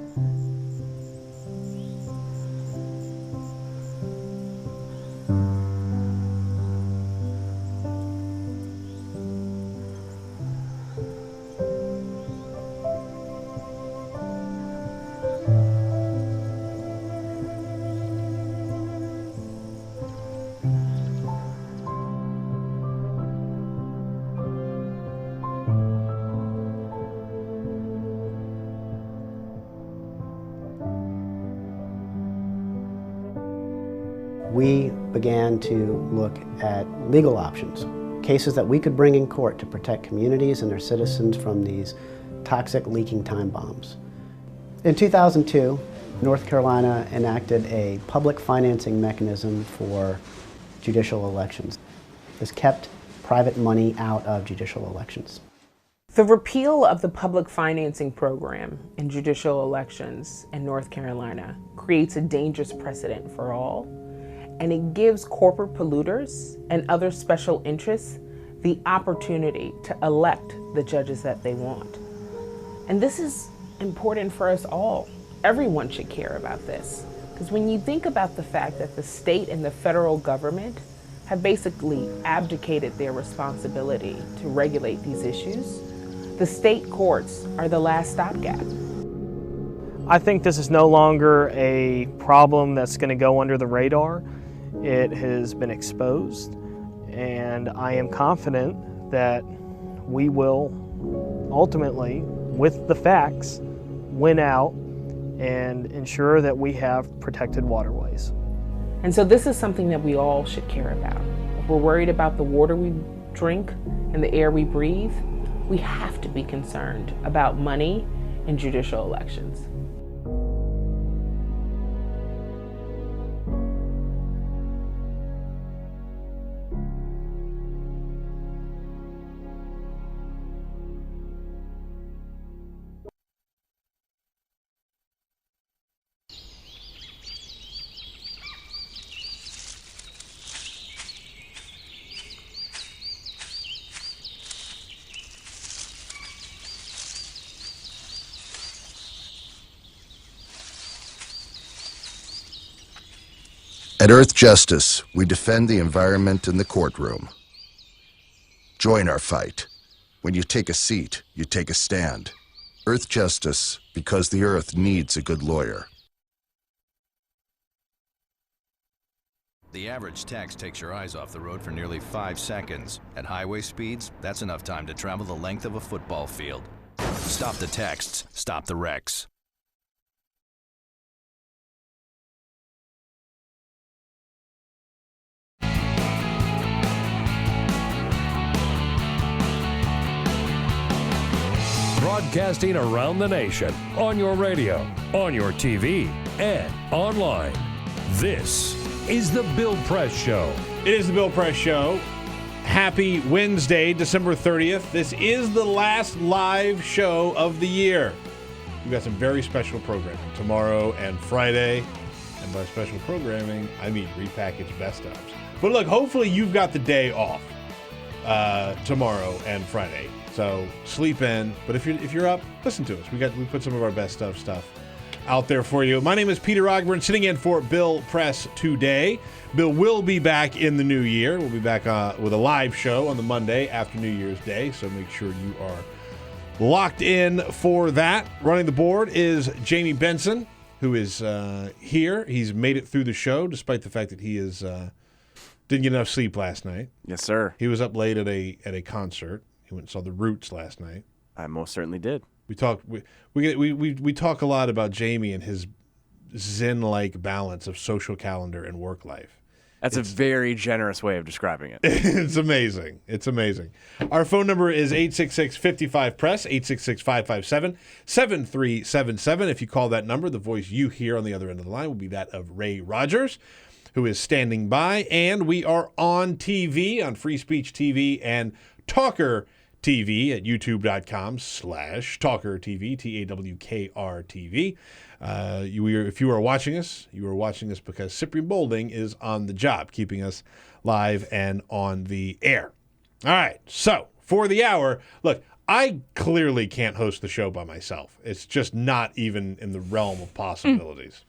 We began to look at legal options, cases that we could bring in court to protect communities and their citizens from these toxic leaking time bombs. In 2002, North Carolina enacted a public financing mechanism for judicial elections. This kept private money out of judicial elections. The repeal of the public financing program in judicial elections in North Carolina creates a dangerous precedent for all, and it gives corporate polluters and other special interests the opportunity to elect the judges that they want. And this is important for us all. Everyone should care about this, because when you think about the fact that the state and the federal government have basically abdicated their responsibility to regulate these issues, the state courts are the last stopgap. I think this is no longer a problem that's going to go under the radar. It has been exposed, and I am confident that we will ultimately, with the facts, win out and ensure that we have protected waterways. And so this is something that we all should care about. If we're worried about the water we drink and the air we breathe, we have to be concerned about money in judicial elections. At Earth Justice, we defend the environment in the courtroom. Join our fight. When you take a seat, you take a stand. Earth Justice, because the Earth needs a good lawyer. The average text takes your eyes off the road for nearly 5 seconds. At highway speeds, that's enough time to travel the length of a football field. Stop the texts, stop the wrecks. Broadcasting around the nation, on your radio, on your TV, and online. This is The Bill Press Show. It is The Bill Press Show. Happy Wednesday, December 30th. This is the last live show of the year. We've got some very special programming tomorrow and Friday. And by special programming, I mean repackaged best ofs. But look, hopefully you've got the day off tomorrow and Friday. So sleep in. But if you're up, listen to us. We put some of our best stuff out there for you. My name is Peter Ogburn, sitting in for Bill Press today. Bill will be back in the new year. We'll be back with a live show on the Monday after New Year's Day. So make sure you are locked in for that. Running the board is Jamie Benson, who is here. He's made it through the show, despite the fact that he didn't get enough sleep last night. Yes, sir. He was up late at a concert. He went and saw the Roots last night. I most certainly did. We talk a lot about Jamie and his zen-like balance of social calendar and work life. That's a very generous way of describing it. It's amazing. It's amazing. Our phone number is 866-55-PRESS, 866-557-7377. If you call that number, the voice you hear on the other end of the line will be that of Ray Rogers, who is standing by. And we are on TV, on Free Speech TV and TawkrTV at youtube.com/TawkrTV, TawkrTV. If you are watching us, you are watching us because Cyprian Bolding is on the job, keeping us live and on the air. All right, so for the hour, look, I clearly can't host the show by myself. It's just not even in the realm of possibilities.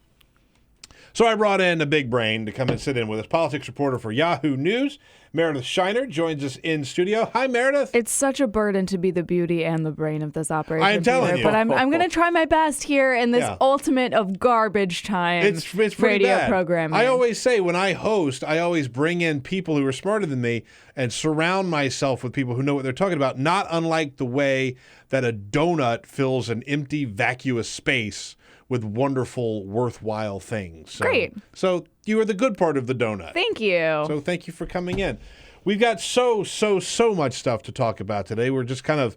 So I brought in a big brain to come and sit in with us. Politics reporter for Yahoo News, Meredith Shiner, joins us in studio. Hi, Meredith. It's such a burden to be the beauty and the brain of this operation. I'm telling you. But I'm going to try my best here in this ultimate of garbage time it's radio bad. programming. I always say when I host, I always bring in people who are smarter than me and surround myself with people who know what they're talking about, not unlike the way that a donut fills an empty, vacuous space with wonderful, worthwhile things. So, Great. So you are the good part of the donut. Thank you. So thank you for coming in. We've got so much stuff to talk about today. We're just kind of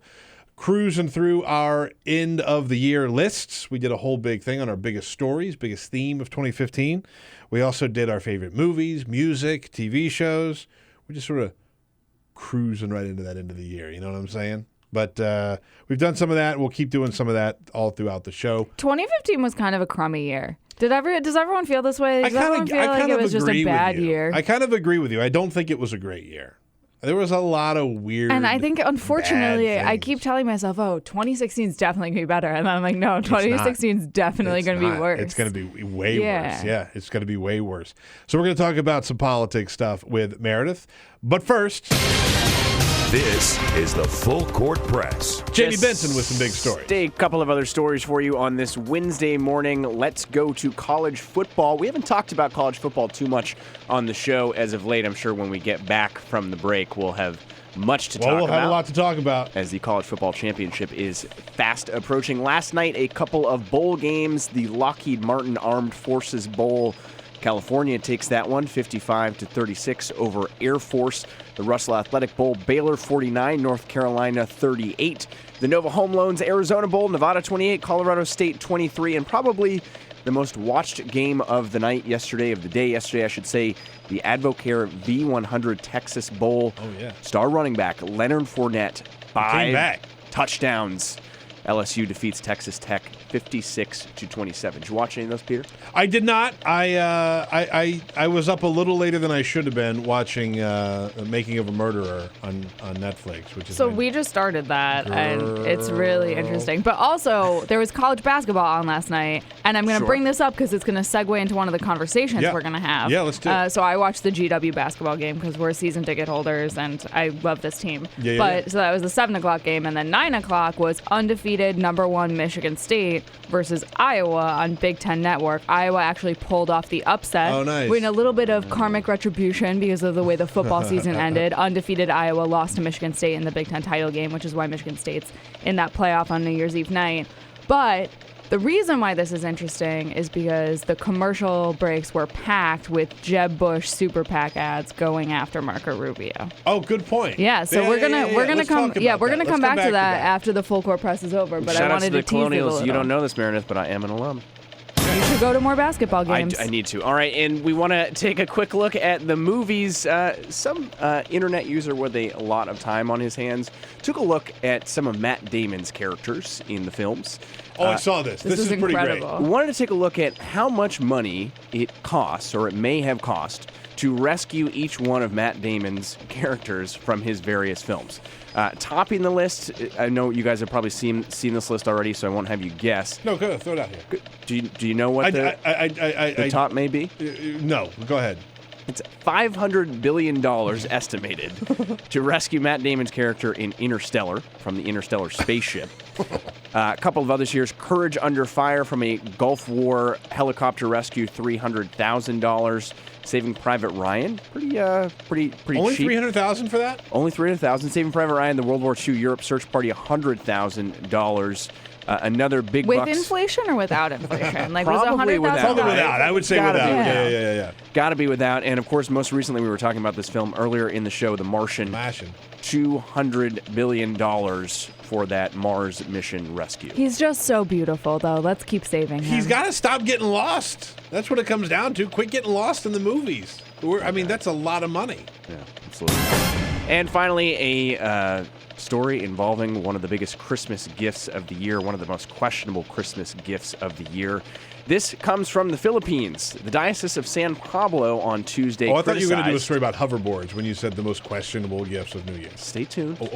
cruising through our end of the year lists. We did a whole big thing on our biggest stories, biggest theme of 2015. We also did our favorite movies, music, TV shows. We're just sort of cruising right into that end of the year. You know what I'm saying? But we've done some of that. We'll keep doing some of that all throughout the show. 2015 was kind of a crummy year. Does everyone feel this way? Does everyone feel like it was just a bad year? I kind of agree with you. I don't think it was a great year. There was a lot of weird, and I think, unfortunately, I keep telling myself, 2016 is definitely going to be better. And I'm like, no, 2016 is definitely going to be worse. It's going to be way worse. Yeah, it's going to be way worse. So we're going to talk about some politics stuff with Meredith. But first... This is the Full Court Press. Jamie Benson with some big stories. A couple of other stories for you on this Wednesday morning. Let's go to college football. We haven't talked about college football too much on the show as of late. I'm sure when we get back from the break, we'll have much to talk about. We'll have a lot to talk about. As the college football championship is fast approaching. Last night, a couple of bowl games. The Lockheed Martin Armed Forces Bowl. California takes that one, 55-36 over Air Force. The Russell Athletic Bowl, Baylor 49, North Carolina 38. The Nova Home Loans Arizona Bowl, Nevada 28, Colorado State 23, and probably the most watched game of the night yesterday, I should say, the Advocare V100 Texas Bowl. Oh, yeah. Star running back Leonard Fournette, 5 touchdowns. LSU defeats Texas Tech 56-27. Did you watch any of those, Peter? I did not. I was up a little later than I should have been watching Making of a Murderer on Netflix, which is so we just started that, and it's really interesting. But also, there was college basketball on last night, and I'm going to bring this up because it's going to segue into one of the conversations we're going to have. Yeah, let's do it. So I watched the GW basketball game because we're season ticket holders, and I love this team. So that was the 7 o'clock game, and then 9 o'clock was undefeated #1 Michigan State versus Iowa on Big Ten Network. Iowa actually pulled off the upset. Oh, nice. With a little bit of karmic retribution because of the way the football season ended. Undefeated Iowa lost to Michigan State in the Big Ten title game, which is why Michigan State's in that playoff on New Year's Eve night. But the reason why this is interesting is because the commercial breaks were packed with Jeb Bush Super PAC ads going after Marco Rubio. Oh, good point. Yeah, so we're gonna come back to that after the Full Court Press is over. But Shout I wanted out to the tease it a Colonials. little. You don't know this, Meredith, but I am an alum. You should go to more basketball games. I need to. All right, and we want to take a quick look at the movies. Some internet user with a lot of time on his hands took a look at some of Matt Damon's characters in the films. Oh, I saw this. This is pretty incredible. We wanted to take a look at how much money it costs, or it may have cost, to rescue each one of Matt Damon's characters from his various films. Topping the list, I know you guys have probably seen this list already, so I won't have you guess. No, go ahead. Throw it out here. Do you know what the top may be? No, go ahead. It's $500 billion estimated to rescue Matt Damon's character in Interstellar from the Interstellar spaceship. A couple of others here. Courage Under Fire from a Gulf War helicopter rescue, $300,000. Saving Private Ryan, pretty Only cheap. $300,000 for that? Only $300,000. Saving Private Ryan, the World War II Europe search party, $100,000. Another big with bucks. inflation or without inflation? Like Probably was it $100,000? Probably without. I would say Gotta without. be. Yeah. Got to be without. And of course, most recently we were talking about this film earlier in the show, The Martian. $200 billion for that Mars mission rescue. He's just so beautiful, though. Let's keep saving him. He's got to stop getting lost. That's what it comes down to. Quit getting lost in the movies. That's a lot of money. Yeah, absolutely. And finally, a story involving one of the biggest Christmas gifts of the year, one of the most questionable Christmas gifts of the year. This comes from the Philippines. The Diocese of San Pablo on Tuesday I thought you were going to do a story about hoverboards when you said the most questionable gifts of New Year's. Stay tuned. Oh.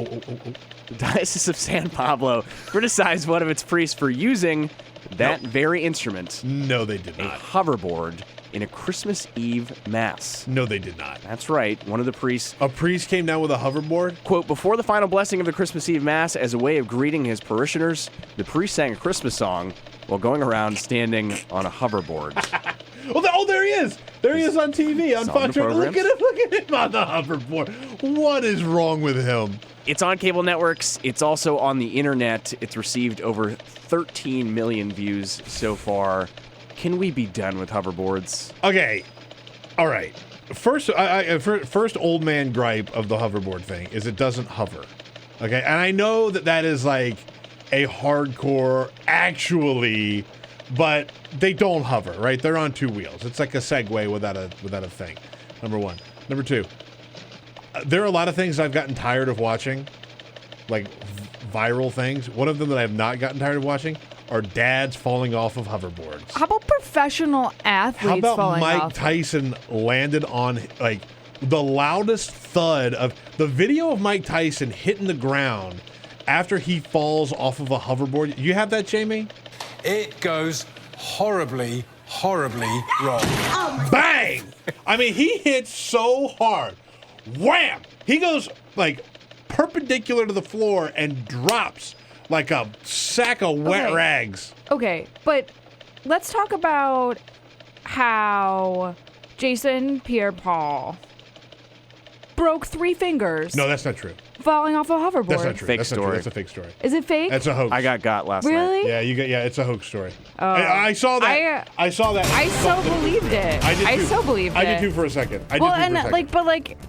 The Diocese of San Pablo criticized one of its priests for using that very instrument. No, they did not. A hoverboard in a Christmas Eve mass. No, they did not. That's right. One of the priests... A priest came down with a hoverboard? Quote, before the final blessing of the Christmas Eve mass, as a way of greeting his parishioners, the priest sang a Christmas song while going around standing on a hoverboard. There he is. There he is on TV, on Fox. Look at him on the hoverboard. What is wrong with him? It's on cable networks. It's also on the internet. It's received over 13 million views so far. Can we be done with hoverboards? Okay. All right. First old man gripe of the hoverboard thing is it doesn't hover. Okay. And I know that is like a hardcore actually, but they don't hover, right? They're on two wheels. It's like a Segway without a thing. Number one. Number two. There are a lot of things I've gotten tired of watching, like viral things. One of them that I have not gotten tired of watching are dads falling off of hoverboards. How about professional athletes How about falling Mike off? Tyson landed on like the loudest thud of the video of Mike Tyson hitting the ground after he falls off of a hoverboard? You have that, Jamie? It goes horribly wrong. Bang! I mean, he hits so hard. Wham! He goes like perpendicular to the floor and drops like a sack of wet rags. Okay, but let's talk about how Jason Pierre-Paul broke 3 fingers. No, that's not true. Falling off a hoverboard. That's not true. Fake That's not true. story. That's a fake story. Is it fake? That's a hoax. I got last Really? night. Yeah, it's a hoax story. Oh. I saw that. I saw that. I so believed it. I did too. so believed it. I did too for a second. Well, and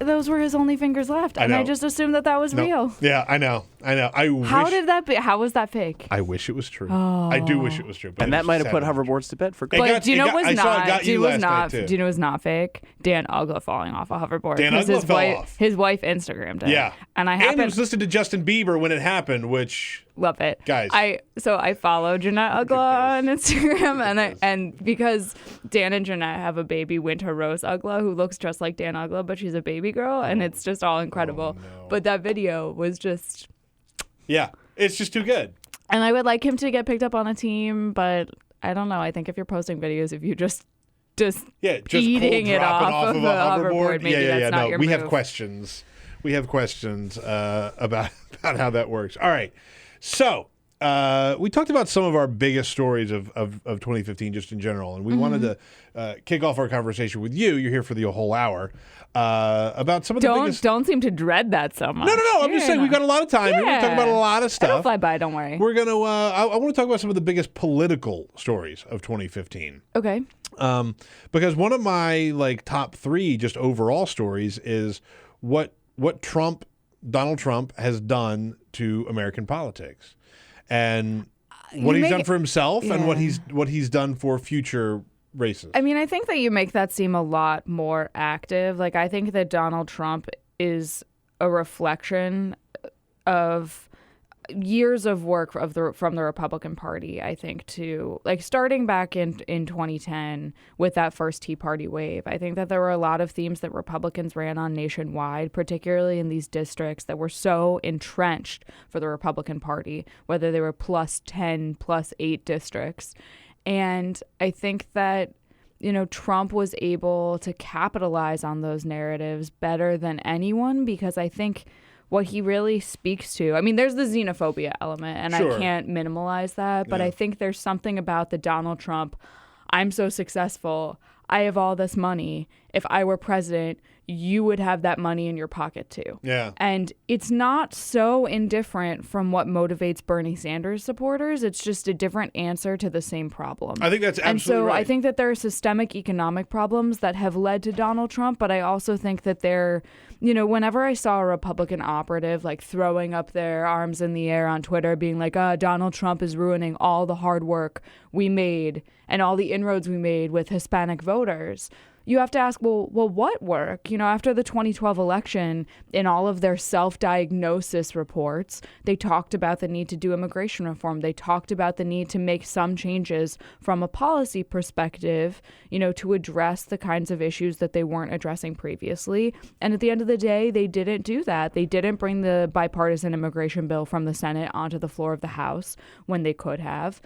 those were his only fingers left, and I just assumed that was real. Yeah, I know. How was that fake? I wish it was true. Oh. I do wish it was true. But And that might have put hoverboards to bed for good. But do you know what I was saw it got not? Do you you last night, was too. not? Do you know was not fake? Dan Ugla falling off a hoverboard. Dan 'Cause Ugla his fell wife, off. His wife Instagrammed it. Yeah. And I And he happened was listening to Justin Bieber when it happened, which love it, guys. I follow Jeanette Ugla on Instagram, and because Dan and Jeanette have a baby, Winter Rose Ugla, who looks just like Dan Ugla, but she's a baby girl, and it's just all incredible. But that video was just. Yeah, it's just too good. And I would like him to get picked up on a team, but I don't know. I think if you're posting videos, if you just eating it off of a hoverboard, maybe that's not your we move. have questions. We have questions about how that works. All right. So we talked about some of our biggest stories of 2015 just in general, and we wanted to kick off our conversation with you. You're here for the whole hour. About some of the biggest... Don't seem to dread that so much. No. I'm just saying we've got a lot of time. We're going to talk about a lot of stuff. It'll fly by, don't worry. We're going to... I want to talk about some of the biggest political stories of 2015. Okay. Because one of my top 3 just overall stories is what Donald Trump has done to American politics, and what he's done for himself, and what he's done for future races. I mean, I think that you make that seem a lot more active. I think that Donald Trump is a reflection of years of work from the Republican Party, I think, to starting back in 2010 with that first Tea Party wave. I think that there were a lot of themes that Republicans ran on nationwide, particularly in these districts that were so entrenched for the Republican Party, whether they were plus 10, plus 8 districts. And I think that, Trump was able to capitalize on those narratives better than anyone, because I think what he really speaks to, I mean, there's the xenophobia element, and Sure. I can't minimalize that, but I think there's something about the Donald Trump, I'm so successful, I have all this money. If I were president, you would have that money in your pocket too. Yeah. And it's not so indifferent from what motivates Bernie Sanders supporters. It's just a different answer to the same problem. I think that's absolutely And so right. I think that there are systemic economic problems that have led to Donald Trump, but I also think that whenever I saw a Republican operative throwing up their arms in the air on Twitter being like, Donald Trump is ruining all the hard work we made and all the inroads we made with Hispanic voters, you have to ask, well, what work? After the 2012 election, in all of their self-diagnosis reports, they talked about the need to do immigration reform. They talked about the need to make some changes from a policy perspective, to address the kinds of issues that they weren't addressing previously. And at the end of the day, they didn't do that. They didn't bring the bipartisan immigration bill from the Senate onto the floor of the House when they could have.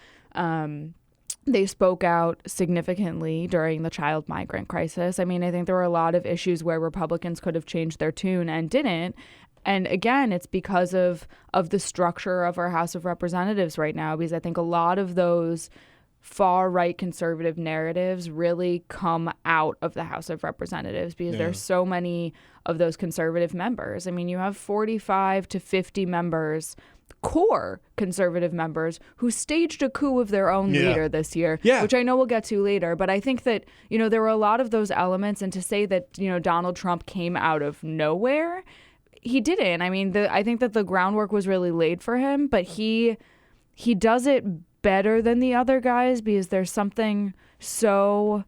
They spoke out significantly during the child migrant crisis. I mean, I think there were a lot of issues where Republicans could have changed their tune and didn't. And again, it's because of the structure of our House of Representatives right now, because I think a lot of those far-right conservative narratives really come out of the House of Representatives because there's so many of those conservative members. I mean, you have 45 to 50 members, core conservative members, who staged a coup of their own leader this year, which I know we'll get to later. But I think that, there were a lot of those elements. And to say that, Donald Trump came out of nowhere, he didn't. I mean, I think that the groundwork was really laid for him, but he does it better than the other guys because there's something so,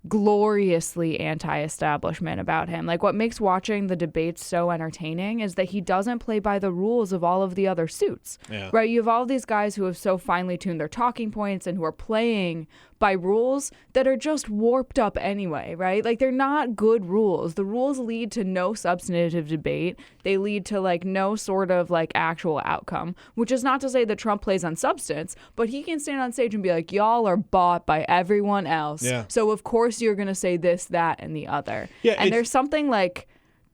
gloriously anti-establishment about him. What makes watching the debates so entertaining is that he doesn't play by the rules of all of the other suits. Right? You have all these guys who have so finely tuned their talking points and who are playing by rules that are just warped up anyway, right? They're not good rules. The rules lead to no substantive debate. They lead to no sort of actual outcome, which is not to say that Trump plays on substance, but he can stand on stage and be like, y'all are bought by everyone else. So of course you're going to say this, that, and the other. And there's something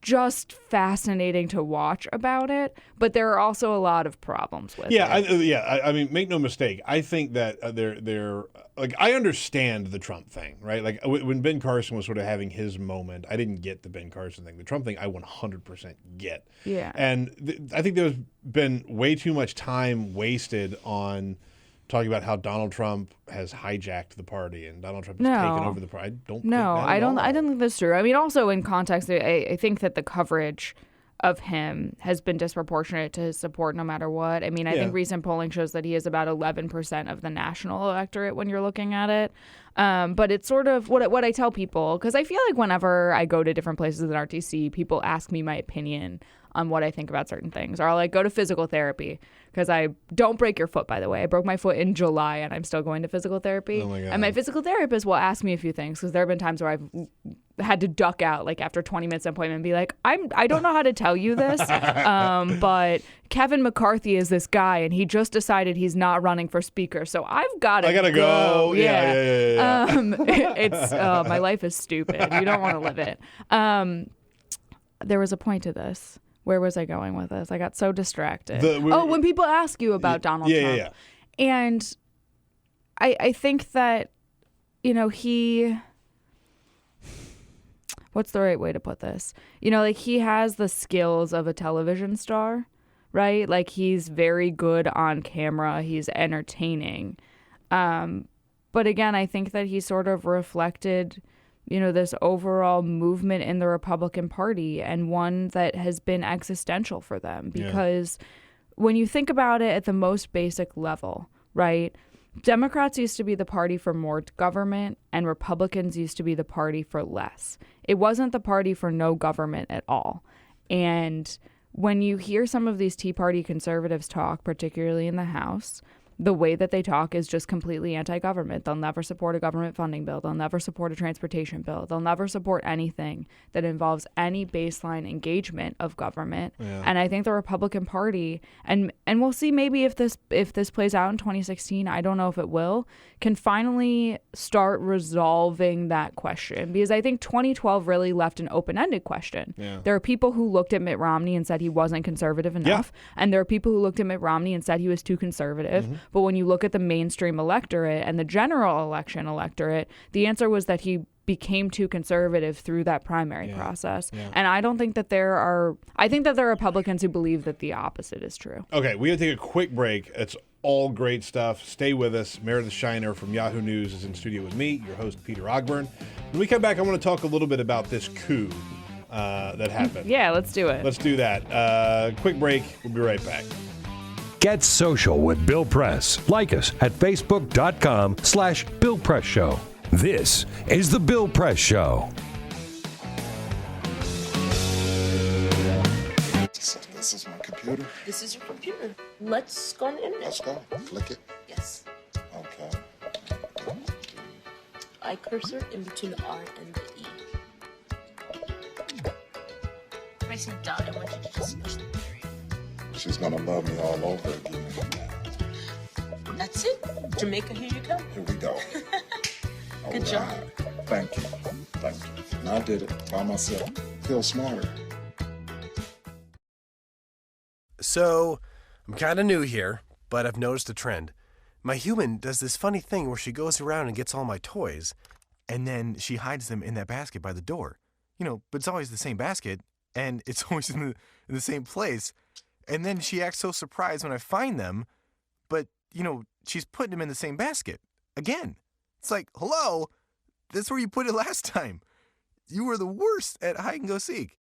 just fascinating to watch about it, but there are also a lot of problems with it. I mean, make no mistake. I think that they're like, I understand the Trump thing, right? Like when Ben Carson was sort of having his moment, I didn't get the Ben Carson thing. The Trump thing, I 100% get. Yeah. And I think there's been way too much time wasted on talking about how Donald Trump has hijacked the party and Donald Trump has taken over the party. I don't think that at all. I don't think that's true. I mean, also in context, I think that the coverage of him has been disproportionate to his support no matter what. I mean, I think recent polling shows that he is about 11% of the national electorate when you're looking at it. But it's sort of what I tell people, because I feel like whenever I go to different places at RTC, people ask me my opinion on what I think about certain things. Or I'll like go to physical therapy, because I don't break your foot, by the way. I broke my foot in July and I'm still going to physical therapy. Oh my God. And my physical therapist will ask me a few things, because there have been times where I've had to duck out like after 20 minutes of appointment and be like, I don't know how to tell you this, but Kevin McCarthy is this guy and he just decided he's not running for speaker, so I gotta go. Yeah. It's my life is stupid. You don't want to live it. There was a point to this. Where was I going with this? I got so distracted. When people ask you about Donald Trump. Yeah. And I think that, what's the right way to put this? Like he has the skills of a television star, right? Like he's very good on camera. He's entertaining. But again, I think that he sort of reflected this overall movement in the Republican Party, and one that has been existential for them, because when you think about it at the most basic level, right? Democrats used to be the party for more government and Republicans used to be the party for less. It wasn't the party for no government at all. And when you hear some of these Tea Party conservatives talk, particularly in the House, the way that they talk is just completely anti-government. They'll never support a government funding bill. They'll never support a transportation bill. They'll never support anything that involves any baseline engagement of government. Yeah. And I think the Republican Party, and we'll see maybe if this plays out in 2016, I don't know if it will, can finally start resolving that question. Because I think 2012 really left an open-ended question. Yeah. There are people who looked at Mitt Romney and said he wasn't conservative enough. Yeah. And there are people who looked at Mitt Romney and said he was too conservative. Mm-hmm. But when you look at the mainstream electorate and the general election electorate, the answer was that he became too conservative through that primary process. Yeah. And I don't think that I think that there are Republicans who believe that the opposite is true. Okay, we got to take a quick break. It's all great stuff. Stay with us. Meredith Shiner from Yahoo News is in studio with me, your host, Peter Ogburn. When we come back, I want to talk a little bit about this coup that happened. Yeah, let's do it. Let's do that. Quick break. We'll be right back. Get social with Bill Press. Like us at facebook.com/Bill Press Show. This is the Bill Press Show. This is my computer. This is your computer. Let's go on the internet. Let's go. Click it. Yes. Okay. I cursor in between the R and the E. Pressing down, I want you to just push the area. She's gonna love me all over again. That's it. Jamaica, here you go. Here we go. Good job. Thank you. And I did it by myself. Feel smarter. So, I'm kind of new here, but I've noticed a trend. My human does this funny thing where she goes around and gets all my toys, and then she hides them in that basket by the door. But it's always the same basket, and it's always in the same place. And then she acts so surprised when I find them, but, she's putting them in the same basket. Again. It's like, hello, that's where you put it last time. You were the worst at hide and go seek.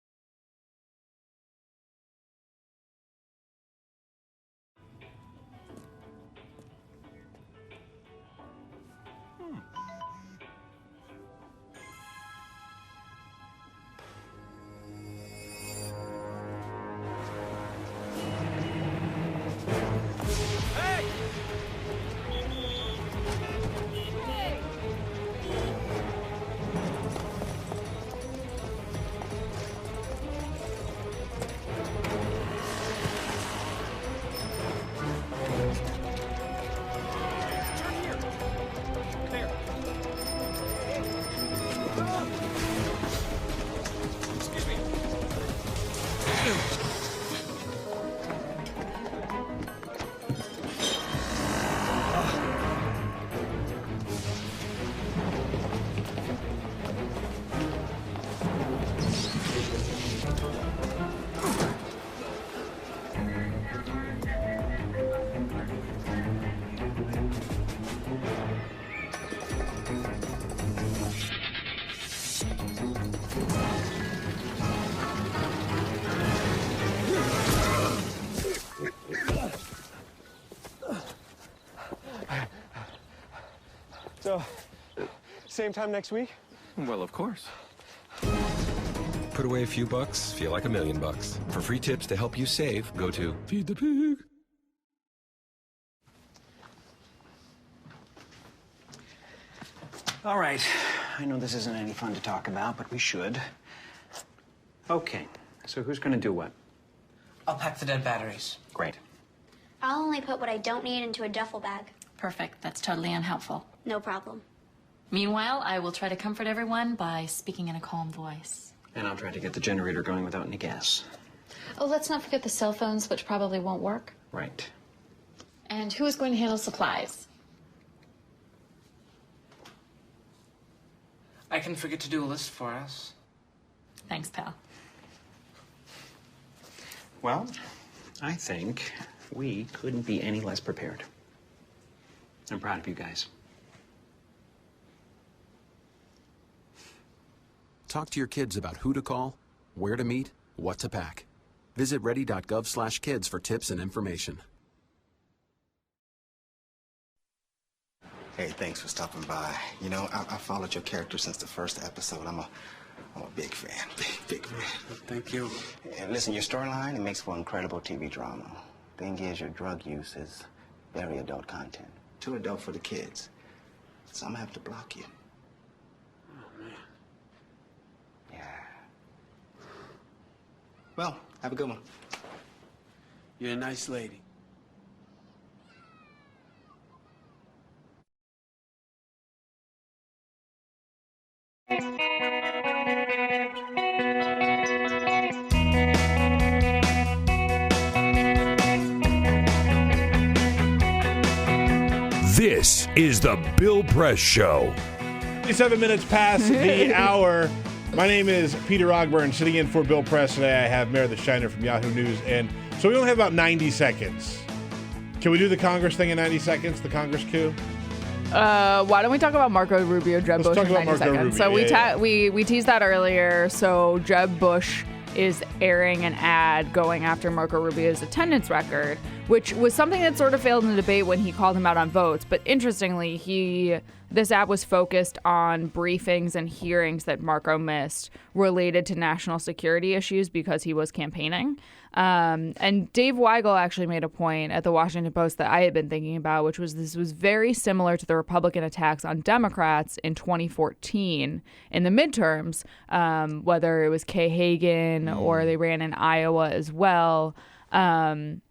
So, same time next week? Well, of course. Put away a few bucks, feel like $1 million. For free tips to help you save, go to Feed the Pig. All right. I know this isn't any fun to talk about, but we should. Okay. So who's going to do what? I'll pack the dead batteries. Great. I'll only put what I don't need into a duffel bag. Perfect. That's totally unhelpful. No problem. Meanwhile, I will try to comfort everyone by speaking in a calm voice. And I'll try to get the generator going without any gas. Oh, let's not forget the cell phones, which probably won't work. Right. And who is going to handle supplies? I can forget to do a list for us. Thanks, pal. Well, I think we couldn't be any less prepared. I'm proud of you guys. Talk to your kids about who to call, where to meet, what to pack. Visit ready.gov/kids for tips and information. Hey, thanks for stopping by. You know, I followed your character since the first episode. I'm a big fan, big fan. Thank you. And listen, your storyline, it makes for incredible TV drama. Thing is, your drug use is very adult content. Too adult for the kids. So I'm gonna have to block you. Oh, man. Yeah. Well, have a good one. You're a nice lady. This is the Bill Press Show. 57 minutes past the hour. My name is Peter Ogburn, sitting in for Bill Press today. I have Meredith Shiner from Yahoo News, and so we only have about 90 seconds. Can we do the Congress thing in 90 seconds, the Congress coup? Why don't we talk about Marco Rubio, Jeb Bush in 90 seconds? So we teased that earlier. So Jeb Bush is airing an ad going after Marco Rubio's attendance record, which was something that sort of failed in the debate when he called him out on votes. But interestingly, this ad was focused on briefings and hearings that Marco missed related to national security issues because he was campaigning. And Dave Weigel actually made a point at the Washington Post that I had been thinking about, which was this was very similar to the Republican attacks on Democrats in 2014 in the midterms, whether it was Kay Hagan or they ran in Iowa as well. And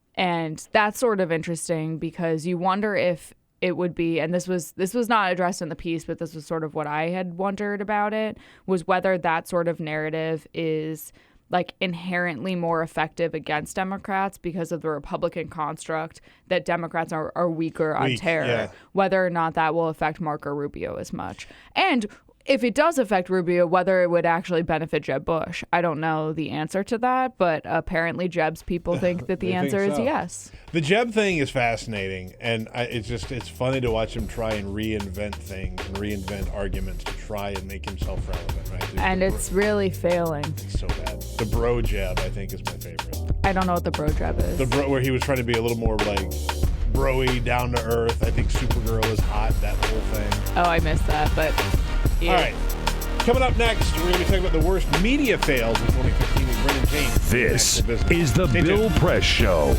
that's sort of interesting because you wonder if it would be, and this was not addressed in the piece, but this was sort of what I had wondered about it, was whether that sort of narrative is like inherently more effective against Democrats because of the Republican construct that Democrats are weaker on terror, whether or not that will affect Marco Rubio as much. And if it does affect Rubio, whether it would actually benefit Jeb Bush. I don't know the answer to that, but apparently Jeb's people think that the answer is yes. The Jeb thing is fascinating, and it's funny to watch him try and reinvent things and reinvent arguments to try and make himself relevant, right? And it's really failing. It's so bad. The bro Jeb, I think, is my favorite. I don't know what the bro Jeb is. The bro, where he was trying to be a little more like bro-y, down to earth. I think Supergirl is hot, that whole thing. Oh, I missed that, but yeah. All right. Coming up next, we're going to be talking about the worst media fails in 2015 with Brendan James. This is the Bill Press Show.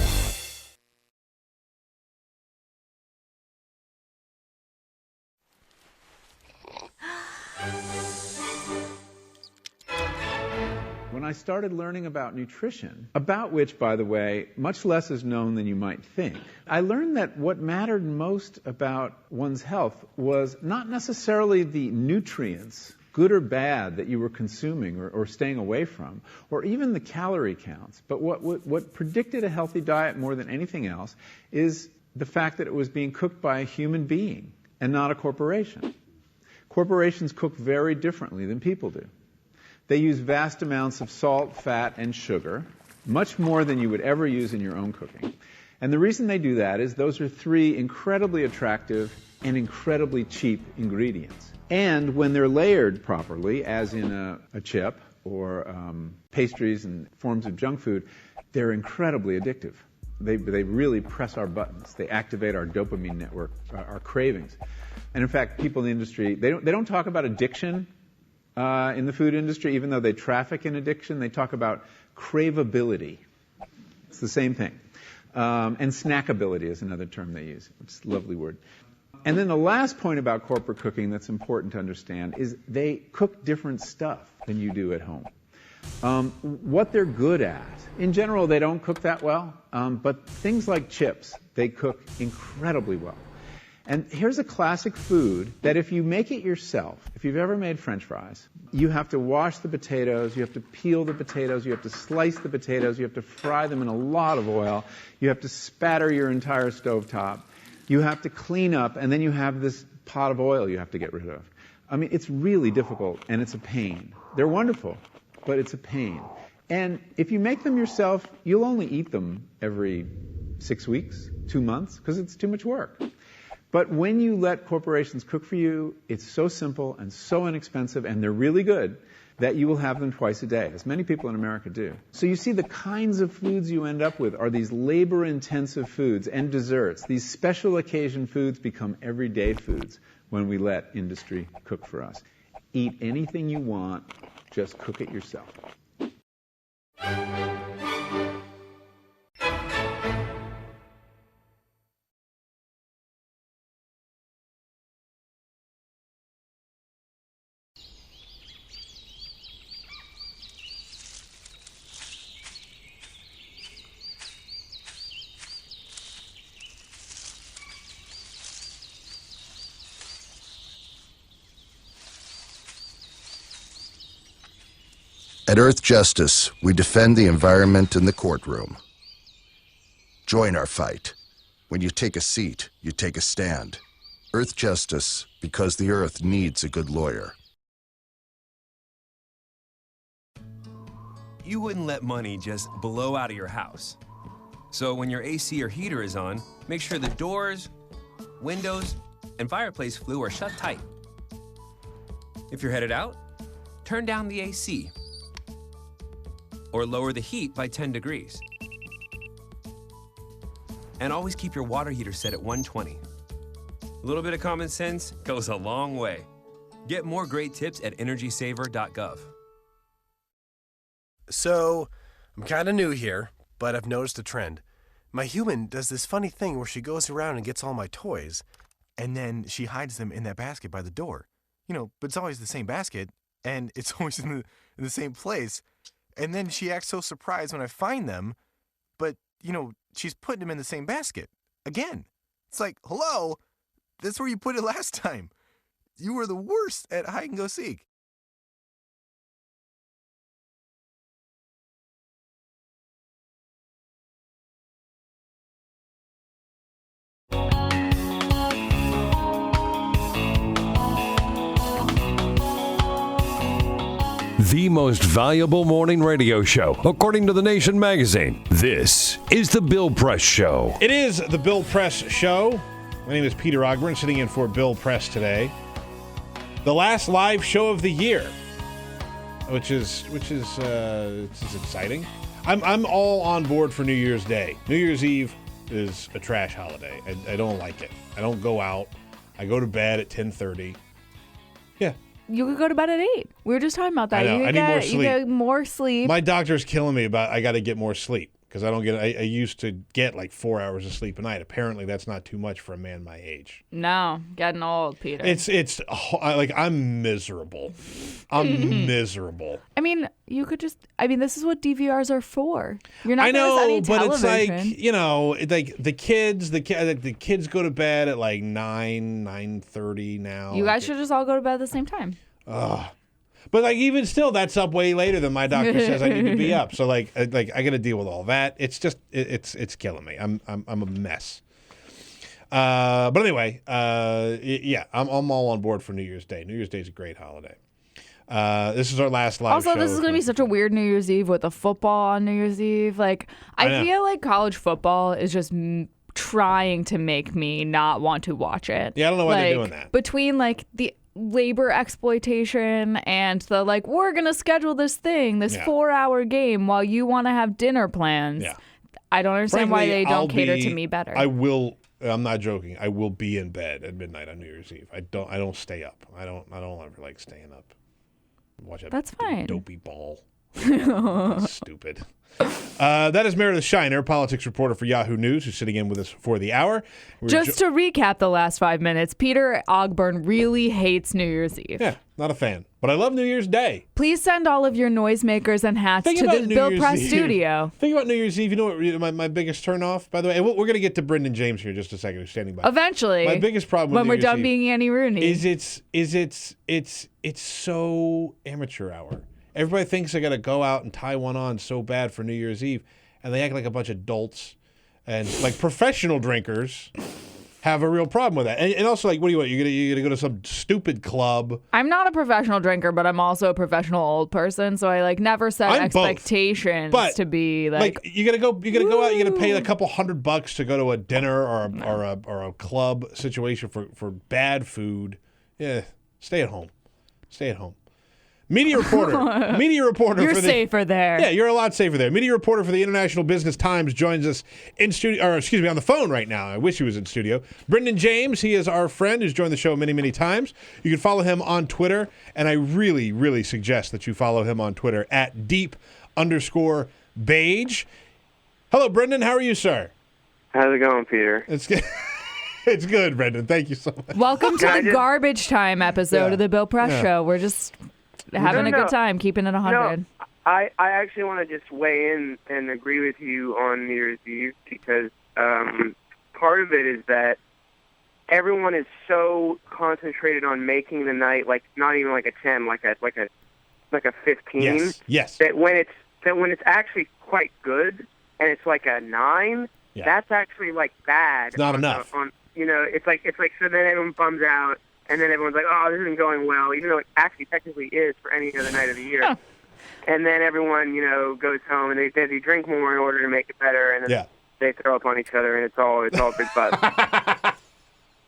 When I started learning about nutrition, about which, by the way, much less is known than you might think, I learned that what mattered most about one's health was not necessarily the nutrients good or bad, that you were consuming or staying away from, or even the calorie counts. But what predicted a healthy diet more than anything else is the fact that it was being cooked by a human being and not a corporation. Corporations cook very differently than people do. They use vast amounts of salt, fat, and sugar, much more than you would ever use in your own cooking. And the reason they do that is those are three incredibly attractive and incredibly cheap ingredients. And when they're layered properly, as in a chip or pastries and forms of junk food, they're incredibly addictive. They really press our buttons. They activate our dopamine network, our cravings. And in fact, people in the industry, they don't talk about addiction in the food industry, even though they traffic in addiction. They talk about craveability. It's the same thing. And snackability is another term they use. It's a lovely word. And then the last point about corporate cooking that's important to understand is they cook different stuff than you do at home. What they're good at, in general, they don't cook that well, but things like chips, they cook incredibly well. And here's a classic food that if you make it yourself, if you've ever made French fries, you have to wash the potatoes, you have to peel the potatoes, you have to slice the potatoes, you have to fry them in a lot of oil, you have to spatter your entire stovetop, you have to clean up, and then you have this pot of oil you have to get rid of. I mean, it's really difficult, and it's a pain. They're wonderful, but it's a pain. And if you make them yourself, you'll only eat them every 6 weeks, 2 months, because it's too much work. But when you let corporations cook for you, it's so simple and so inexpensive, and they're really good, that you will have them twice a day, as many people in America do. So you see the kinds of foods you end up with are these labor-intensive foods and desserts. These special occasion foods become everyday foods when we let industry cook for us. Eat anything you want, just cook it yourself. At Earth Justice, we defend the environment in the courtroom. Join our fight. When you take a seat, you take a stand. Earth Justice, because the Earth needs a good lawyer. You wouldn't let money just blow out of your house. So when your AC or heater is on, make sure the doors, windows, and fireplace flue are shut tight. If you're headed out, turn down the AC or lower the heat by 10 degrees. And always keep your water heater set at 120. A little bit of common sense goes a long way. Get more great tips at energysaver.gov. So, I'm kind of new here, but I've noticed a trend. My human does this funny thing where she goes around and gets all my toys, and then she hides them in that basket by the door. But it's always the same basket, and it's always in the same place. And then she acts so surprised when I find them, but, she's putting them in the same basket. Again. It's like, hello, that's where you put it last time. You were the worst at hide and go seek. The most valuable morning radio show, according to The Nation magazine. This is The Bill Press Show. It is The Bill Press Show. My name is Peter Ogburn, sitting in for Bill Press today. The last live show of the year, which is exciting. I'm all on board for New Year's Day. New Year's Eve is a trash holiday. I don't like it. I don't go out. I go to bed at 10:30. Yeah. You could go to bed at 8. We were just talking about that. I know. I need more sleep. You get more sleep. My doctor's killing me about I got to get more sleep because I don't get. I used to get like 4 hours of sleep a night. Apparently, that's not too much for a man my age. No, getting old, Peter. It's like I'm miserable. I'm miserable. I mean, you could just. I mean, this is what DVRs are for. You're not. I know, any but television. it's like the kids go to bed at like 9:30 now. You guys should just all go to bed at the same time. But like even still, that's up way later than my doctor says I need to be up. So like I got to deal with all that. It's just it's killing me. I'm a mess. But anyway, yeah, I'm all on board for New Year's Day. New Year's Day is a great holiday. This is our last live show. Also, this is going to be such a weird New Year's Eve with the football on New Year's Eve. Like, I feel like college football is just trying to make me not want to watch it. Yeah, I don't know why they're doing that. Between like the labor exploitation and the like, we're going to schedule this thing, this 4-hour game while you want to have dinner plans. Yeah. I don't understand why they don't cater to me better. I'm not joking. I will be in bed at midnight on New Year's Eve. I don't stay up. I don't ever like staying up. Watch That's fine. Dopey ball. Stupid. That is Meredith Shiner, politics reporter for Yahoo News, who's sitting in with us for the hour. Just to recap the last 5 minutes, Peter Ogburn really hates New Year's Eve. Yeah, not a fan. But I love New Year's Day. Please send all of your noisemakers and hats to the Bill Press studio. Think about New Year's Eve. You know what my biggest turnoff, by the way? We're going to get to Brendan James here in just a second, who's standing by. Eventually. My biggest problem with when New we're Year's done Eve being Annie Rooney it's so amateur hour. Everybody thinks they got to go out and tie one on so bad for New Year's Eve, and they act like a bunch of dolts. And like professional drinkers have a real problem with that. And also, like, what do you want? You're gonna go to some stupid club. I'm not a professional drinker, but I'm also a professional old person, so I like never set expectations to be like you gotta go out. You gotta pay a couple $100 to go to a dinner or a club situation for bad food. Yeah, stay at home. Media reporter. You're safer there. Yeah, you're a lot safer there. Media reporter for the International Business Times joins us on the phone right now. I wish he was in studio. Brendan James, he is our friend who's joined the show many, many times. You can follow him on Twitter, and I really, really suggest that you follow him on Twitter at @deep_beige. Hello, Brendan. How are you, sir? How's it going, Peter? It's good. It's good, Brendan. Thank you so much. Welcome to the garbage time episode of the Bill Press Show. We're just having a good time, keeping it 100. No, I actually want to just weigh in and agree with you on New Year's Eve because part of it is that everyone is so concentrated on making the night like not even like a 10, like a 15. Yes. That when it's actually quite good and it's like a 9, that's actually like bad. It's not enough. It's like so then everyone bums out. And then everyone's like, oh, this isn't going well, even though it actually technically is for any other night of the year. Huh. And then everyone, goes home and they drink more in order to make it better, and then they throw up on each other, and it's all a big buzz.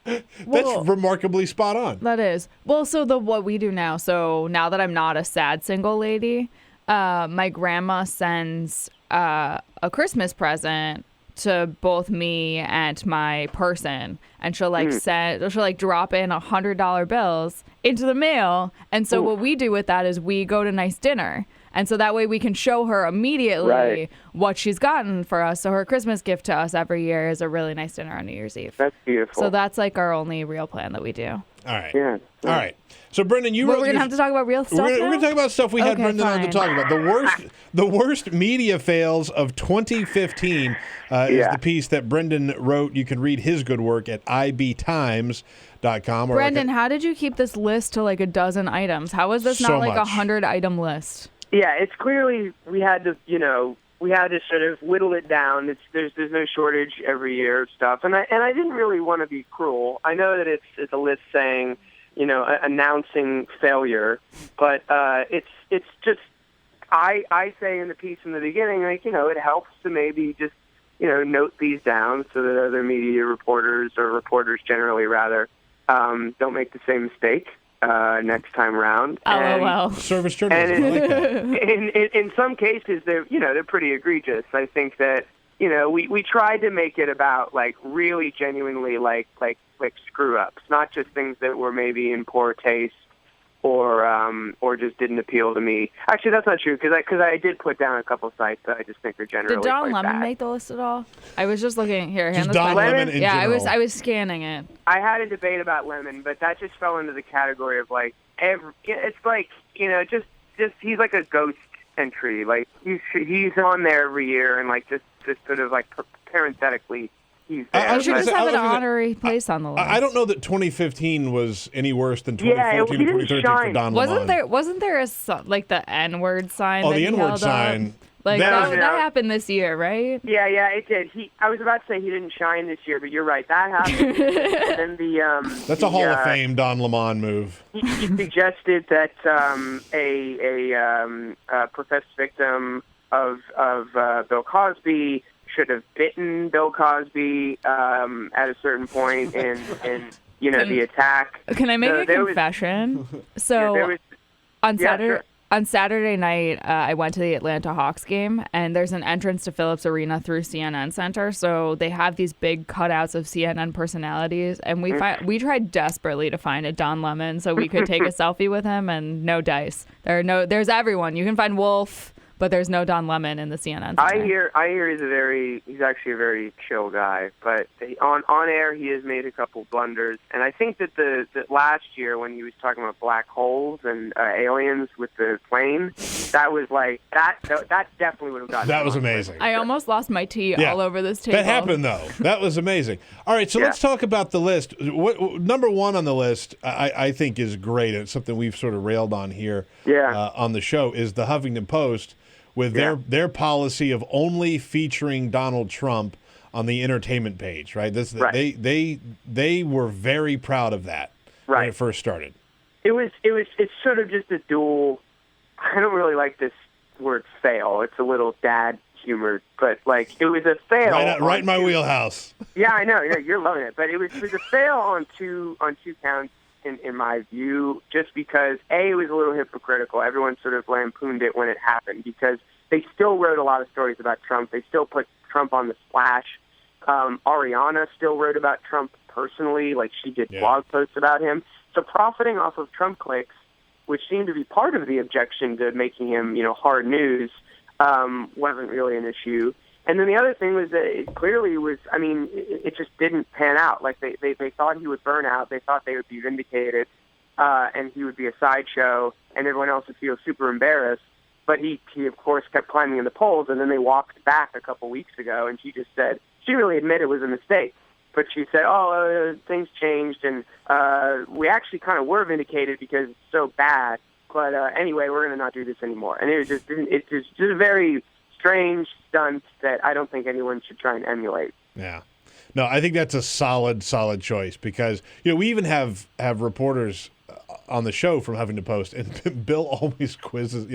That's remarkably spot on. That is. Well, so what we do now, so now that I'm not a sad single lady, my grandma sends a Christmas present to both me and my person, and she'll drop in $100 bills into the mail. And so what we do with that is we go to nice dinner, and so that way we can show her immediately what she's gotten for us. So her Christmas gift to us every year is a really nice dinner on New Year's Eve. That's beautiful. So that's like our only real plan that we do. All right. Yeah. All right. So, Brendan, we're going to have to talk about real stuff. We're going to talk about stuff we had Brendan on to talk about. The worst media fails of 2015 is the piece that Brendan wrote. You can read his good work at ibtimes.com. Brendan, how did you keep this list to like a dozen items? How is this not like a 100-item list? Yeah, it's clearly we had to sort of whittle it down. There's no shortage every year of stuff, and I didn't really want to be cruel. I know that it's a list saying, announcing failure, but it's just I say in the piece in the beginning, like, it helps to maybe just note these down so that other media reporters or reporters generally rather don't make the same mistake next time around. LOL. Service journalism. And I like that. in some cases they're pretty egregious. I think that we tried to make it about like really genuinely like screw ups, not just things that were maybe in poor taste or just didn't appeal to me. Actually, that's not true because I did put down a couple sites that I just think are generally Did Don quite Lemon bad. make the list at all? I was just looking here. Just Don Lemon in general. I was scanning it. I had a debate about Lemon, but that just fell into the category of like it's like just he's like a ghost entry. Like he's on there every year and like just sort of like parenthetically he's there. I should just have an gonna say, honorary place on the list. I don't know that 2015 was any worse than 2014 he or didn't 2013 for shine. Don Lemon. Wasn't there a like the N-word sign? Oh, that the he N-word held sign. Up? Like No. that happened this year, right? Yeah, it did. I was about to say he didn't shine this year, but you're right. That happened. And then That's a Hall of Fame Don Lemon move. He suggested that a professed victim of Bill Cosby should have bitten Bill Cosby at a certain point in the attack. Can I make a confession? On Saturday night, I went to the Atlanta Hawks game, and there's an entrance to Phillips Arena through CNN Center. So they have these big cutouts of CNN personalities, and we tried desperately to find a Don Lemon so we could take a selfie with him, and no dice. There's everyone. You can find Wolf, but there's no Don Lemon in the CNN Center. I hear he's actually a very chill guy, but on air he has made a couple blunders, and I think that that last year when he was talking about black holes and aliens with the plane, that was like that definitely would have gotten. That was amazing. I almost lost my tea all over this table. That happened though. That was amazing. All right, so let's talk about the list. Number one on the list, I think is great. It's something we've sort of railed on here on the show, is the Huffington Post, with their policy of only featuring Donald Trump on the entertainment page, right? They were very proud of that when it first started. It's sort of just a dual. I don't really like this word fail. It's a little dad humor, but like it was a fail. Right in my wheelhouse. Yeah, I know. You're loving it, but it was a fail on two counts. In my view, just because it was a little hypocritical. Everyone sort of lampooned it when it happened because they still wrote a lot of stories about Trump. They still put Trump on the splash. Ariana still wrote about Trump personally, like she did blog posts about him. So profiting off of Trump clicks, which seemed to be part of the objection to making him, hard news, wasn't really an issue. And then the other thing was that it clearly was, it just didn't pan out. Like they thought he would burn out. They thought they would be vindicated, and he would be a sideshow, and everyone else would feel super embarrassed. But he of course, kept climbing in the polls, and then they walked back a couple weeks ago, and she just said, she didn't really admit it was a mistake. But she said, things changed, and we actually kind of were vindicated because it's so bad. But anyway, we're going to not do this anymore. And it's just a very strange stunt that I don't think anyone should try and emulate. Yeah. No, I think that's a solid choice because, we even have reporters on the show from Huffington Post, and Bill always quizzes,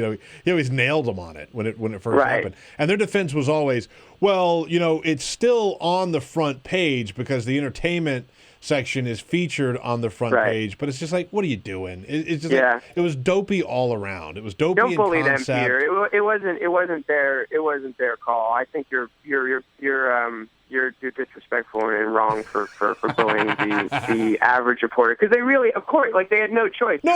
he always nailed them on it when it first happened. And their defense was always, well, it's still on the front page because the entertainment section is featured on the front page, but it's just like, what are you doing? It's just like, it was dopey all around. It was dopey. Don't bully in concept. them, Peter. It wasn't their call. I think you're disrespectful and wrong for bullying the average reporter because they really, of course, like they had no choice. No,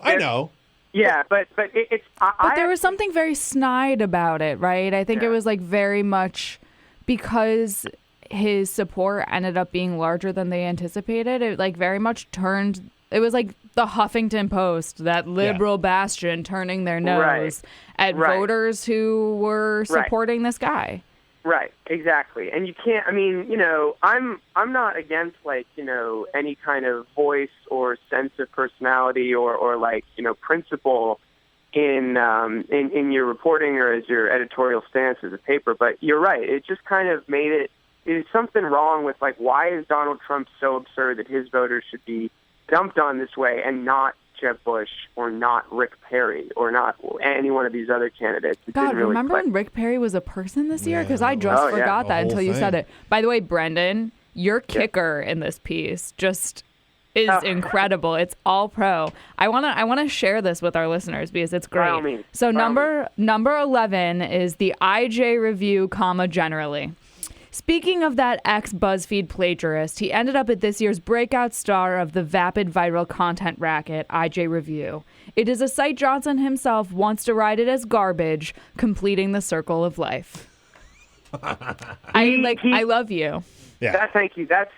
I know. Yeah, but it's. But there was something very snide about it, right? I think it was like very much because his support ended up being larger than they anticipated. It like very much turned. It was like the Huffington Post, that liberal bastion, turning their nose at voters who were supporting this guy. Right, exactly. And you can't, I'm not against any kind of voice or sense of personality or principle in your reporting or as your editorial stance as a paper, but you're right. It just kind of made it is something wrong with why is Donald Trump so absurd that his voters should be dumped on this way and not Jeb Bush or not Rick Perry or not any one of these other candidates? God, remember when Rick Perry was a person this year? Because I just forgot that until you said it. By the way, Brendan, your kicker in this piece just is incredible. It's all pro. I wanna share this with our listeners because it's great. So number 11 is the IJ review, generally. Speaking of that ex-BuzzFeed plagiarist, he ended up at this year's breakout star of the vapid viral content racket, IJ Review. It is a site Johnson himself wants to ride it as garbage, completing the circle of life. I love you. Yeah. Thank you. I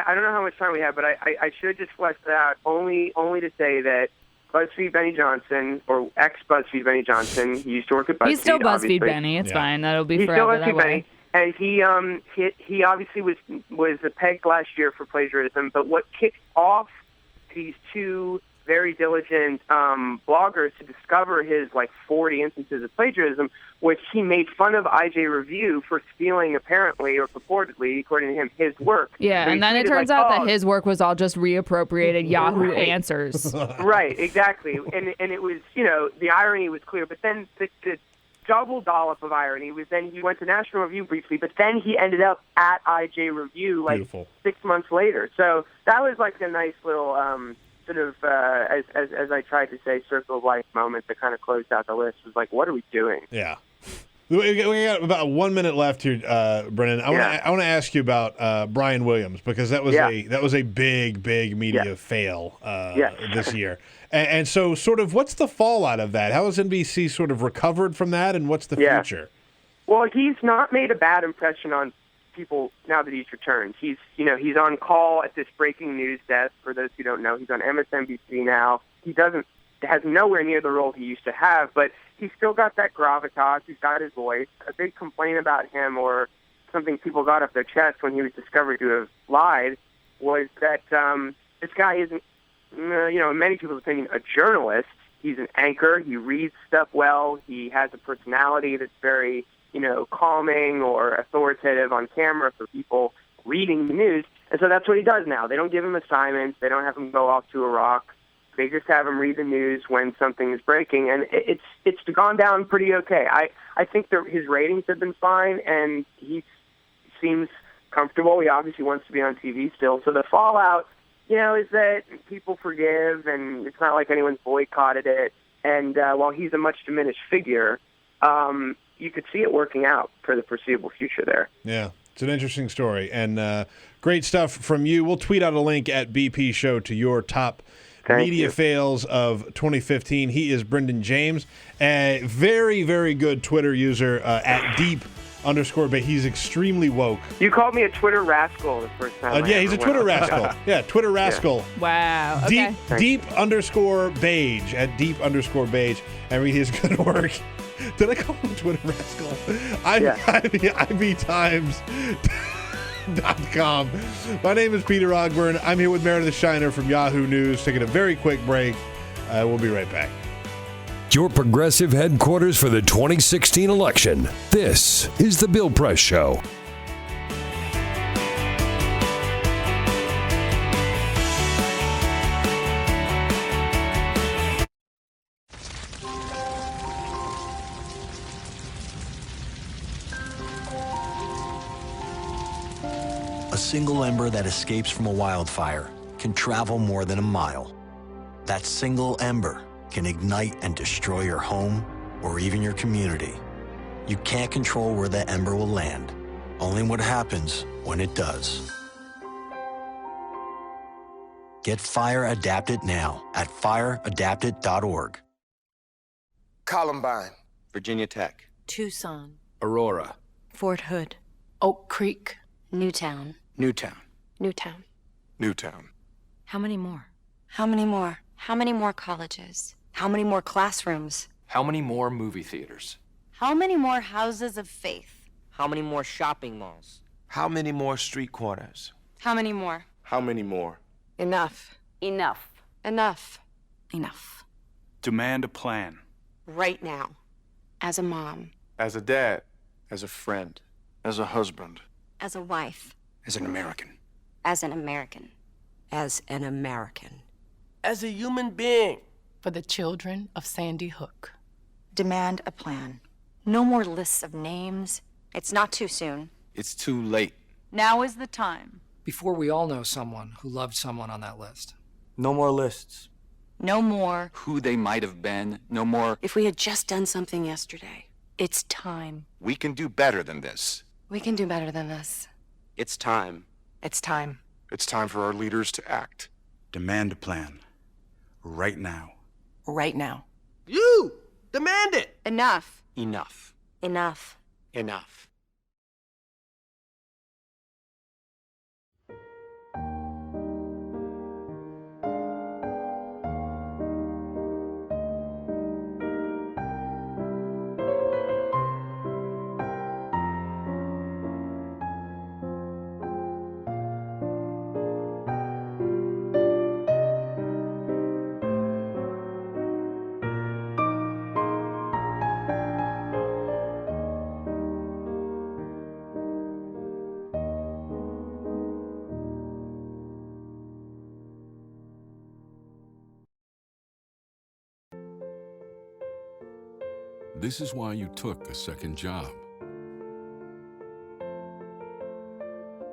don't know how much time we have, but I should just flesh that out only to say that BuzzFeed Benny Johnson, or ex-BuzzFeed Benny Johnson, he used to work at BuzzFeed. He's still BuzzFeed obviously. Benny. It's fine. That'll be forever that way. Benny. And he obviously was pegged last year for plagiarism. But what kicked off these two very diligent bloggers to discover his 40 instances of plagiarism, which he made fun of IJ Review for stealing, apparently or purportedly, according to him, his work. Yeah, So and then it turns out that his work was all just reappropriated Yahoo answers. Right, exactly. And it was, the irony was clear, but then the double dollop of irony was then he went to National Review briefly, but then he ended up at IJ Review Beautiful. 6 months later. So that was a nice little sort of, as I tried to say, circle of life moment that kind of closed out the list. It was what are we doing? Yeah. We got about 1 minute left here, Brennan. I want to ask you about Brian Williams, because that was a big media fail this year. And so sort of what's the fallout of that? How has NBC sort of recovered from that, and what's the future? Well, he's not made a bad impression on people now that he's returned. He's on call at this breaking news desk. For those who don't know, he's on MSNBC now. He has nowhere near the role he used to have, but he's still got that gravitas. He's got his voice. A big complaint about him, or something people got off their chest when he was discovered to have lied, was that this guy isn't, in many people's opinion, a journalist. He's an anchor. He reads stuff well. He has a personality that's very, calming or authoritative on camera for people reading the news. And so that's what he does now. They don't give him assignments. They don't have him go off to Iraq. They just have him read the news when something is breaking, and it's gone down pretty okay. I think his ratings have been fine, and he seems comfortable. He obviously wants to be on TV still. So the fallout, is that people forgive, and it's not like anyone's boycotted it. And while he's a much diminished figure, you could see it working out for the foreseeable future there. Yeah, it's an interesting story, and great stuff from you. We'll tweet out a link at BP Show to your top media fails of 2015. He is Brendan James, a very, very good Twitter user at _, he's extremely woke. You called me a Twitter rascal the first time. Yeah, he's a Twitter rascal. Yeah, Twitter rascal. Wow. Okay. Deep _beige at deep _beige. I read his good work. Did I call him Twitter rascal? IBTimes.com. My name is Peter Ogburn. I'm here with Meredith Shiner from Yahoo News, taking a very quick break. We'll be right back. Your progressive headquarters for the 2016 election. This is The Bill Press Show. A single ember that escapes from a wildfire can travel more than a mile. That single ember can ignite and destroy your home or even your community. You can't control where the ember will land, only what happens when it does. Get Fire Adapted now at fireadapted.org. Columbine, Virginia Tech, Tucson, Aurora, Fort Hood, Oak Creek, Newtown. Newtown, Newtown. Newtown. How many more? How many more? How many more colleges? How many more classrooms? How many more movie theaters? How many more houses of faith? How many more shopping malls? How many more street corners? How many more? How many more? Enough. Enough. Enough. Enough. Demand a plan. Right now. As a mom. As a dad. As a friend. As a husband. As a wife. As an American. As an American. As an American. As a human being. For the children of Sandy Hook. Demand a plan. No more lists of names. It's not too soon. It's too late. Now is the time. Before we all know someone who loved someone on that list. No more lists. No more. Who they might have been. No more. If we had just done something yesterday. It's time. We can do better than this. We can do better than this. It's time. It's time. It's time for our leaders to act. Demand a plan. Right now. Right now. You! Demand it! Enough. Enough. Enough. Enough. This is why you took a second job.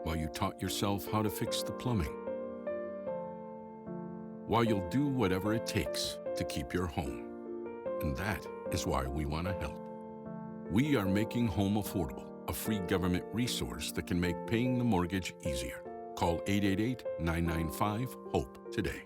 Why you taught yourself how to fix the plumbing. Why you'll do whatever it takes to keep your home. And that is why we want to help. We are making home affordable, a free government resource that can make paying the mortgage easier. Call 888-995-HOPE today.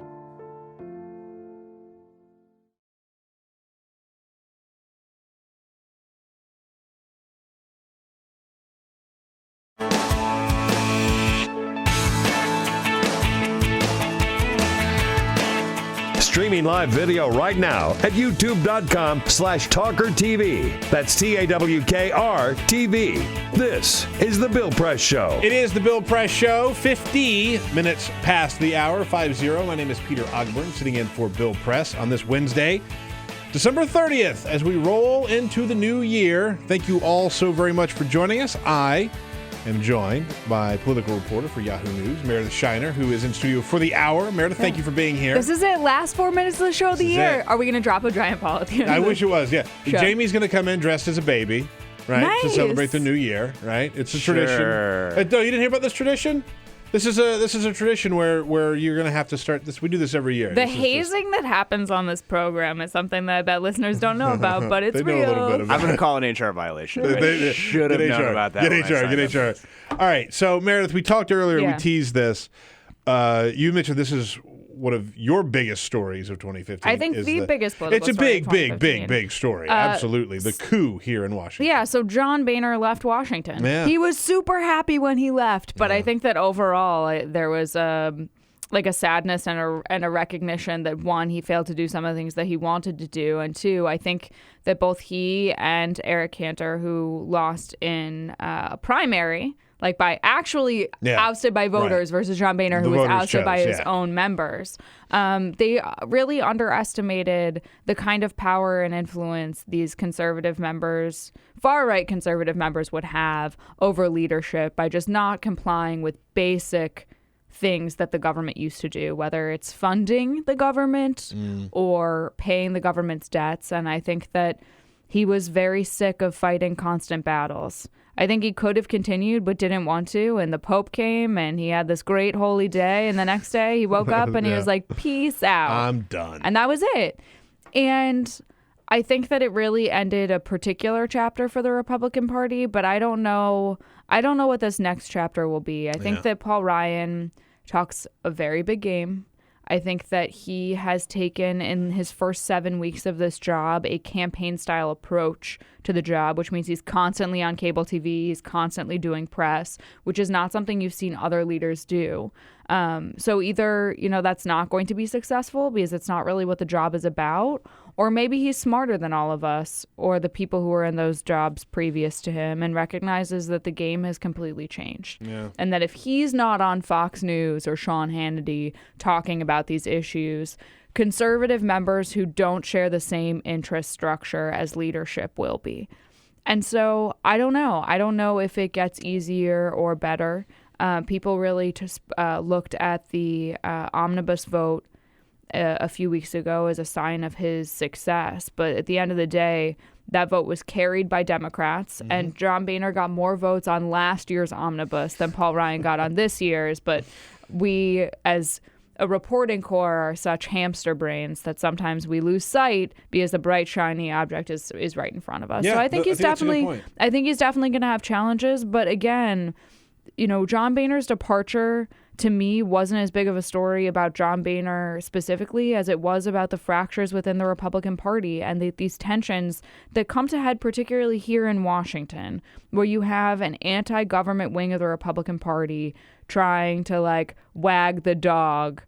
Streaming live video right now at youtube.com/TawkrTV. That's TAWKR-TV. This is The Bill Press Show. It is The Bill Press Show, 50 minutes past the hour, 5-0. My name is Peter Ogburn, sitting in for Bill Press on this Wednesday, December 30th, as we roll into the new year. Thank you all so very much for joining us. I am joined by political reporter for Yahoo News, Meredith Shiner, who is in studio for the hour. Meredith, thank you for being here. This is it. Last 4 minutes of the show of the year. Are we going to drop a giant ball at the end? I wish it was, yeah. Sure. Jamie's going to come in dressed as a baby, right? Nice. To celebrate the new year, right? It's a Sure. tradition. No, you didn't hear about this tradition? This is a tradition where you're going to have to start this. We do this every year. The hazing that happens on this program is something that I bet listeners don't know about, but it's They know real. a little bit about I'm going to call an HR violation. They I should have get known HR. about that. Get when I HR. signed Get up. HR. All right. So, Meredith, we talked earlier. Yeah. We teased this. You mentioned this is one of your biggest stories of 2015. I think is the biggest political It's a story of big story. Absolutely. The coup here in Washington. Yeah, so John Boehner left Washington. Yeah. He was super happy when he left, but I think that overall there was like a sadness and a recognition that, one, he failed to do some of the things that he wanted to do, and two, I think that both he and Eric Cantor, who lost in a primary, like by actually ousted by voters versus John Boehner, who was ousted by his own members. They really underestimated the kind of power and influence these conservative members, far-right conservative members, would have over leadership by just not complying with basic things that the government used to do, whether it's funding the government or paying the government's debts. And I think that he was very sick of fighting constant battles. I think he could have continued, but didn't want to. And the Pope came, and he had this great holy day. And the next day, he woke up, and he was like, peace out. I'm done. And that was it. And I think that it really ended a particular chapter for the Republican Party, but I don't know what this next chapter will be. I think that Paul Ryan talks a very big game. I think that he has taken, in his first 7 weeks of this job, a campaign-style approach to the job, which means he's constantly on cable TV, he's constantly doing press, which is not something you've seen other leaders do. So either, that's not going to be successful because it's not really what the job is about, or maybe he's smarter than all of us or the people who were in those jobs previous to him and recognizes that the game has completely changed. Yeah. And that if he's not on Fox News or Sean Hannity talking about these issues, conservative members who don't share the same interest structure as leadership will be. And so I don't know. I don't know if it gets easier or better. People really just looked at the omnibus vote a few weeks ago as a sign of his success. But at the end of the day, that vote was carried by Democrats, and John Boehner got more votes on last year's omnibus than Paul Ryan got on this year's. But we, as a reporting corps, are such hamster brains that sometimes we lose sight because the bright, shiny object is right in front of us. Yeah, so I think he's that's a good definitely point. going to have challenges. But again, John Boehner's departure, to me, wasn't as big of a story about John Boehner specifically as it was about the fractures within the Republican Party and these tensions that come to head particularly here in Washington, where you have an anti-government wing of the Republican Party trying to wag the dog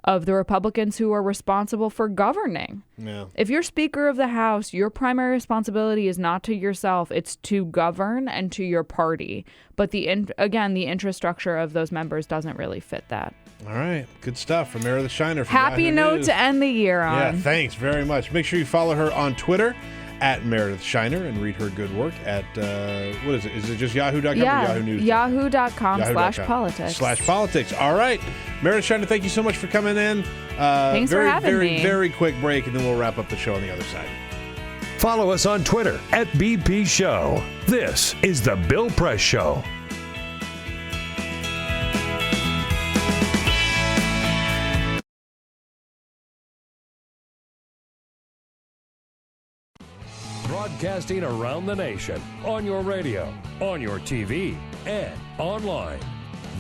of the Republicans who are responsible for governing. Yeah. If you're Speaker of the House, your primary responsibility is not to yourself, it's to govern and to your party. But the interest structure of those members doesn't really fit that. All right. Good stuff from Meredith Shiner. From Happy Yahoo note News. to end the year on. Yeah, thanks very much. Make sure you follow her on Twitter at Meredith Shiner and read her good work at, what is it? Is it just yahoo.com or Yahoo News? Yahoo.com/politics. /politics. All right. Meredith Shiner, thank you so much for coming in. Thanks for having me. me. Very quick break, and then we'll wrap up the show on the other side. Follow us on Twitter at BP Show. This is The Bill Press Show. Broadcasting around the nation, on your radio, on your TV, and online.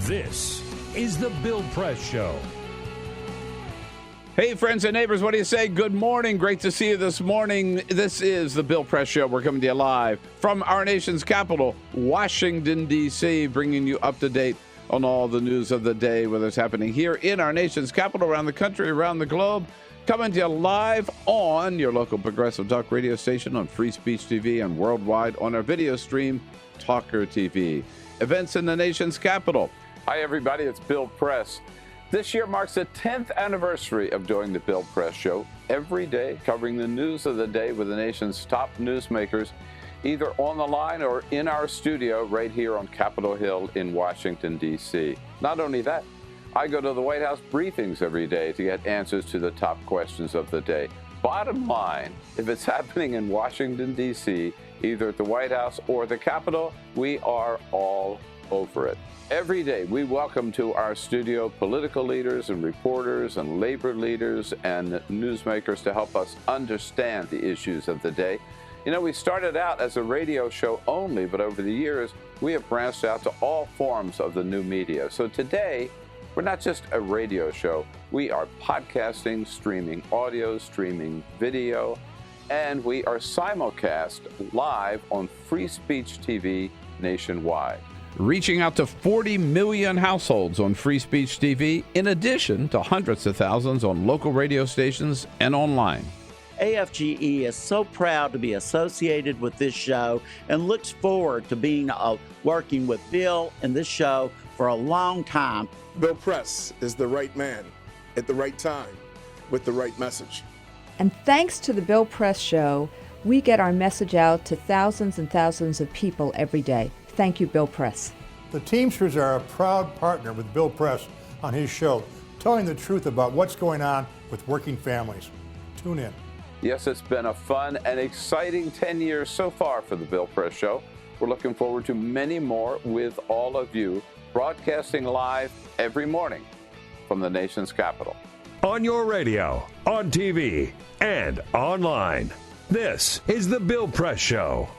This is The Bill Press Show. Hey, friends and neighbors, what do you say? Good morning. Great to see you this morning. This is The Bill Press Show. We're coming to you live from our nation's capital, Washington, D.C., bringing you up to date on all the news of the day, whether it's happening here in our nation's capital, around the country, around the globe. Coming to you live on your local progressive talk radio station, on Free Speech TV, and worldwide on our video stream, TawkrTV. Events in the nation's capital. Hi, everybody. It's Bill Press. This year marks the 10th anniversary of doing the Bill Press Show, every day covering the news of the day with the nation's top newsmakers, either on the line or in our studio right here on Capitol Hill in Washington, D.C. Not only that, I go to the White House briefings every day to get answers to the top questions of the day. Bottom line, if it's happening in Washington, D.C., either at the White House or the Capitol, we are all over it. Every day, we welcome to our studio political leaders and reporters and labor leaders and newsmakers to help us understand the issues of the day. You know, we started out as a radio show only, but over the years, we have branched out to all forms of the new media. So today, we're not just a radio show. We are podcasting, streaming audio, streaming video, and we are simulcast live on Free Speech TV nationwide, reaching out to 40 million households on Free Speech TV, in addition to hundreds of thousands on local radio stations and online. AFGE is so proud to be associated with this show and looks forward to being working with Bill and this show for a long time. Bill Press is the right man at the right time with the right message. And thanks to the Bill Press Show, we get our message out to thousands and thousands of people every day. Thank you, Bill Press. The Teamsters are a proud partner with Bill Press on his show, telling the truth about what's going on with working families. Tune in. Yes, it's been a fun and exciting 10 years so far for the Bill Press Show. We're looking forward to many more with all of you, broadcasting live every morning from the nation's capital. On your radio, on TV, and online. This is The Bill Press Show.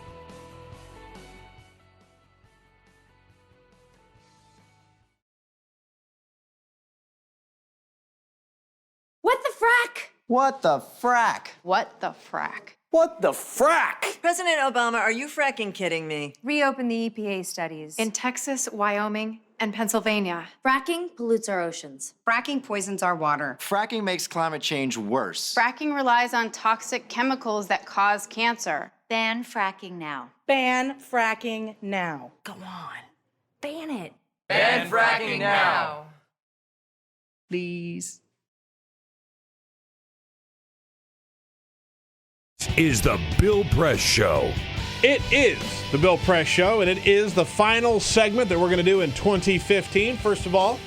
What the frack? What the frack? What the frack? What the frack? President Obama, are you fracking kidding me? Reopen the EPA studies. In Texas, Wyoming, and Pennsylvania. Fracking pollutes our oceans. Fracking poisons our water. Fracking makes climate change worse. Fracking relies on toxic chemicals that cause cancer. Ban fracking now. Ban fracking now. Go on. Ban it. Ban fracking now. Please. Is The Bill Press Show. It is the Bill Press Show, and it is the final segment that we're going to do in 2015. First of all,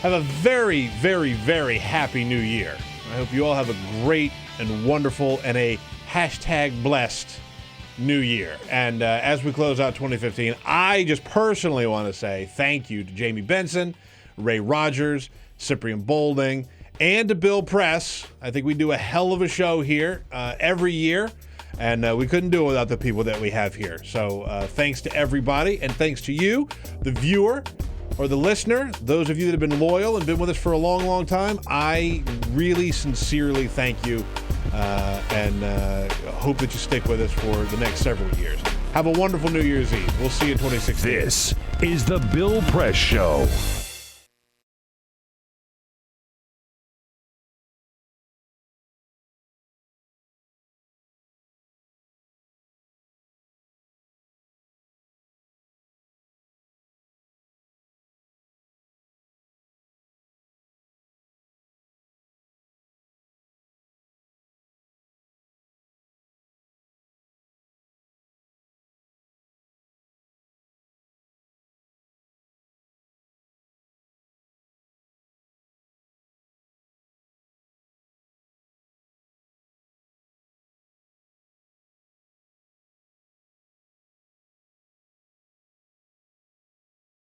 have a very, very, very happy new year. I hope you all have a great and wonderful and a #blessed new year. And as we close out 2015, I just personally want to say thank you to Jamie Benson, Ray Rogers, Cyprian Bolding, and to Bill Press. I think we do a hell of a show here every year. And we couldn't do it without the people that we have here. So thanks to everybody, and thanks to you, the viewer or the listener, those of you that have been loyal and been with us for a long, long time. I really sincerely thank you and hope that you stick with us for the next several years. Have a wonderful New Year's Eve. We'll see you in 2016. This is The Bill Press Show.